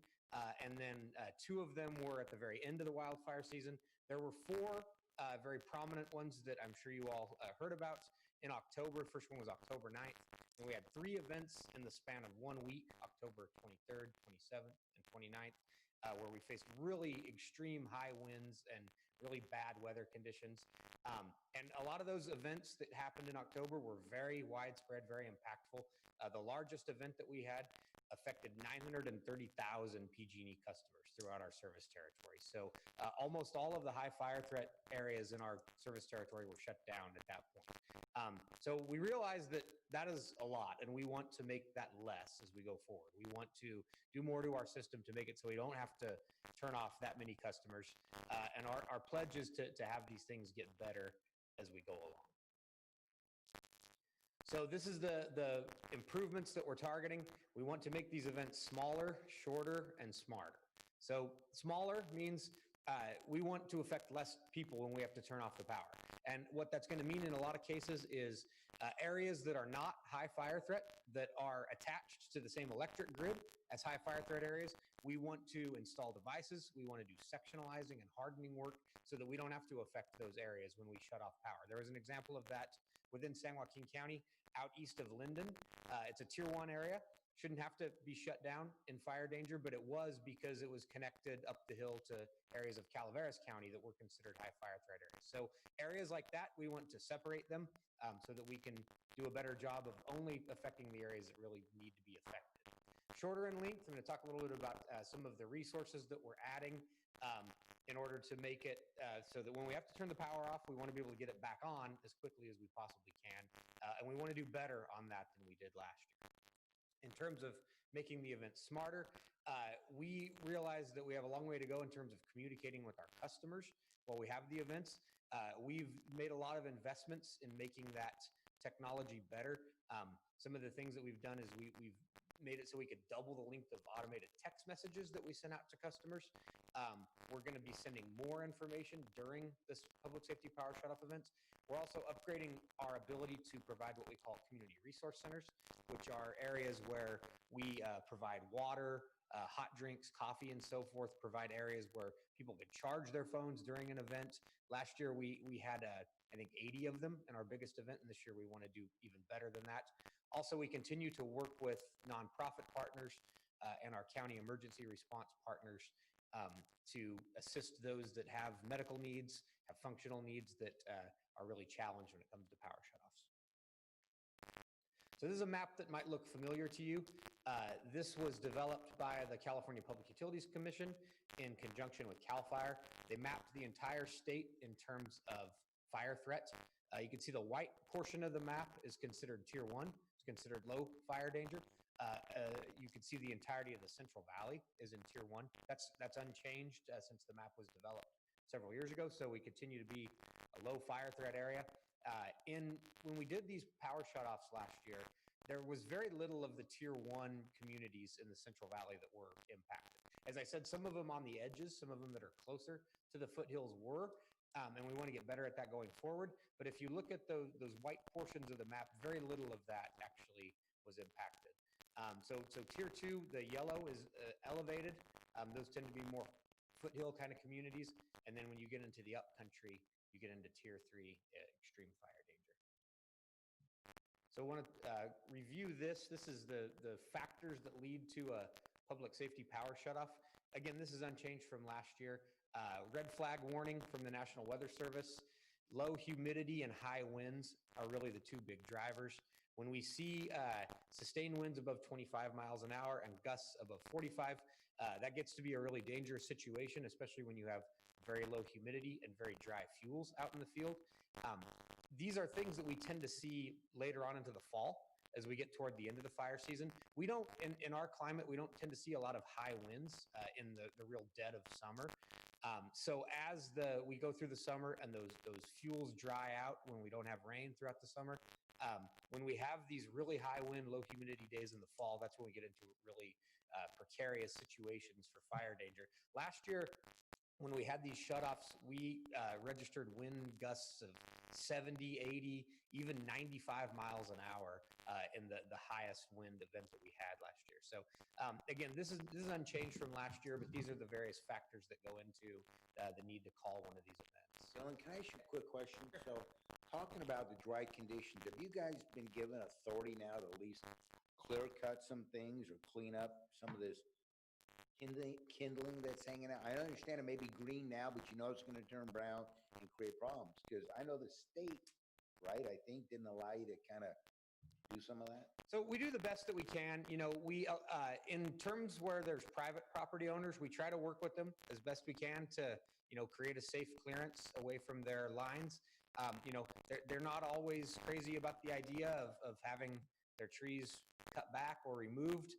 And then 2 of them were at the very end of the wildfire season. There were 4 very prominent ones that I'm sure you all heard about in October. First one was October 9th. And we had 3 events in the span of 1 week, October 23rd, 27th, and 29th, where we faced really extreme high winds and really bad weather conditions. And a lot of those events that happened in October were very widespread, very impactful. The largest event that we had affected 930,000 PG&E customers throughout our service territory. So almost all of the high fire threat areas in our service territory were shut down at that point. So we realized that is a lot, and we want to make that less as we go forward. We want to do more to our system to make it so we don't have to turn off that many customers. And our pledge is to have these things get better as we go along. So this is the improvements that we're targeting. We want to make these events smaller, shorter, and smarter. So smaller means we want to affect less people when we have to turn off the power. And what that's going to mean in a lot of cases is areas that are not high fire threat, that are attached to the same electric grid as high fire threat areas. We want to install devices. We want to do sectionalizing and hardening work so that we don't have to affect those areas when we shut off power. There was an example of that within San Joaquin County, out east of Linden. It's a tier 1 area. Shouldn't have to be shut down in fire danger, but it was because it was connected up the hill to areas of Calaveras County that were considered high fire threat areas. So areas like that, we want to separate them so that we can do a better job of only affecting the areas that really need to be affected. Shorter in length, I'm going to talk a little bit about some of the resources that we're adding. in order to make it so that when we have to turn the power off, we want to be able to get it back on as quickly as we possibly can. And we want to do better on that than we did last year. In terms of making the event smarter, we realize that we have a long way to go in terms of communicating with our customers while we have the events. We've made a lot of investments in making that technology better. Some of the things that we've done is we've made it so we could double the length of automated text messages that we send out to customers. We're going to be sending more information during this public safety power shutoff events. We're also upgrading our ability to provide what we call community resource centers, which are areas where we provide water, hot drinks, coffee, and so forth, provide areas where people could charge their phones during an event. Last year, we had, I think, 80 of them in our biggest event, and this year we want to do even better than that. Also, we continue to work with nonprofit partners and our county emergency response partners to assist those that have medical needs, have functional needs that are really challenged when it comes to power shutoffs. So this is a map that might look familiar to you. This was developed by the California Public Utilities Commission in conjunction with CAL FIRE. They mapped the entire state in terms of fire threat. You can see the white portion of the map is considered Tier 1. It's considered low fire danger. You can see the entirety of the Central Valley is in Tier 1. That's unchanged since the map was developed several years ago, so we continue to be a low fire threat area. When we did these power shutoffs last year, there was very little of the Tier 1 communities in the Central Valley that were impacted. As I said, some of them on the edges, some of them that are closer to the foothills were, and we want to get better at that going forward. But if you look at those white portions of the map, very little of that actually was impacted. So Tier 2, the yellow is elevated. Those tend to be more foothill kind of communities. And then when you get into the upcountry, you get into Tier 3 extreme fire danger. So I want to review this. This is the factors that lead to a public safety power shutoff. Again, this is unchanged from last year. Red flag warning from the National Weather Service. Low humidity and high winds are really the two big drivers. When we see sustained winds above 25 miles an hour and gusts above 45, that gets to be a really dangerous situation, especially when you have very low humidity and very dry fuels out in the field. These are things that we tend to see later on into the fall as we get toward the end of the fire season. We don't, in our climate, we don't tend to see a lot of high winds in the real dead of summer. So as we go through the summer and those fuels dry out when we don't have rain throughout the summer, when we have these really high wind, low humidity days in the fall, that's when we get into really precarious situations for fire danger. Last year, when we had these shutoffs, we registered wind gusts of 70, 80, even 95 miles an hour in the highest wind event that we had last year. So again, this is unchanged from last year, but these are the various factors that go into the need to call one of these events. Dylan, can I ask you a quick question? So talking about the dry conditions, have you guys been given authority now to at least clear cut some things or clean up some of this kindling that's hanging out? I understand it may be green now, but you know it's going to turn brown and create problems. Because I know the state, right, I think didn't allow you to kind of do some of that. So we do the best that we can. You know, we in terms where there's private property owners, we try to work with them as best we can to, you know, create a safe clearance away from their lines. You know, they're not always crazy about the idea of having their trees cut back or removed.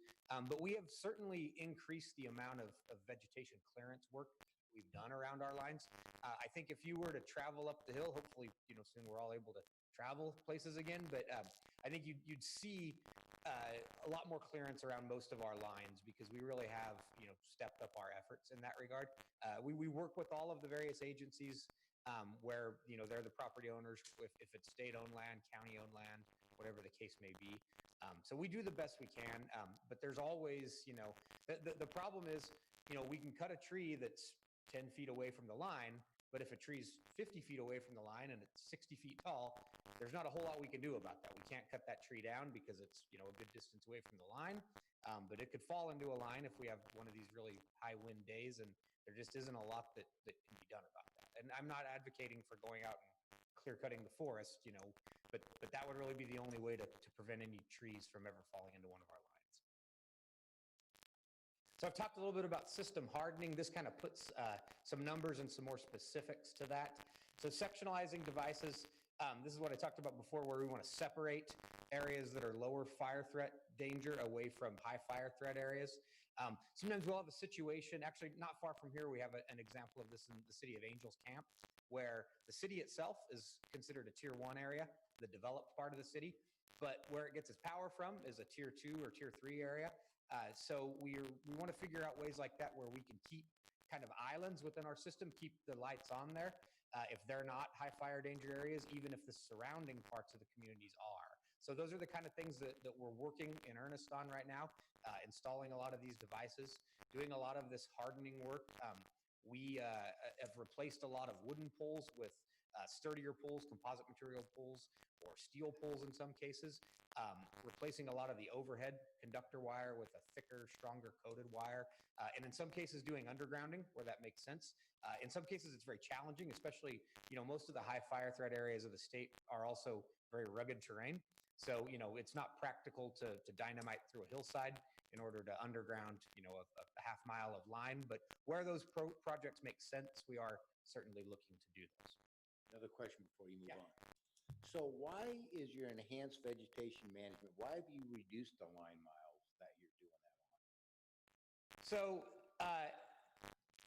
But we have certainly increased the amount of vegetation clearance work we've done around our lines. I think if you were to travel up the hill, hopefully, you know, soon we're all able to travel places again, but I think you'd see a lot more clearance around most of our lines because we really have, you know, stepped up our efforts in that regard. We work with all of the various agencies where, you know, they're the property owners, if it's state-owned land, county-owned land, whatever the case may be. So we do the best we can, but there's always, you know, the problem is, you know, we can cut a tree that's 10 feet away from the line, but if a tree's 50 feet away from the line and it's 60 feet tall, there's not a whole lot we can do about that. We can't cut that tree down because it's, you know, a good distance away from the line, but it could fall into a line if we have one of these really high wind days, and there just isn't a lot that can be done about that. And I'm not advocating for going out and clear cutting the forest, you know, but that would really be the only way to prevent any trees from ever falling into one of our lines. So I've talked a little bit about system hardening. This kind of puts some numbers and some more specifics to that. So sectionalizing devices, this is what I talked about before, where we want to separate areas that are lower fire threat danger away from high fire threat areas. Sometimes we'll have a situation, actually not far from here, we have an example of this in the city of Angels Camp, where the city itself is considered a tier 1 area, the developed part of the city, but where it gets its power from is a tier 2 or tier 3 area. So we want to figure out ways like that where we can keep kind of islands within our system, keep the lights on there if they're not high fire danger areas, even if the surrounding parts of the communities are. So those are the kind of things that we're working in earnest on right now, installing a lot of these devices, doing a lot of this hardening work. We have replaced a lot of wooden poles with sturdier poles, composite material poles, or steel poles in some cases, replacing a lot of the overhead conductor wire with a thicker, stronger coated wire, and in some cases doing undergrounding where that makes sense. In some cases, it's very challenging, especially, most of the high fire threat areas of the state are also very rugged terrain. So, it's not practical to dynamite through a hillside in order to underground, a half mile of line. But where those projects make sense, we are certainly looking to do those. Another question before you move on. So why is your enhanced vegetation management, why have you reduced the line miles that you're doing that on? So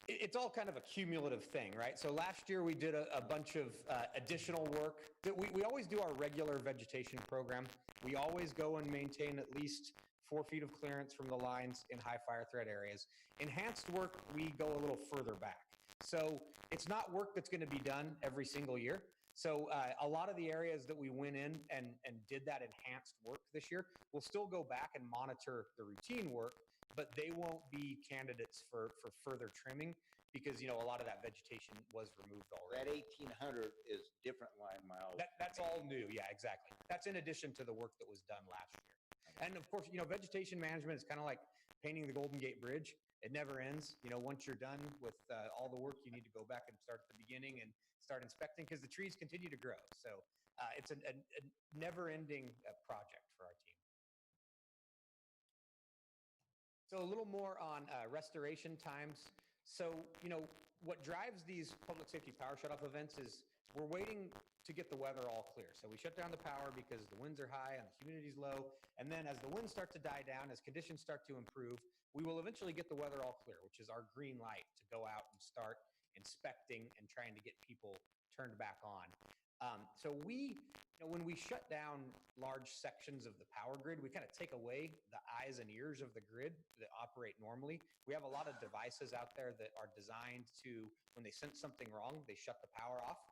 it's all kind of a cumulative thing, right? So last year we did a bunch of additional work. We always do our regular vegetation program. We always go and maintain at least 4 feet of clearance from the lines in high fire threat areas. Enhanced work, we go a little further back. So it's not work that's going to be done every single year. So a lot of the areas that we went in and did that enhanced work this year, we'll still go back and monitor the routine work, but they won't be candidates for further trimming because, a lot of that vegetation was removed already. That 1,800 is different line miles. That's all new. Yeah, exactly. That's in addition to the work that was done last year. And of course, vegetation management is kind of like painting the Golden Gate Bridge. It never ends. Once you're done with all the work, you need to go back and start at the beginning and start inspecting because the trees continue to grow. So it's a never-ending project for our team. So a little more on restoration times. So, what drives these public safety power shutoff events is we're waiting to get the weather all clear. So we shut down the power because the winds are high and the humidity's low. And then as the winds start to die down, as conditions start to improve, we will eventually get the weather all clear, which is our green light to go out and start inspecting and trying to get people turned back on. So when we shut down large sections of the power grid, we kind of take away the eyes and ears of the grid that operate normally. We have a lot of devices out there that are designed to, when they sense something wrong, they shut the power off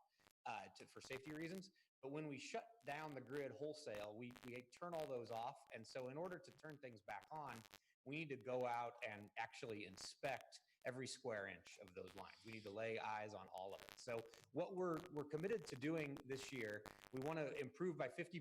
for safety reasons. But when we shut down the grid wholesale, we turn all those off. And so in order to turn things back on, we need to go out and actually inspect every square inch of those lines. We need to lay eyes on all of it. So what we're committed to doing this year, we want to improve by 50%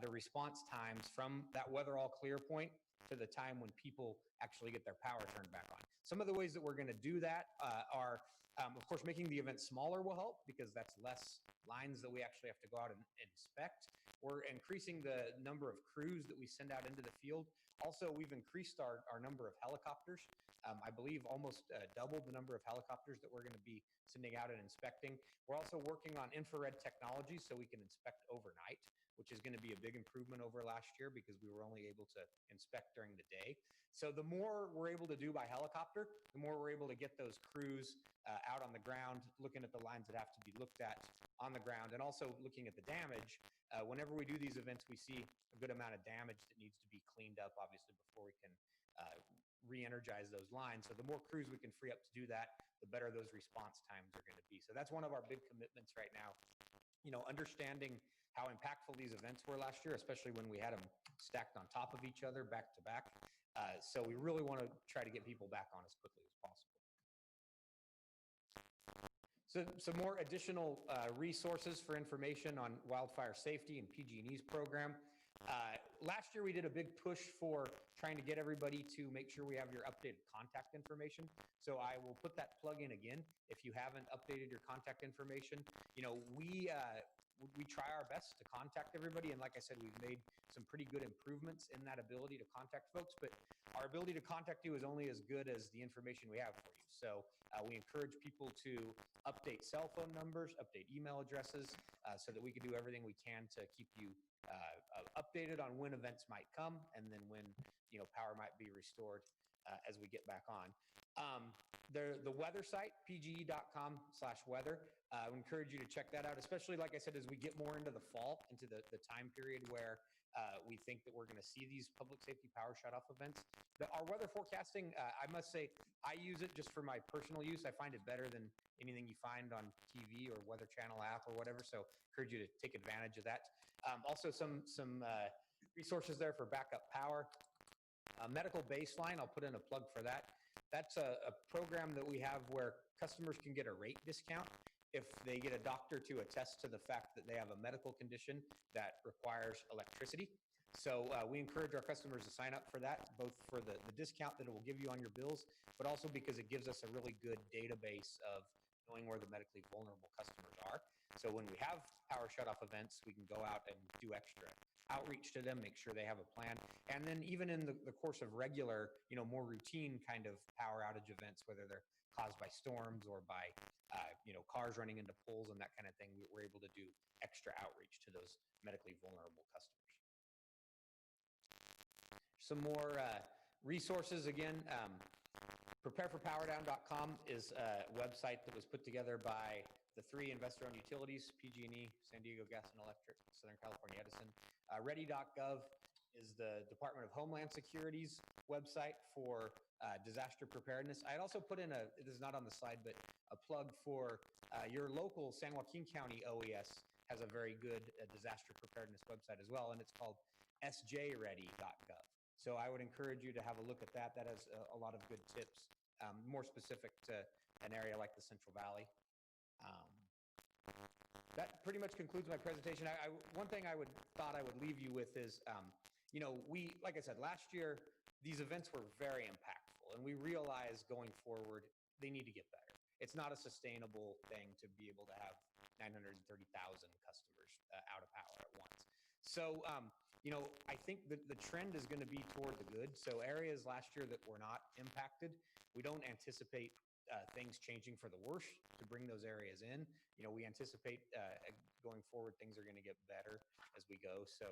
the response times from that weather all clear point to the time when people actually get their power turned back on. Some of the ways that we're going to do that are, of course, making the event smaller will help because that's less lines that we actually have to go out and inspect. We're increasing the number of crews that we send out into the field. Also, we've increased our number of helicopters. I believe almost doubled the number of helicopters that we're going to be sending out and inspecting. We're also working on infrared technology so we can inspect overnight, which is going to be a big improvement over last year because we were only able to inspect during the day. So the more we're able to do by helicopter, the more we're able to get those crews out on the ground, looking at the lines that have to be looked at on the ground, and also looking at the damage. Whenever we do these events, we see a good amount of damage that needs to be cleaned up, obviously, before we can re-energize those lines. So the more crews we can free up to do that, the better those response times are going to be. So that's one of our big commitments right now. Understanding how impactful these events were last year, especially when we had them stacked on top of each other, back to back. So we really want to try to get people back on as quickly as possible. So some more additional resources for information on wildfire safety and PG&E's program. Last year, we did a big push for trying to get everybody to make sure we have your updated contact information. So I will put that plug in again. If you haven't updated your contact information, we we try our best to contact everybody. And like I said, we've made some pretty good improvements in that ability to contact folks, but our ability to contact you is only as good as the information we have for you. So we encourage people to update cell phone numbers, update email addresses, so that we can do everything we can to keep you updated on when events might come and then when, power might be restored as we get back on. The weather site, pge.com/weather. I would encourage you to check that out, especially, like I said, as we get more into the fall, into the time period where we think that we're going to see these public safety power shutoff events. Our weather forecasting, I must say, I use it just for my personal use. I find it better than anything you find on TV or Weather Channel app or whatever, so I encourage you to take advantage of that. Also, some resources there for backup power. Medical Baseline, I'll put in a plug for that. That's a program that we have where customers can get a rate discount if they get a doctor to attest to the fact that they have a medical condition that requires electricity. So we encourage our customers to sign up for that, both for the discount that it will give you on your bills, but also because it gives us a really good database of knowing where the medically vulnerable customers are. So when we have power shutoff events, we can go out and do extra outreach to them, make sure they have a plan. And then even in the course of regular, more routine kind of power outage events, whether they're caused by storms or by, cars running into poles and that kind of thing, we're able to do extra outreach to those medically vulnerable customers. Some more resources again. Prepareforpowerdown.com is a website that was put together by the 3 investor-owned utilities, PG&E, San Diego Gas and Electric, Southern California Edison. Ready.gov is the Department of Homeland Security's website for disaster preparedness. I had also put in this is not on the slide, but a plug for your local San Joaquin County OES has a very good disaster preparedness website as well, and it's called sjready.gov. So I would encourage you to have a look at that. That has a lot of good tips, more specific to an area like the Central Valley. That pretty much concludes my presentation. One thing I thought I would leave you with is, like I said, last year, these events were very impactful, and we realized going forward, they need to get better. It's not a sustainable thing to be able to have 930,000 customers out of power at once. So, I think that the trend is going to be toward the good. So areas last year that were not impacted, we don't anticipate things changing for the worse to bring those areas in. We anticipate going forward, things are going to get better as we go. So,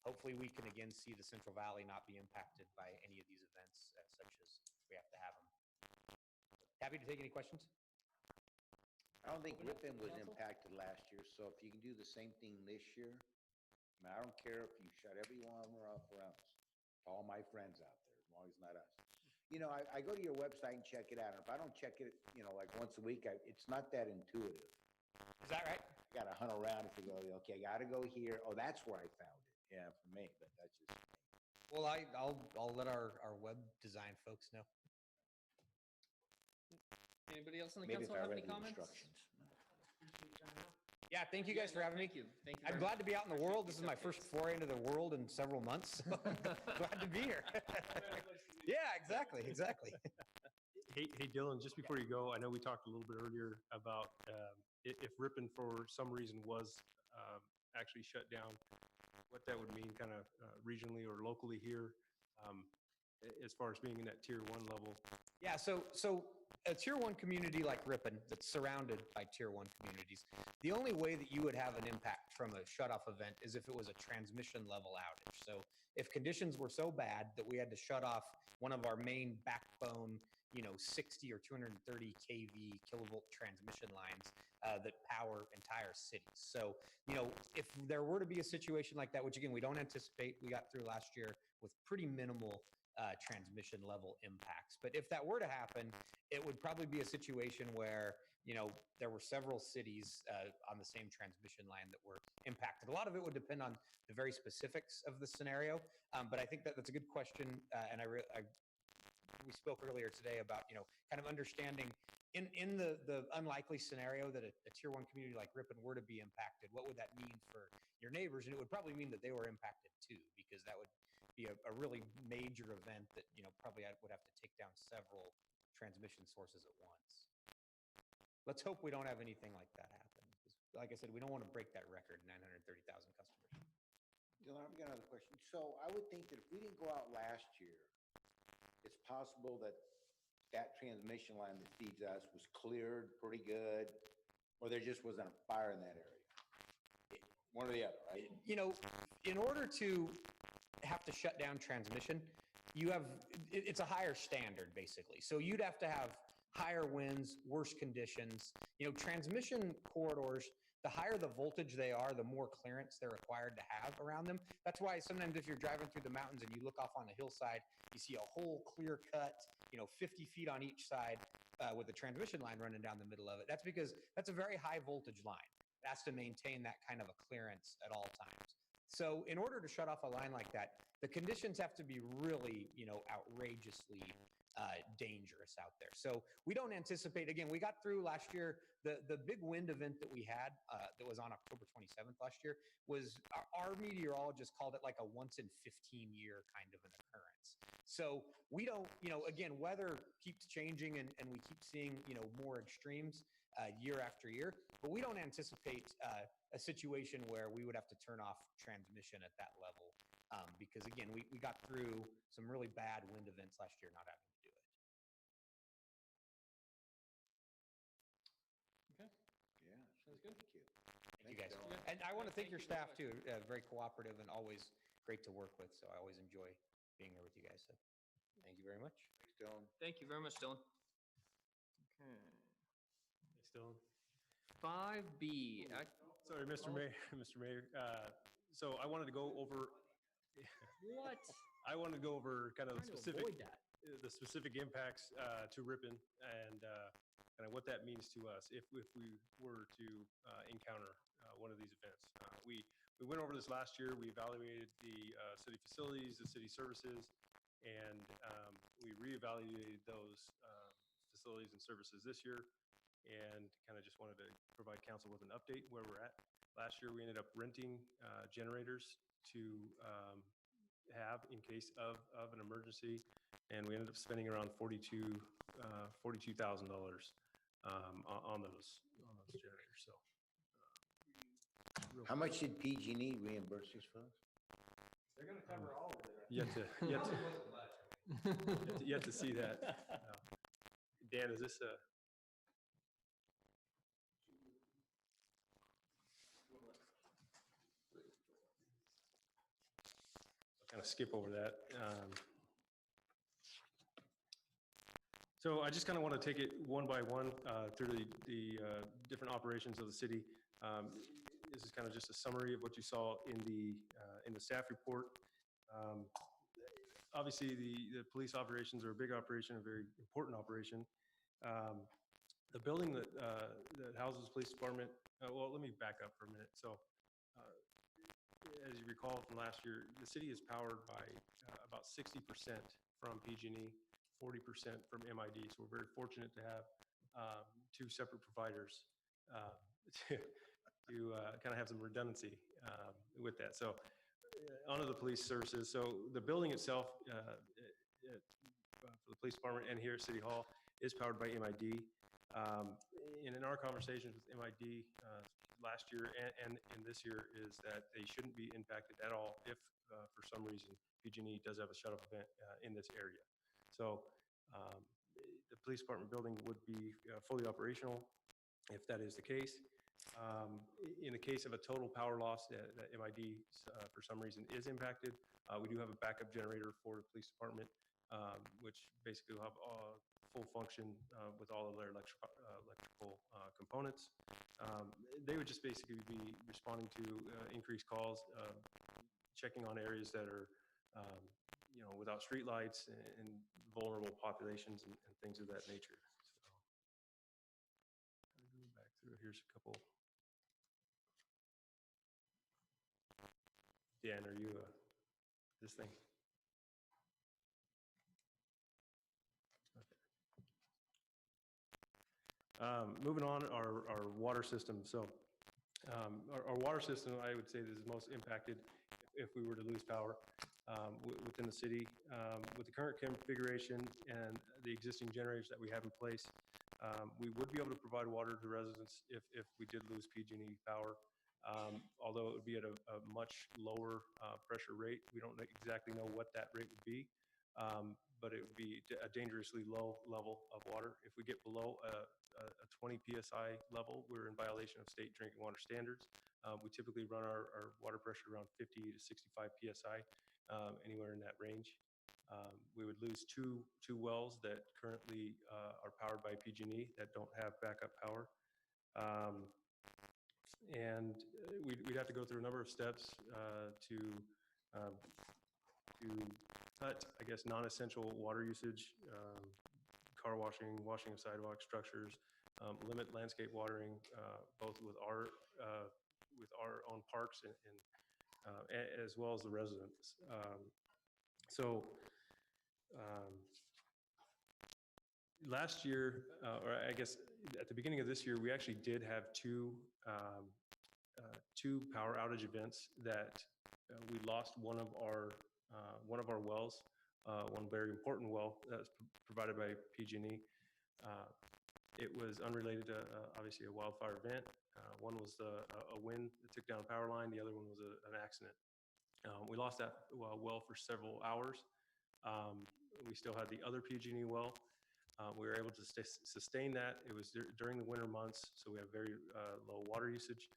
hopefully we can again see the Central Valley not be impacted by any of these events such as we have to have them. Happy to take any questions. I don't think Ripon was impacted last year, so if you can do the same thing this year, I don't care if you shut every one of them off around us. To all my friends out there, as long as it's not us. I go to your website and check it out. And if I don't check it, like once a week, it's not that intuitive. Is that right? I got to hunt around to go, okay, I got to go here. Oh, that's where I found it. Yeah, for me, but that's just me. Well, I'll let our web design folks know. Anybody else on the Maybe council if I have read any the comments? instructions. Yeah, thank you guys for having me. Thank you. Thank you. I'm glad to be out in the world. This is my first foray into the world in several months. So glad to be here. Yeah, exactly. Hey, Dylan, just before you go, I know we talked a little bit earlier about if Ripon for some reason was actually shut down, what that would mean kind of regionally or locally here as far as being in that tier 1 level. Yeah, so a tier 1 community like Ripon that's surrounded by tier 1 communities, the only way that you would have an impact from a shutoff event is if it was a transmission level outage. So if conditions were so bad that we had to shut off one of our main backbone, 60 or 230 kV kilovolt transmission lines that power entire cities. So, if there were to be a situation like that, which again, we don't anticipate, we got through last year with pretty minimal transmission level impacts. But if that were to happen, it would probably be a situation where, there were several cities on the same transmission line that were impacted. A lot of it would depend on the very specifics of the scenario. But I think that's a good question. And we spoke earlier today about, kind of understanding in the unlikely scenario that a tier 1 community like Ripon were to be impacted, what would that mean for your neighbors? And it would probably mean that they were impacted too, because that would be a really major event that, probably I would have to take down several transmission sources at once. Let's hope we don't have anything like that happen, because like I said, we don't want to break that record, 930,000 customers. Dylan, I've got another question. So I would think that if we didn't go out last year, it's possible that that transmission line that feeds us was cleared pretty good, or there just wasn't a fire in that area. One or the other, right? You know, in order to have to shut down transmission, you have, it's a higher standard, basically. So you'd have to have higher winds, worse conditions. You know, transmission corridors, the higher the voltage they are, the more clearance they're required to have around them. That's why sometimes if you're driving through the mountains and you look off on a hillside, you see a whole clear cut, 50 feet on each side with a transmission line running down the middle of it. That's because that's a very high voltage line. It has to maintain that kind of a clearance at all times. So in order to shut off a line like that, the conditions have to be really, outrageously dangerous out there. So we don't anticipate, again, we got through last year, the big wind event that we had that was on October 27th last year was, our meteorologist called it like a once in 15 year kind of an occurrence. So we don't, again, weather keeps changing and we keep seeing, more extremes year after year, but we don't anticipate a situation where we would have to turn off transmission at that level. Because again, we got through some really bad wind events last year, not having to do it. Okay. Yeah, sounds good. Thank you. Thank you guys. And I want to thank your staff too. Very cooperative and always great to work with. So I always enjoy being there with you guys. So thank you very much. Thanks, Dylan. Thank you very much, Dylan. Okay. Thanks, Dylan. 5B. Sorry, Mr. Mayor. Mr. Mayor. So I wanted to go over. What? I wanted to go over kind of the specific impacts to Ripon and kind of what that means to us if we were to encounter one of these events. We went over this last year. We evaluated the city facilities, the city services, and we reevaluated those facilities and services this year, and kind of just wanted to provide council with an update where we're at. Last year, we ended up renting generators to have in case of an emergency, and we ended up spending around $42,000 on those generators. So, How much did PG&E reimburse us for? They're going to cover all of it. Yet to see that. Dan, is this a? Kind of skip over that. So I just kind of want to take it one by one through the different operations of the city. This is kind of just a summary of what you saw in the staff report. Obviously, the police operations are a big operation, a very important operation. The building that houses the police department. Well, let me back up for a minute. So. As you recall from last year, the city is powered by about 60% from PG&E, 40% from MID. So we're very fortunate to have two separate providers to kind of have some redundancy with that. So onto the police services. So the building itself for the police department and here at City Hall is powered by MID. And in our conversations with MID last year and this year is that they shouldn't be impacted at all if for some reason PG&E does have a shut-off event in this area. So the police department building would be fully operational if that is the case. In the case of a total power loss that MID for some reason is impacted, we do have a backup generator for the police department, which basically will have full function with all of their electrical components. They would just basically be responding to increased calls, checking on areas that are, without streetlights and vulnerable populations and things of that nature. So, go back through. Here's a couple. Dan, are you this thing? Moving on, our water system. So our water system, I would say, is most impacted if we were to lose power within the city. With the current configuration and the existing generators that we have in place, We would be able to provide water to residents if we did lose PG&E power, although it would be at a much lower pressure rate. We don't exactly know what that rate would be, but it would be a dangerously low level of water. If we get below a 20 PSI level, we're in violation of state drinking water standards. We typically run our water pressure around 50 to 65 PSI, anywhere in that range. We would lose two wells that currently are powered by PG&E that don't have backup power. And we'd have to go through a number of steps to cut, I guess, non-essential water usage, car washing, washing of sidewalks, structures, limit landscape watering, both with our own parks and as well as the residents. Last year, or I guess at the beginning of this year, we actually did have two power outage events that we lost one of our wells, one very important well that was provided by PG&E. It was unrelated to obviously a wildfire event. One was a wind that took down a power line. The other one was an accident. We lost that well for several hours. We still had the other PG&E well. We were able to sustain that. It was during the winter months, so we have very low water usage.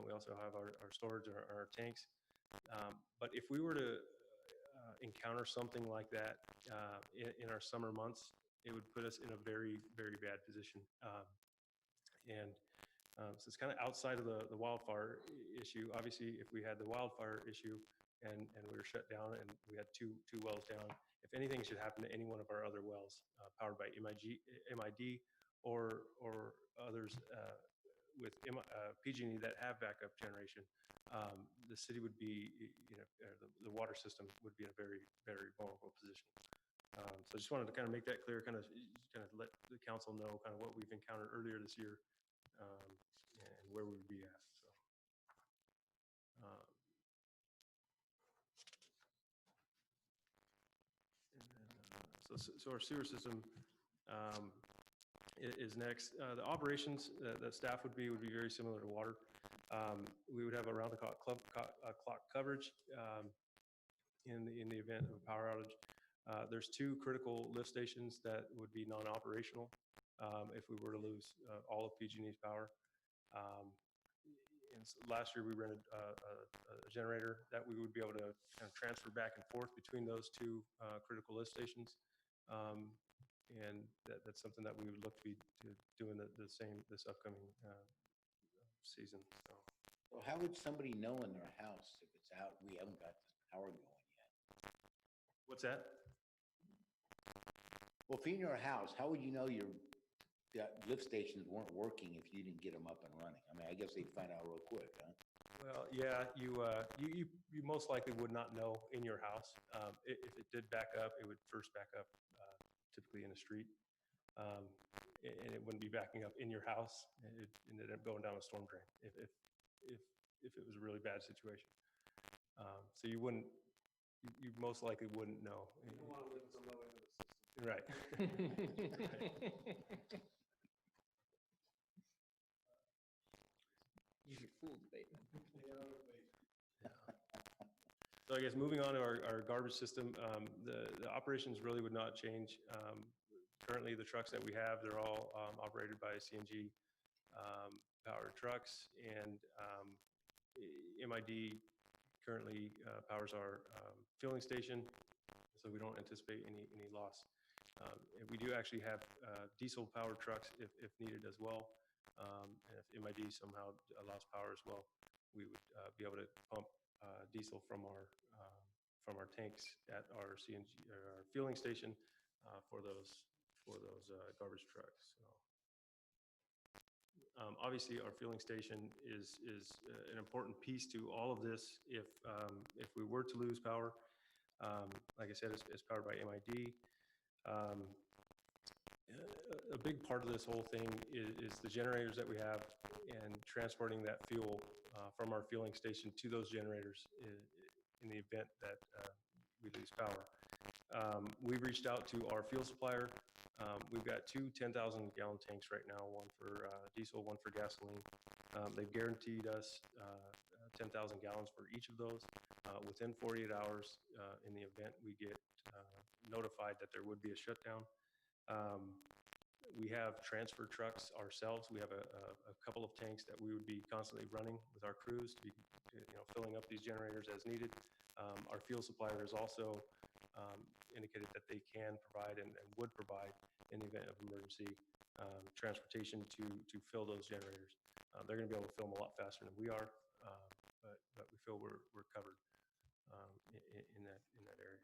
We also have our storage, our tanks. But if we were to encounter something like that in our summer months, it would put us in a very, very bad position. So it's kind of outside of the wildfire issue. Obviously, if we had the wildfire issue and we were shut down and we had two wells down, if anything should happen to any one of our other wells powered by MID or others with PG&E that have backup generation, the city would be, the water system would be in a very, very vulnerable position. So I just wanted to kind of make that clear, kind of let the council know kind of what we've encountered earlier this year, and where we would be at. So our sewer system is next. The operations that staff would be very similar to water. We would have around the clock coverage in the event of a power outage. There's two critical lift stations that would be non-operational if we were to lose all of PG&E's power. And so last year we rented a generator that we would be able to kind of transfer back and forth between those two critical lift stations. And that's something that we would look to be doing the same this upcoming season. Well, how would somebody know in their house if it's out, we haven't got the power going yet? What's that? Well, if you're in your house, how would you know your lift stations weren't working if you didn't get them up and running? I mean, I guess they'd find out real quick, huh? Well, yeah, you most likely would not know in your house. If it did back up, it would first back up typically in a street, and it wouldn't be backing up in your house. It ended up going down a storm drain if it was a really bad situation. So you most likely wouldn't know. You don't want to live at the low end of the system. Right. You're fooled, Bateman. So I guess moving on to our garbage system, the operations really would not change. Currently, the trucks that we have, they're all operated by CNG powered trucks, and MID currently powers our filling station, so we don't anticipate any loss. And we do actually have diesel powered trucks if needed as well. And if MID somehow allows power as well, we would be able to pump diesel from our tanks at our CNG or our fueling station for those garbage trucks. So, obviously, our fueling station is an important piece to all of this. If we were to lose power, like I said, it's powered by MID. A big part of this whole thing is the generators that we have and transporting that fuel from our fueling station to those generators in the event that we lose power. We've reached out to our fuel supplier. We've got two 10,000-gallon tanks right now, one for diesel, one for gasoline. They've guaranteed us 10,000 gallons for each of those. Within 48 hours, in the event we get notified that there would be a shutdown. We have transfer trucks ourselves. We have a couple of tanks that we would be constantly running with our crews to be, filling up these generators as needed. Our fuel supplier has also indicated that they can provide and would provide in the event of emergency transportation to fill those generators. They're going to be able to fill them a lot faster than we are, but we feel we're covered in that area.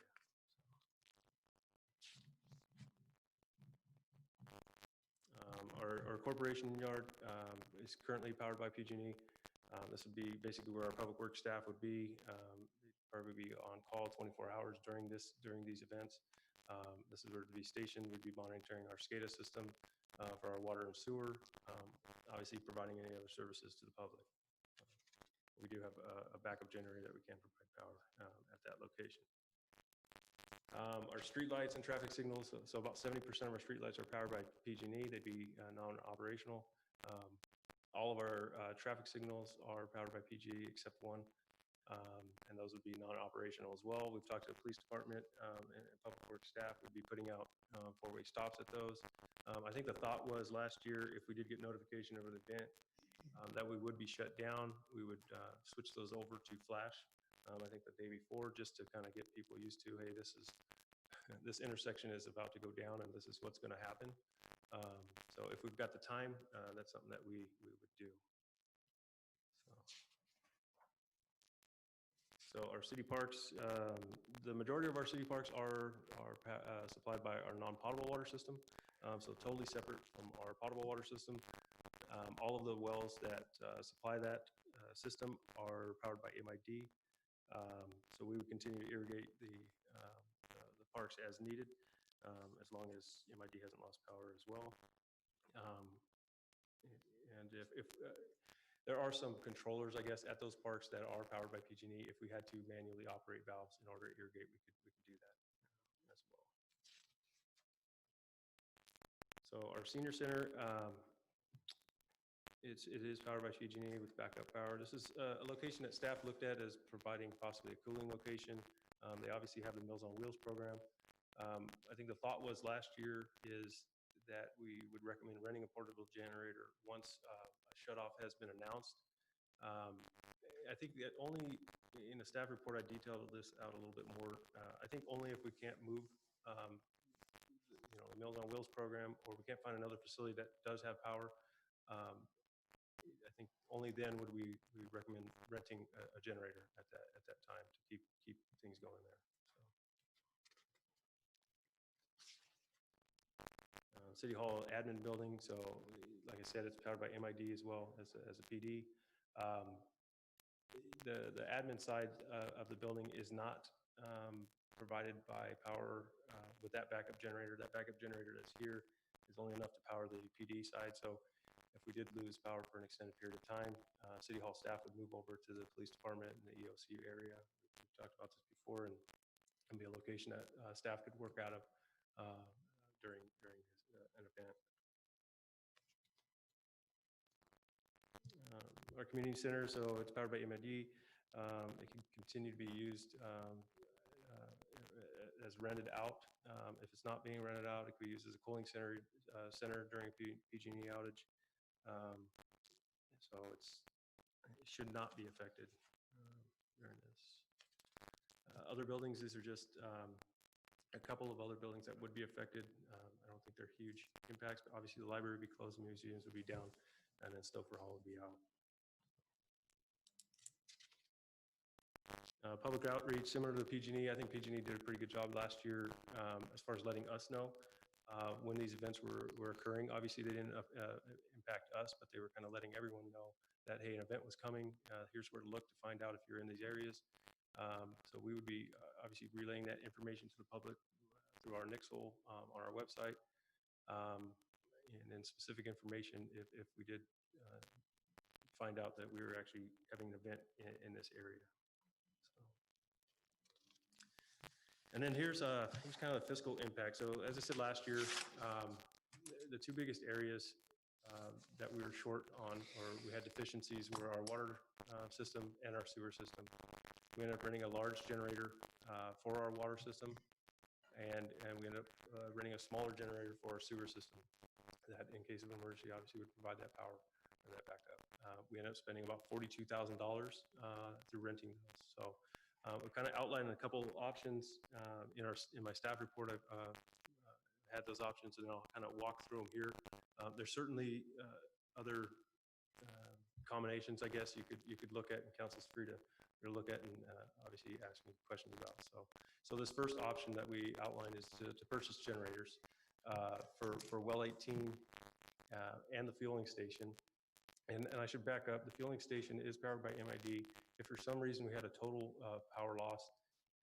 Our corporation yard is currently powered by PG&E. This would be basically where our public works staff would be. They'd probably be on call 24 hours during these events. This is where to be stationed. We'd be monitoring our SCADA system for our water and sewer, obviously providing any other services to the public. We do have a backup generator that we can provide power at that location. Our streetlights and traffic signals, so about 70% of our streetlights are powered by PG&E. They'd be non-operational. All of our traffic signals are powered by PG&E except one, and those would be non-operational as well. We've talked to the police department and public works staff. We'd be putting out four-way stops at those. I think the thought was last year, if we did get notification of an event that we would be shut down, we would switch those over to flash. I think the day before, just to kind of get people used to, hey, this intersection is about to go down and this is what's going to happen. So if we've got the time, that's something that we would do. So our city parks, the majority of our city parks are supplied by our non-potable water system. So totally separate from our potable water system. All of the wells that supply that system are powered by MID. So we would continue to irrigate the parks as needed, as long as MID hasn't lost power as well. And if there are some controllers, I guess, at those parks that are powered by PG&E. If we had to manually operate valves in order to irrigate, we could do that as well. So our senior center, it is powered by PG&E with backup power. This is a location that staff looked at as providing possibly a cooling location. They obviously have the Meals on Wheels program. I think the thought was last year is that we would recommend renting a portable generator once a shutoff has been announced. I think that only in the staff report, I detailed this out a little bit more. I think only if we can't move the Meals on Wheels program, or we can't find another facility that does have power, I think only then would we recommend renting a generator at that time to keep things going there. City Hall admin building. So like I said, it's powered by MID as well as a PD. The admin side of the building is not provided by power with that backup generator. That backup generator that's here is only enough to power the PD side. So if we did lose power for an extended period of time, City Hall staff would move over to the police department in the EOC area. We've talked about this before, and be a location that staff could work out of during an event. Our community center, so it's powered by MID. It can continue to be used as rented out. If it's not being rented out, it could be used as a cooling center during a PG&E outage. So it should not be affected during this. Other buildings, these are just a couple of other buildings that would be affected. I don't think they're huge impacts, but obviously the library would be closed, the museums would be down, and then Stouffer Hall would be out. Public outreach, similar to the PG&E. I think PG&E did a pretty good job last year as far as letting us know when these events were occurring. Obviously, they didn't impact us, but they were kind of letting everyone know that, hey, an event was coming. Here's where to look to find out if you're in these areas. So we would be obviously relaying that information to the public through our Nixle on our website, and then specific information if we did find out that we were actually having an event in this area. And then here's kind of the fiscal impact. So as I said last year, the two biggest areas that we were short on, or we had deficiencies, were our water system and our sewer system. We ended up renting a large generator for our water system, and we ended up renting a smaller generator for our sewer system that, in case of emergency, obviously would provide that power and that backup. We ended up spending about $42,000 through renting those. So we've kind of outlined a couple options in my staff report. I've had those options, and I'll kind of walk through them here. There's certainly other combinations, I guess, you could look at, and council's free to look at and obviously ask me questions about. So this first option that we outlined is to purchase generators for well 18 and the fueling station. And I should back up, the fueling station is powered by MID. If for some reason we had a total power loss,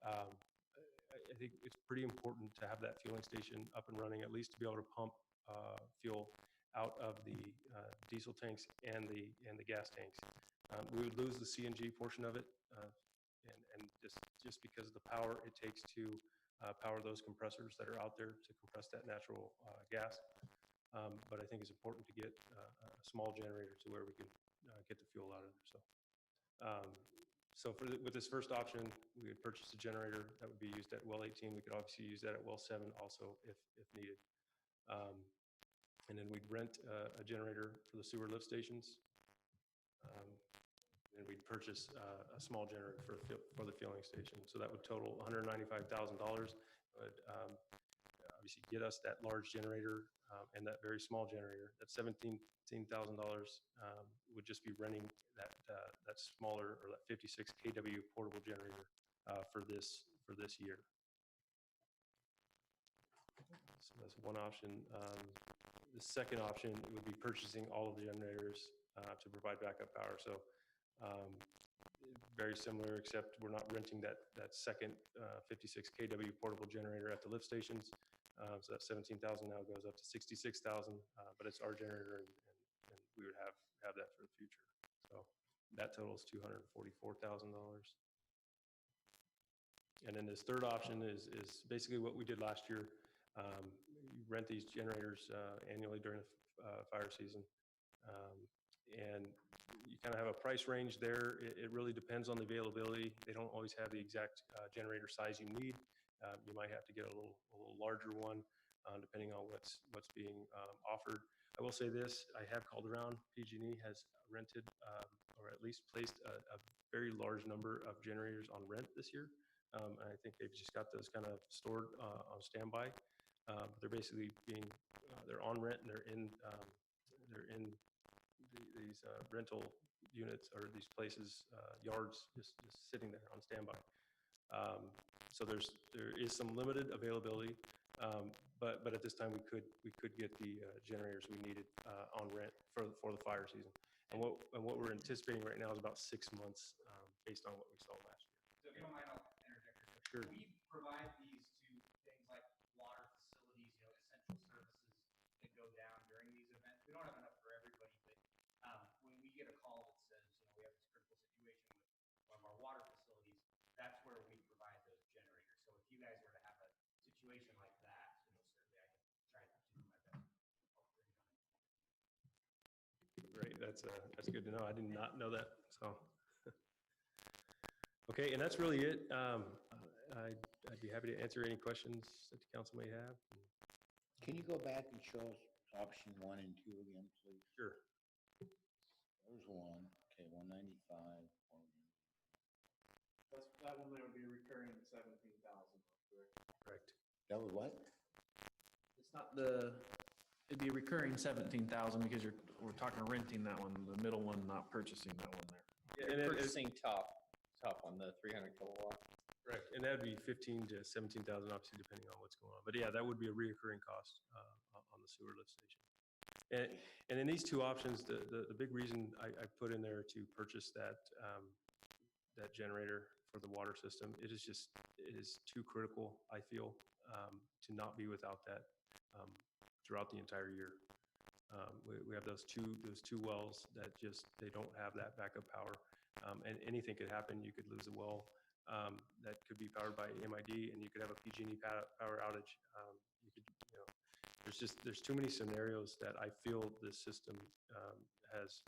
I think it's pretty important to have that fueling station up and running, at least to be able to pump fuel out of the diesel tanks and the gas tanks. We would lose the CNG portion of it, and just because of the power it takes to power those compressors that are out there to compress that natural gas. But I think it's important to get a small generator to where we can get the fuel out of there. So with this first option, we would purchase a generator that would be used at well 18. We could obviously use that at well 7 also if needed. And then we'd rent a generator for the sewer lift stations. And we'd purchase a small generator for the fueling station. So that would total $195,000. Would obviously get us that large generator and that very small generator. That $17,000 would just be renting that smaller, or that 56 kW portable generator for this year. So that's one option. The second option would be purchasing all of the generators to provide backup power. So very similar, except we're not renting that second 56 kW portable generator at the lift stations. So that $17,000 now goes up to $66,000, but it's our generator, and we would have that for the future. So that totals $244,000. And then this third option is basically what we did last year. You rent these generators annually during the fire season, and you kind of have a price range there. It really depends on the availability. They don't always have the exact generator size you need. You might have to get a little larger one, depending on what's being offered. I will say this: I have called around. PG&E has rented, or at least placed, a very large number of generators on rent this year. And I think they've just got those kind of stored on standby. They're basically they're on rent, and they're in these rental units, or these places, yards, just sitting there on standby. So there is some limited availability, but at this time we could get the generators we needed on rent for the fire season. And what we're anticipating right now is about 6 months, based on what we saw last year. So if you don't mind, I'll interject here. Sure. We provide these to things like water facilities, essential services that go down during these events. We don't have enough for everybody, but when we get a call that says, we have this critical situation with one of our water facilities, that's where we provide those generators. So if you guys were to have a situation like that, certainly I can try to do my best. Great, that's good to know. I did not know that. So, okay, and that's really it. I'd be happy to answer any questions that the council may have. Can you go back and show us option 1 and 2 again, please? Sure. There's one. Okay, 195. That one there would be recurring at 17,000, correct? Correct. That was what? It's not it'd be recurring 17,000 because we're talking renting that one, the middle one, not purchasing that one there. Yeah, You're purchasing top on the 300 kilowatt. Correct, and that'd be 15 to 17,000, obviously, depending on what's going on. But yeah, that would be a reoccurring cost on the sewer lift station. And in these two options, the big reason I put in there to purchase that generator for the water system, it is too critical, I feel, to not be without that throughout the entire year. We have those two wells that they don't have that backup power, and anything could happen. You could lose a well that could be powered by MID, and you could have a PG&E power outage. You could, there's too many scenarios that I feel this system has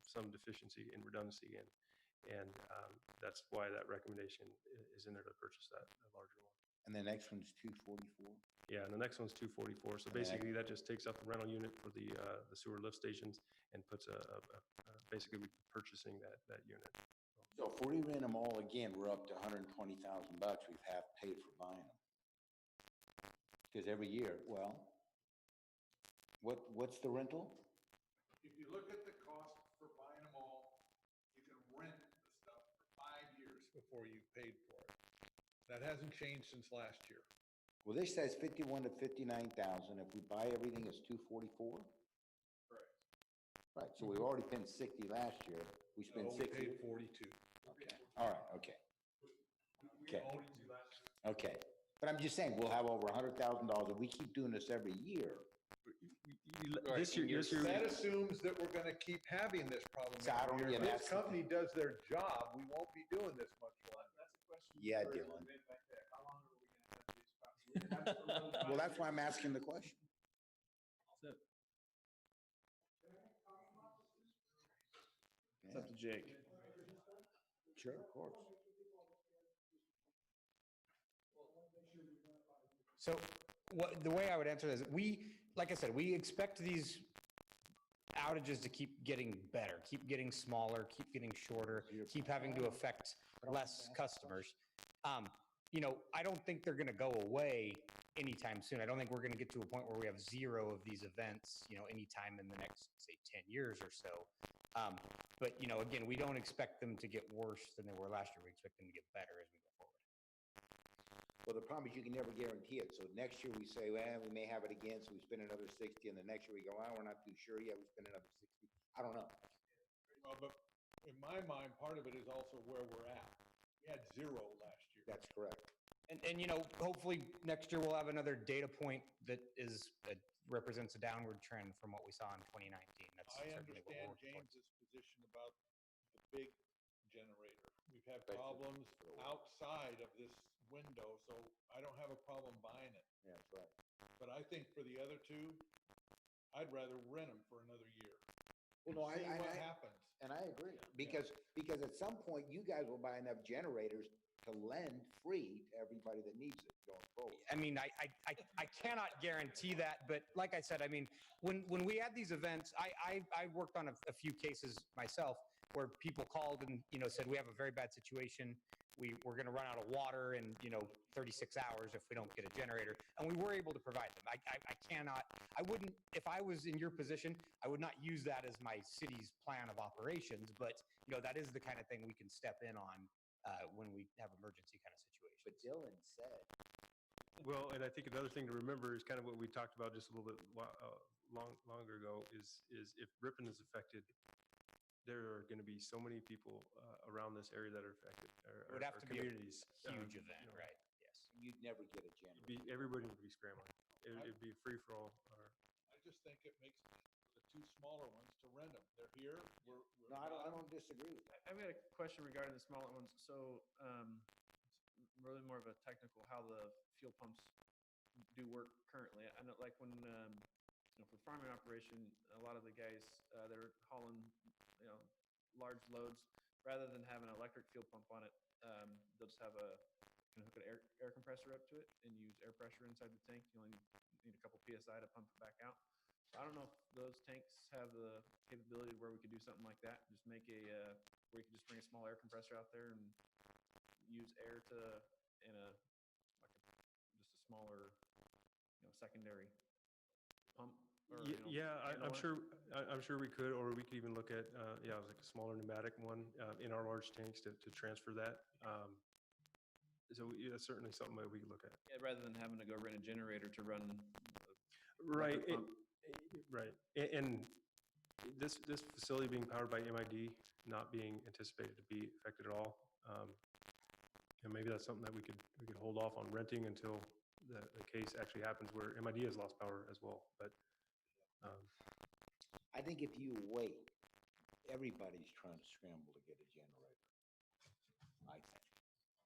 some deficiency and redundancy in. And that's why that recommendation is in there to purchase that larger one. And the next one's 244? Yeah, and the next one's 244. So And the basically, that just takes out the rental unit for the sewer lift stations and puts basically purchasing that unit. So if we rent them all again, we're up to $120,000 we've half paid for buying them. Because every year, well, what's the rental? If you look at the cost for buying them all, you can rent the stuff for 5 years before you paid for it. That hasn't changed since last year. Well, this says 51 to 59,000. If we buy everything, it's 244? Correct. Right, so we already spent 60 last year. We spent No, we 60. paid 42. Okay, all right, okay. We owned it last year. Okay, but I'm just saying, we'll have over $100,000 if we keep doing this every year. This year, That assumes that we're gonna keep having this problem. So I don't every year. really- If this company does their job, we won't be doing this much longer. That's a question. Yeah, for Dylan. Ed back there. How long are we gonna have these problems? Well, that's why I'm asking the question. It's up to Jake. Sure, of course. So the way I would answer this, like I said, we expect these outages to keep getting better, keep getting smaller, keep getting shorter, keep having to affect less customers. I don't think they're going to go away anytime soon. I don't think we're going to get to a point where we have zero of these events, anytime in the next, say, 10 years or so. But again, we don't expect them to get worse than they were last year. We expect them to get better as we go forward. Well, the problem is you can never guarantee it. So next year we say, well, we may have it again, so we spend another 60, and the next year we go, well, we're not too sure yet, we spend another 60. I don't know. Well, but in my mind, part of it is also where we're at. We had 0 last year. That's correct. And hopefully next year we'll have another data point that represents a downward trend from what we saw in 2019. That's I certainly what we're understand working towards. James's position about the big generator. We've had problems outside of this window, so I don't have a problem buying it. Yeah, that's right. But I think for the other two, I'd rather rent them for another year. Well, no, See what happens. And I agree, because at some point, you guys will buy enough generators to lend free to everybody that needs it going forward. I mean, I cannot guarantee that, but like I said, I mean, when we had these events, I worked on a few cases myself where people called and, said, we have a very bad situation. We're going to run out of water in, 36 hours if we don't get a generator. And we were able to provide them. I wouldn't, if I was in your position, I would not use that as my city's plan of operations, but, that is the kind of thing we can step in on when we have emergency kind of situations. But Dylan said. Well, and I think another thing to remember is kind of what we talked about just a little bit longer ago is if Ripon is affected, there are going to be so many people around this area that are affected. It would have to communities. be a huge event, right? Yes. You'd never get a generator. Everybody would be scrambling. It'd be free for all. I just think it makes sense for the 2 smaller ones to rent them. They're here. No, I don't disagree with that. I've got a question regarding the smaller ones. So, it's really more of a technical, how the fuel pumps do work currently. I know, like when, for farming operation, a lot of the guys, they're hauling, large loads, rather than having an electric fuel pump on it, they'll just have can hook an air compressor up to it and use air pressure inside the tank. You only need a couple PSI to pump it back out. So I don't know if those tanks have the capability where we could do something like that. Just make where you could just bring a small air compressor out there and use air just a smaller, secondary pump. Or, I'm sure we could, or we could even look at, like a smaller pneumatic one in our large tanks to transfer that. So that's certainly something that we could look at. Yeah, rather than having to go rent a generator to run. Right. Right. And this facility being powered by MID, not being anticipated to be affected at all. And maybe that's something that we could hold off on renting until the case actually happens where MID has lost power as well. But I think if you wait, everybody's trying to scramble to get a generator. I think.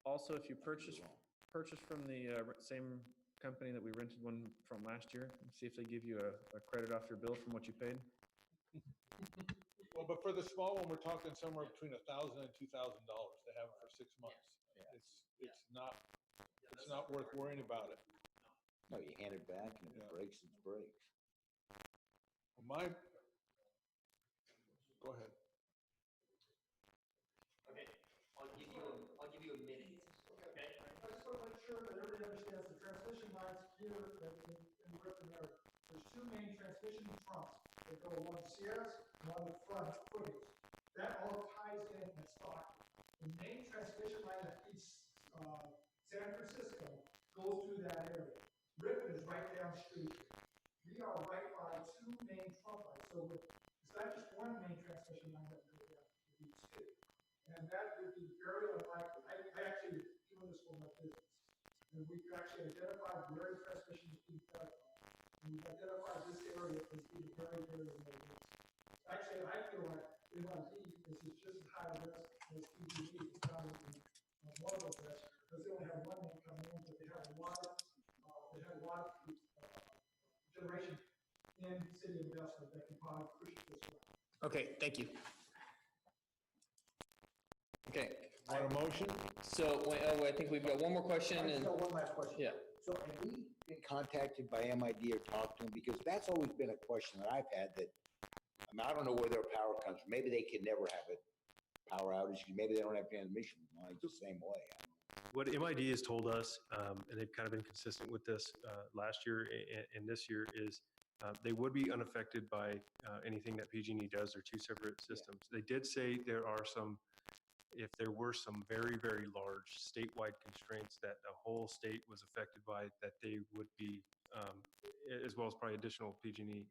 Also, if you purchase from the same company that we rented one from last year, see if they give you a credit off your bill from what you paid. Well, but for the small one, we're talking somewhere between $1,000 and $2,000 to have it for 6 months. It's not worth worrying about it. No, you hand it back and if it breaks, it breaks. Go ahead. Okay, I'll give you a minute. Okay. I just want to make sure that everybody understands the transmission lines here in the Ripon area. There's two main transmission trunks that go one to Sierras and one to front footings. That all ties in at Stockton. The main transmission line that feeds San Francisco goes through that area. Ripon is right downstream. We are right by two main trunk lines. So it's not just one main transmission line that goes down, it needs two. And that would be very unlikely. I actually doing this for my business. And we've actually identified where the transmission is being fed from. And we've identified this area as being very, very low risk. Actually, I feel like MID is just as high risk as PG&E. It's not even one of the best because they only have one main coming in, but they have a lot of generation in city investment that can probably push it this way. Okay, thank you. Okay. Want a motion? So, I think we've got one more question I and. just got one last question. Yeah. So have we been contacted by MID or talked to them? Because that's always been a question that I've had that, I don't know where their power comes from. Maybe they can never have a power outage. Maybe they don't have transmission lines the same way. What MID has told us, and they've kind of been consistent with this last year and this year, is they would be unaffected by anything that PG&E does. They're two separate systems. They did say there are some, if there were some very, very large statewide constraints that the whole state was affected by, that they would be, as well as probably additional PG&E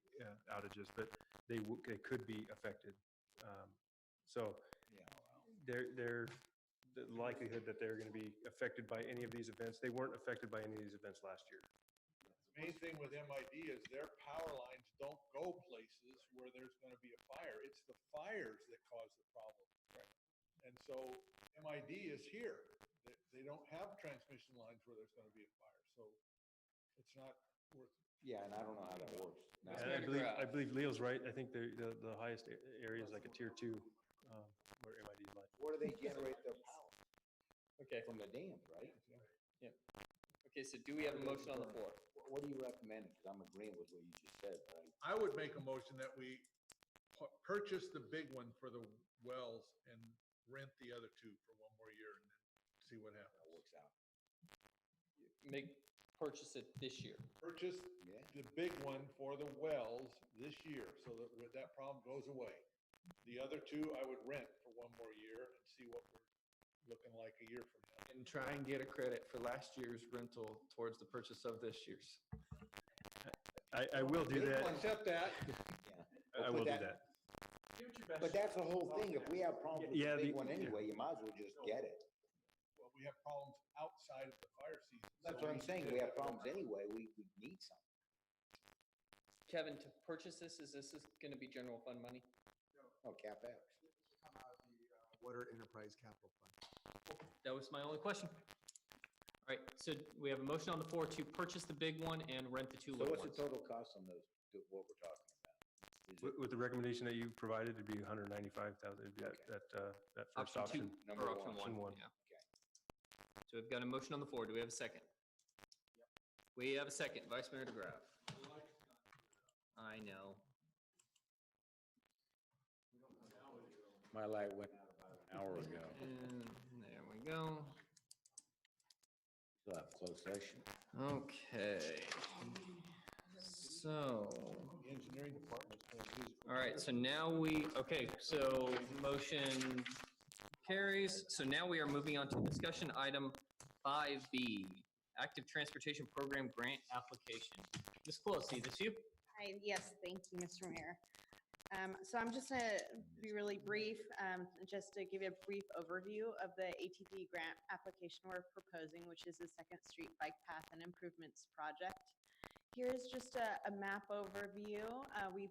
outages, but they could be affected. So they're the likelihood that they're going to be affected by any of these events. They weren't affected by any of these events last year. The main thing with MID is their power lines don't go places where there's going to be a fire. It's the fires that cause the problem. Right. And so MID is here. They don't have transmission lines where there's going to be a fire. So it's not worth. Yeah, and I don't know how that works. And I believe Leo's right. I think the highest area is like a tier 2 where MID is like. Where do they generate their power? Okay. From the dams, right? Yeah. Okay, so do we have a motion on the floor? What do you recommend? Because I'm agreeing with what you just said, right? I would make a motion that we purchase the big one for the wells and rent the other two for 1 more year and then see what happens. That works out. Purchase it this year. Purchase the big one for the wells this year so that that problem goes away. The other two I would rent for 1 more year and see what we're looking like a year from now. And try and get a credit for last year's rental towards the purchase of this year's. I will do that. Accept that. I will do that. But that's the whole thing. If we have problems with the big one anyway, you might as well just get it. Well, we have problems outside of the fire season. That's what I'm saying. We have problems anyway. We need some. Kevin, to purchase this, is this going to be general fund money? Oh, CapEx. Come out of the Water Enterprise Capital Fund. That was my only question. All right, so we have a motion on the floor to purchase the big one and rent the two So little what's ones. the total cost on those, what we're talking about? With the recommendation that you provided, it'd be 195,000. That first option. Or option one. Yeah. So we've got a motion on the floor. Do we have a second? We have a second. Vice Mayor DeGraff. I know. My light went out about an hour ago. And there we go. Still have closed session. Okay. So. The engineering department is going to use it. All right, so now so motion carries. So now we are moving on to discussion item 5B, Active Transportation Program Grant Application. Ms. Pelosi, this you? Hi, yes, thank you, Mr. Mayor. So I'm just going to be really brief, just to give you a brief overview of the ATP grant application we're proposing, which is the Second Street Bike Path and Improvements Project. Here's just a map overview. We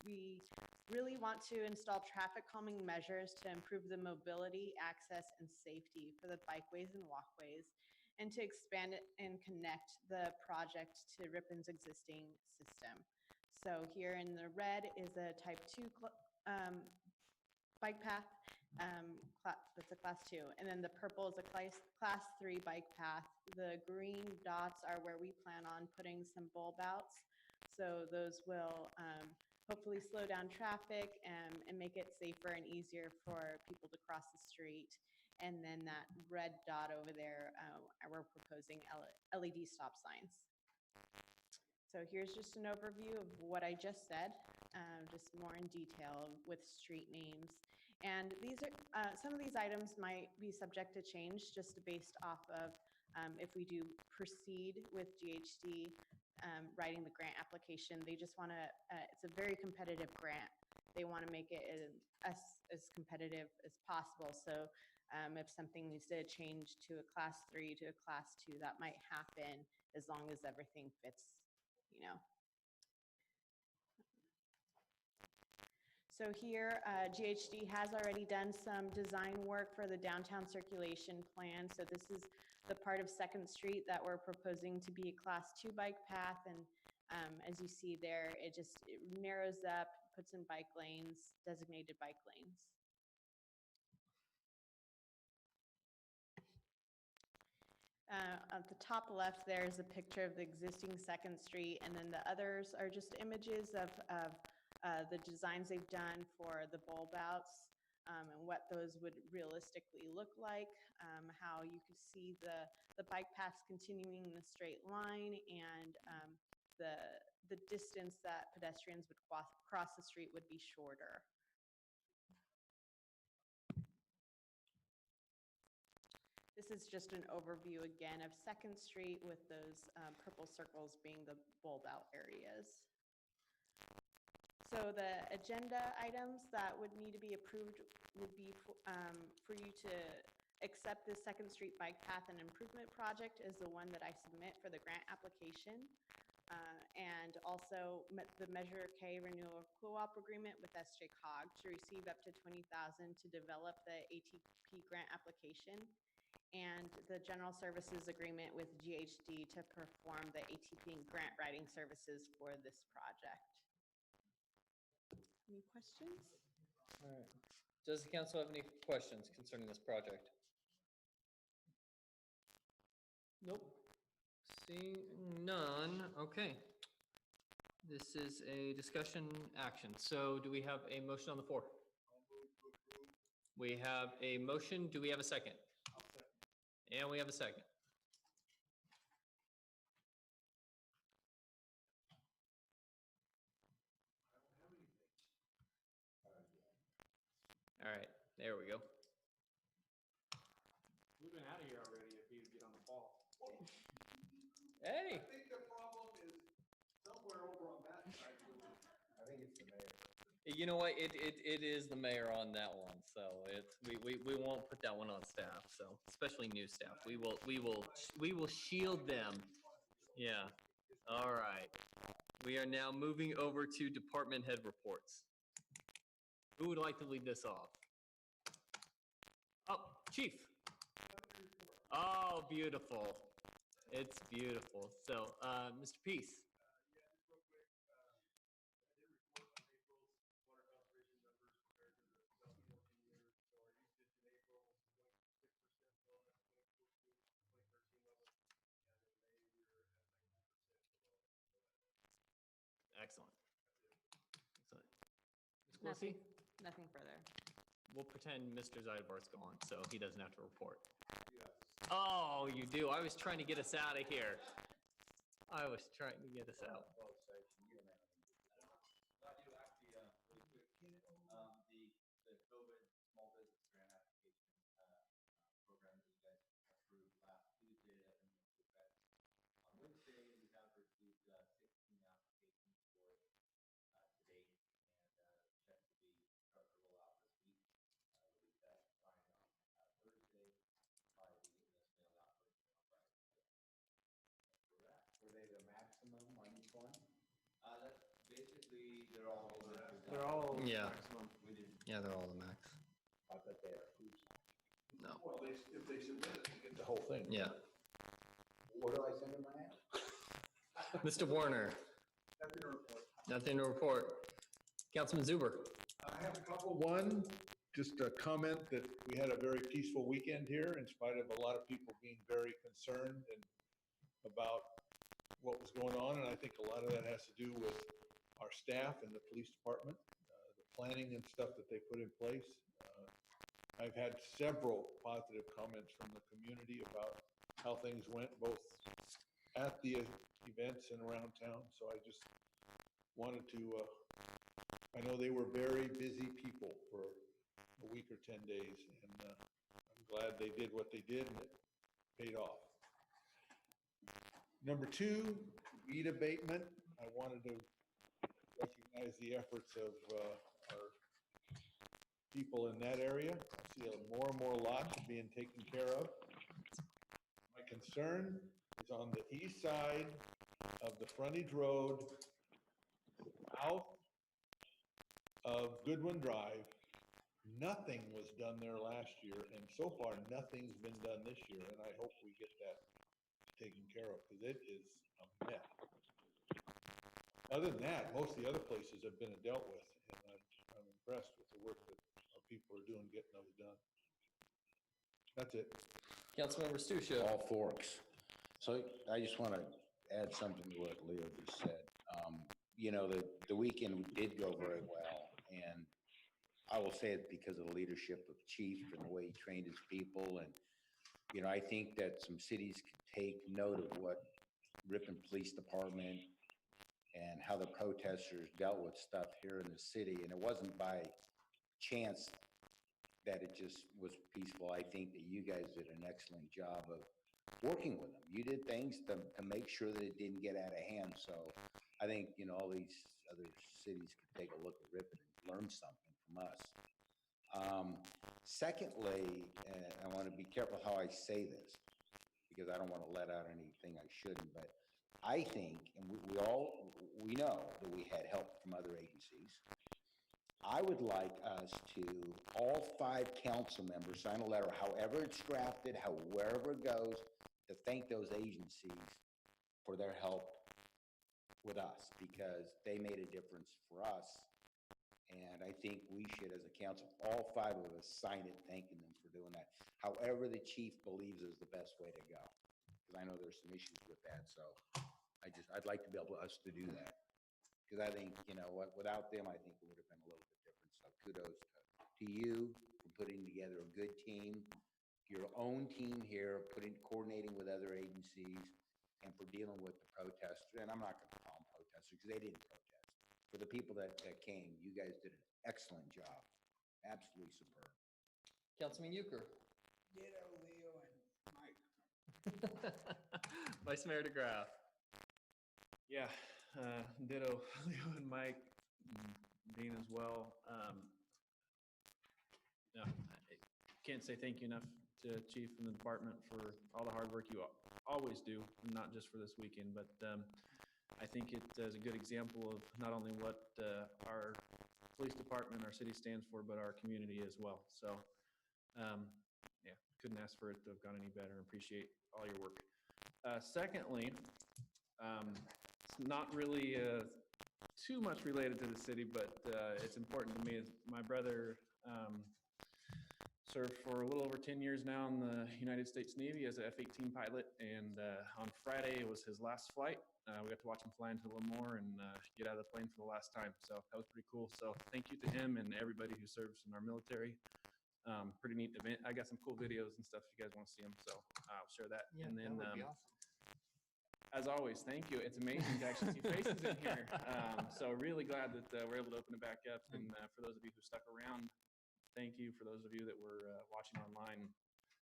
we really want to install traffic calming measures to improve the mobility, access, and safety for the bikeways and walkways, and to expand it and connect the project to Ripon's existing system. So here in the red is a type 2 bike path. That's a class 2. And then the purple is a class 3 bike path. The green dots are where we plan on putting some bulb outs. So those will hopefully slow down traffic and make it safer and easier for people to cross the street. And then that red dot over there, we're proposing LED stop signs. So here's just an overview of what I just said, just more in detail with street names. And these are some of these items might be subject to change just based off of if we do proceed with GHD writing the grant application. They just want to, it's a very competitive grant. They want to make it as competitive as possible. So if something needs to change to a class 3 to a class 2, that might happen as long as everything fits, you know. So here, GHD has already done some design work for the downtown circulation plan. So this is the part of 2nd Street that we're proposing to be a class 2 bike path. And as you see there, it narrows up, puts in bike lanes, designated bike lanes. At the top left, there's a picture of the existing 2nd Street, and then the others are just images of the designs they've done for the bulb outs and what those would realistically look like, how you could see the bike paths continuing in a straight line, and the distance that pedestrians would cross the street would be shorter. This is just an overview again of 2nd Street with those purple circles being the bulb out areas. So the agenda items that would need to be approved would be for you to accept the 2nd Street Bike Path and Improvement Project is the one that I submit for the grant application. And also the Measure K Renewal Co-op Agreement with SJCOG to receive up to $20,000 to develop the ATP grant application, and the General Services Agreement with GHD to perform the ATP grant writing services for this project. Any questions? All right. Does the council have any questions concerning this project? Nope. Seeing none, okay. This is a discussion action. So do we have a motion on the floor? We have a motion. Do we have a second? And we have a second. All right, there we go. We've been out of here already if you get on the ball. Hey. I think the problem is somewhere over on that side. I think it's the mayor. You know what? It is the mayor on that one, so we won't put that one on staff. So especially new staff, we will shield them. Yeah. All right. We are now moving over to department head reports. Who would like to lead this off? Oh, Chief. Oh, beautiful. It's beautiful. So, Mr. Peace. Excellent. Excellent. Ms. Quilisi? Nothing further. We'll pretend Mr. Zeibar's gone, so he doesn't have to report. Oh, you do. I was trying to get us out of here. I was trying to get us out. I do actually, really quick, the COVID small business grant application program that you guys approved last Tuesday that went into effect on Wednesday. We have received 16 applications for it to date, and check to be start to roll out this week. We'll get that signed on Thursday. Probably be getting this mailed out first thing on Friday. That's where we're at. Were they the maximum on each one? That's basically They're all over that. They're all Yeah. maximum. Yeah, they're all the max. I bet they are. No. Well, if they submit it, they get the whole thing. Yeah. What do I send them now? Mr. Warner, Nothing to report. nothing to report. Councilman Zuber. I have a couple. One, just a comment that we had a very peaceful weekend here in spite of a lot of people being very concerned and about what was going on. And I think a lot of that has to do with our staff and the police department, the planning and stuff that they put in place. I've had several positive comments from the community about how things went, both at the events and around town. So I just wanted to, I know they were very busy people for a week or 10 days, and I'm glad they did what they did and it paid off. Number two, weed abatement. I wanted to recognize the efforts of our people in that area. I see more and more lots being taken care of. My concern is on the east side of the frontage road, south of Goodwin Drive. Nothing was done there last year, and so far nothing's been done this year, and I hope we get that taken care of, because it is a mess. Other than that, most of the other places have been dealt with, and I'm impressed with the work that our people are doing, getting those done. That's it. Councilmember Stusha. All Forks. So I just want to add something to what Leo just said. You know, the weekend did go very well, and I will say it because of the leadership of Chief and the way he trained his people. And, you know, I think that some cities could take note of what Ripon Police Department and how the protesters dealt with stuff here in the city. And it wasn't by chance that it just was peaceful. I think that you guys did an excellent job of working with them. You did things to make sure that it didn't get out of hand. So I think, you know, all these other cities could take a look at Ripon and learn something from us. Secondly, I want to be careful how I say this, because I don't want to let out anything I shouldn't, but I think, and we know that we had help from other agencies. I would like us to, all 5 council members, sign a letter, however it's drafted, wherever it goes, to thank those agencies for their help with us, because they made a difference for us. And I think we should, as a council, all 5 of us sign it, thanking them for doing that. However the chief believes is the best way to go, because I know there's some issues with that. So I'd like to be able us to do that, because I think, you know, without them, I think it would have been a little bit different. So kudos to you for putting together a good team, your own team here, coordinating with other agencies, and for dealing with the protesters. And I'm not going to call them protesters, because they didn't protest. For the people that came, you guys did an excellent job. Absolutely superb. Councilman Euchre. Ditto, Leo and Mike. Vice Mayor DeGraff. Yeah, ditto, Leo and Mike, Dean as well. Yeah, I can't say thank you enough to Chief and the department for all the hard work you always do, not just for this weekend, but I think it is a good example of not only what our police department, our city stands for, but our community as well. So, yeah, couldn't ask for it to have gone any better. Appreciate all your work. Secondly, it's not really too much related to the city, but it's important to me. My brother served for a little over 10 years now in the United States Navy as an F-18 pilot, and on Friday was his last flight. We got to watch him fly into Lemoore and get out of the plane for the last time, so that was pretty cool. So thank you to him and everybody who serves in our military. Pretty neat event. I got some cool videos and stuff if you guys want to see them, so I'll share that. Yeah, and then, that would be awesome. As always, thank you. It's amazing to actually see faces in here. So really glad that we're able to open it back up. And for those of you who stuck around, thank you. For those of you that were watching online,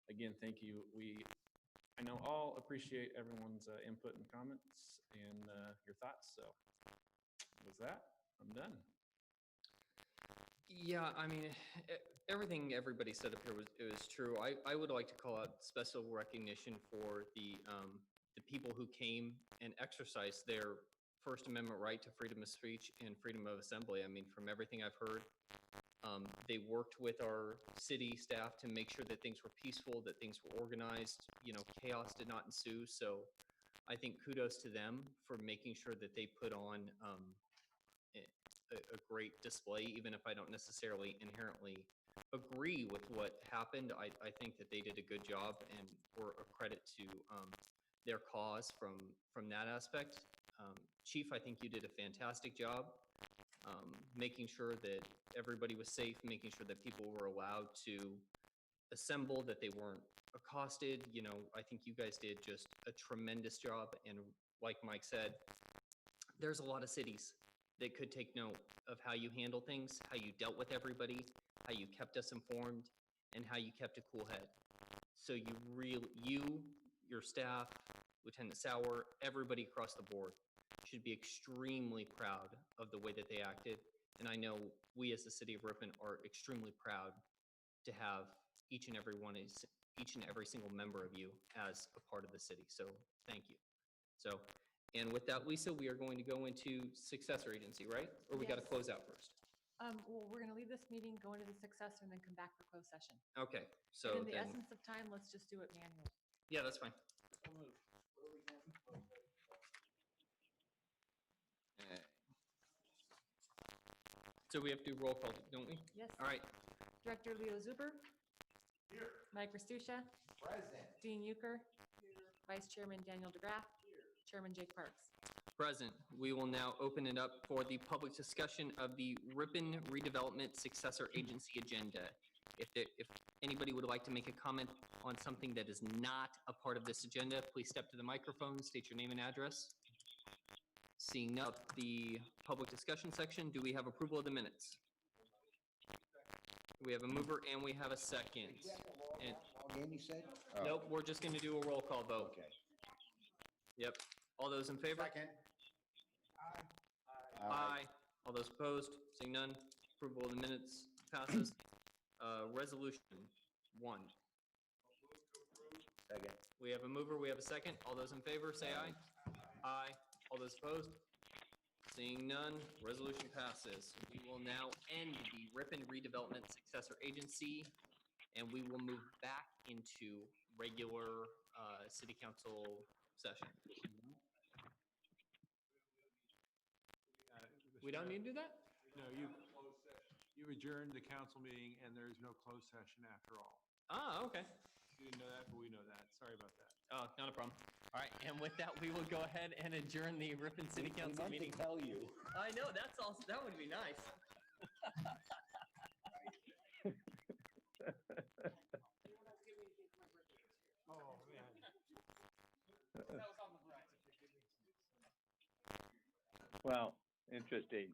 again, thank you. I know all appreciate everyone's input and comments and your thoughts. So with that, I'm done. Yeah, I mean, everything everybody said up here was true. I would like to call out special recognition for the people who came and exercised their First Amendment right to freedom of speech and freedom of assembly. I mean, from everything I've heard, they worked with our city staff to make sure that things were peaceful, that things were organized, chaos did not ensue. So I think kudos to them for making sure that they put on a great display, even if I don't necessarily inherently agree with what happened. I think that they did a good job and were a credit to their cause from that aspect. Chief, I think you did a fantastic job making sure that everybody was safe, making sure that people were allowed to assemble, that they weren't accosted. I think you guys did just a tremendous job. And like Mike said, there's a lot of cities that could take note of how you handle things, how you dealt with everybody, how you kept us informed, and how you kept a cool head. So your staff, Lieutenant Sauer, everybody across the board should be extremely proud of the way that they acted. And I know we as the city of Ripon are extremely proud to have each and every single member of you as a part of the city. So thank you. So, and with that, Lisa, we are going to go into successor agency, right? Or we got to Yes. close out first? Well, we're going to leave this meeting, go into the successor, and then come back for closed session. Okay, so And in the then, essence of time, let's just do it manually. yeah, that's fine. So we have to do roll call, don't we? Yes. All right. Director Leo Zuber. Here. Mike Restusha. Present. Dean Euchre. Vice Chairman Daniel DeGraff. Chairman Jake Parks. Present. We will now open it up for the public discussion of the Ripon Redevelopment Successor Agency agenda. If anybody would like to make a comment on something that is not a part of this agenda, please step to the microphone, state your name and address. Seeing up the public discussion section, do we have approval of the minutes? We have a mover and we have a second. And Log in, you said? nope, we're just going to do a roll call vote. Okay. Yep. All those in favor? Second. Aye. All those opposed? Seeing none, approval of the minutes passes. Resolution 1. Second. We have a mover, we have a second. All those in favor, say aye. Aye. All those opposed? Seeing none, resolution passes. We will now end the Ripon Redevelopment Successor Agency, and we will move back into regular city council session. We don't need to do that? No, you adjourned the council meeting and there is no closed session after all. Ah, okay. You didn't know that, but we know that. Sorry about that. Oh, not a problem. All right, and with that, we will go ahead and adjourn the Ripon City Council meeting. Tell you. I know, that would be nice. Oh, man. Wow, interesting.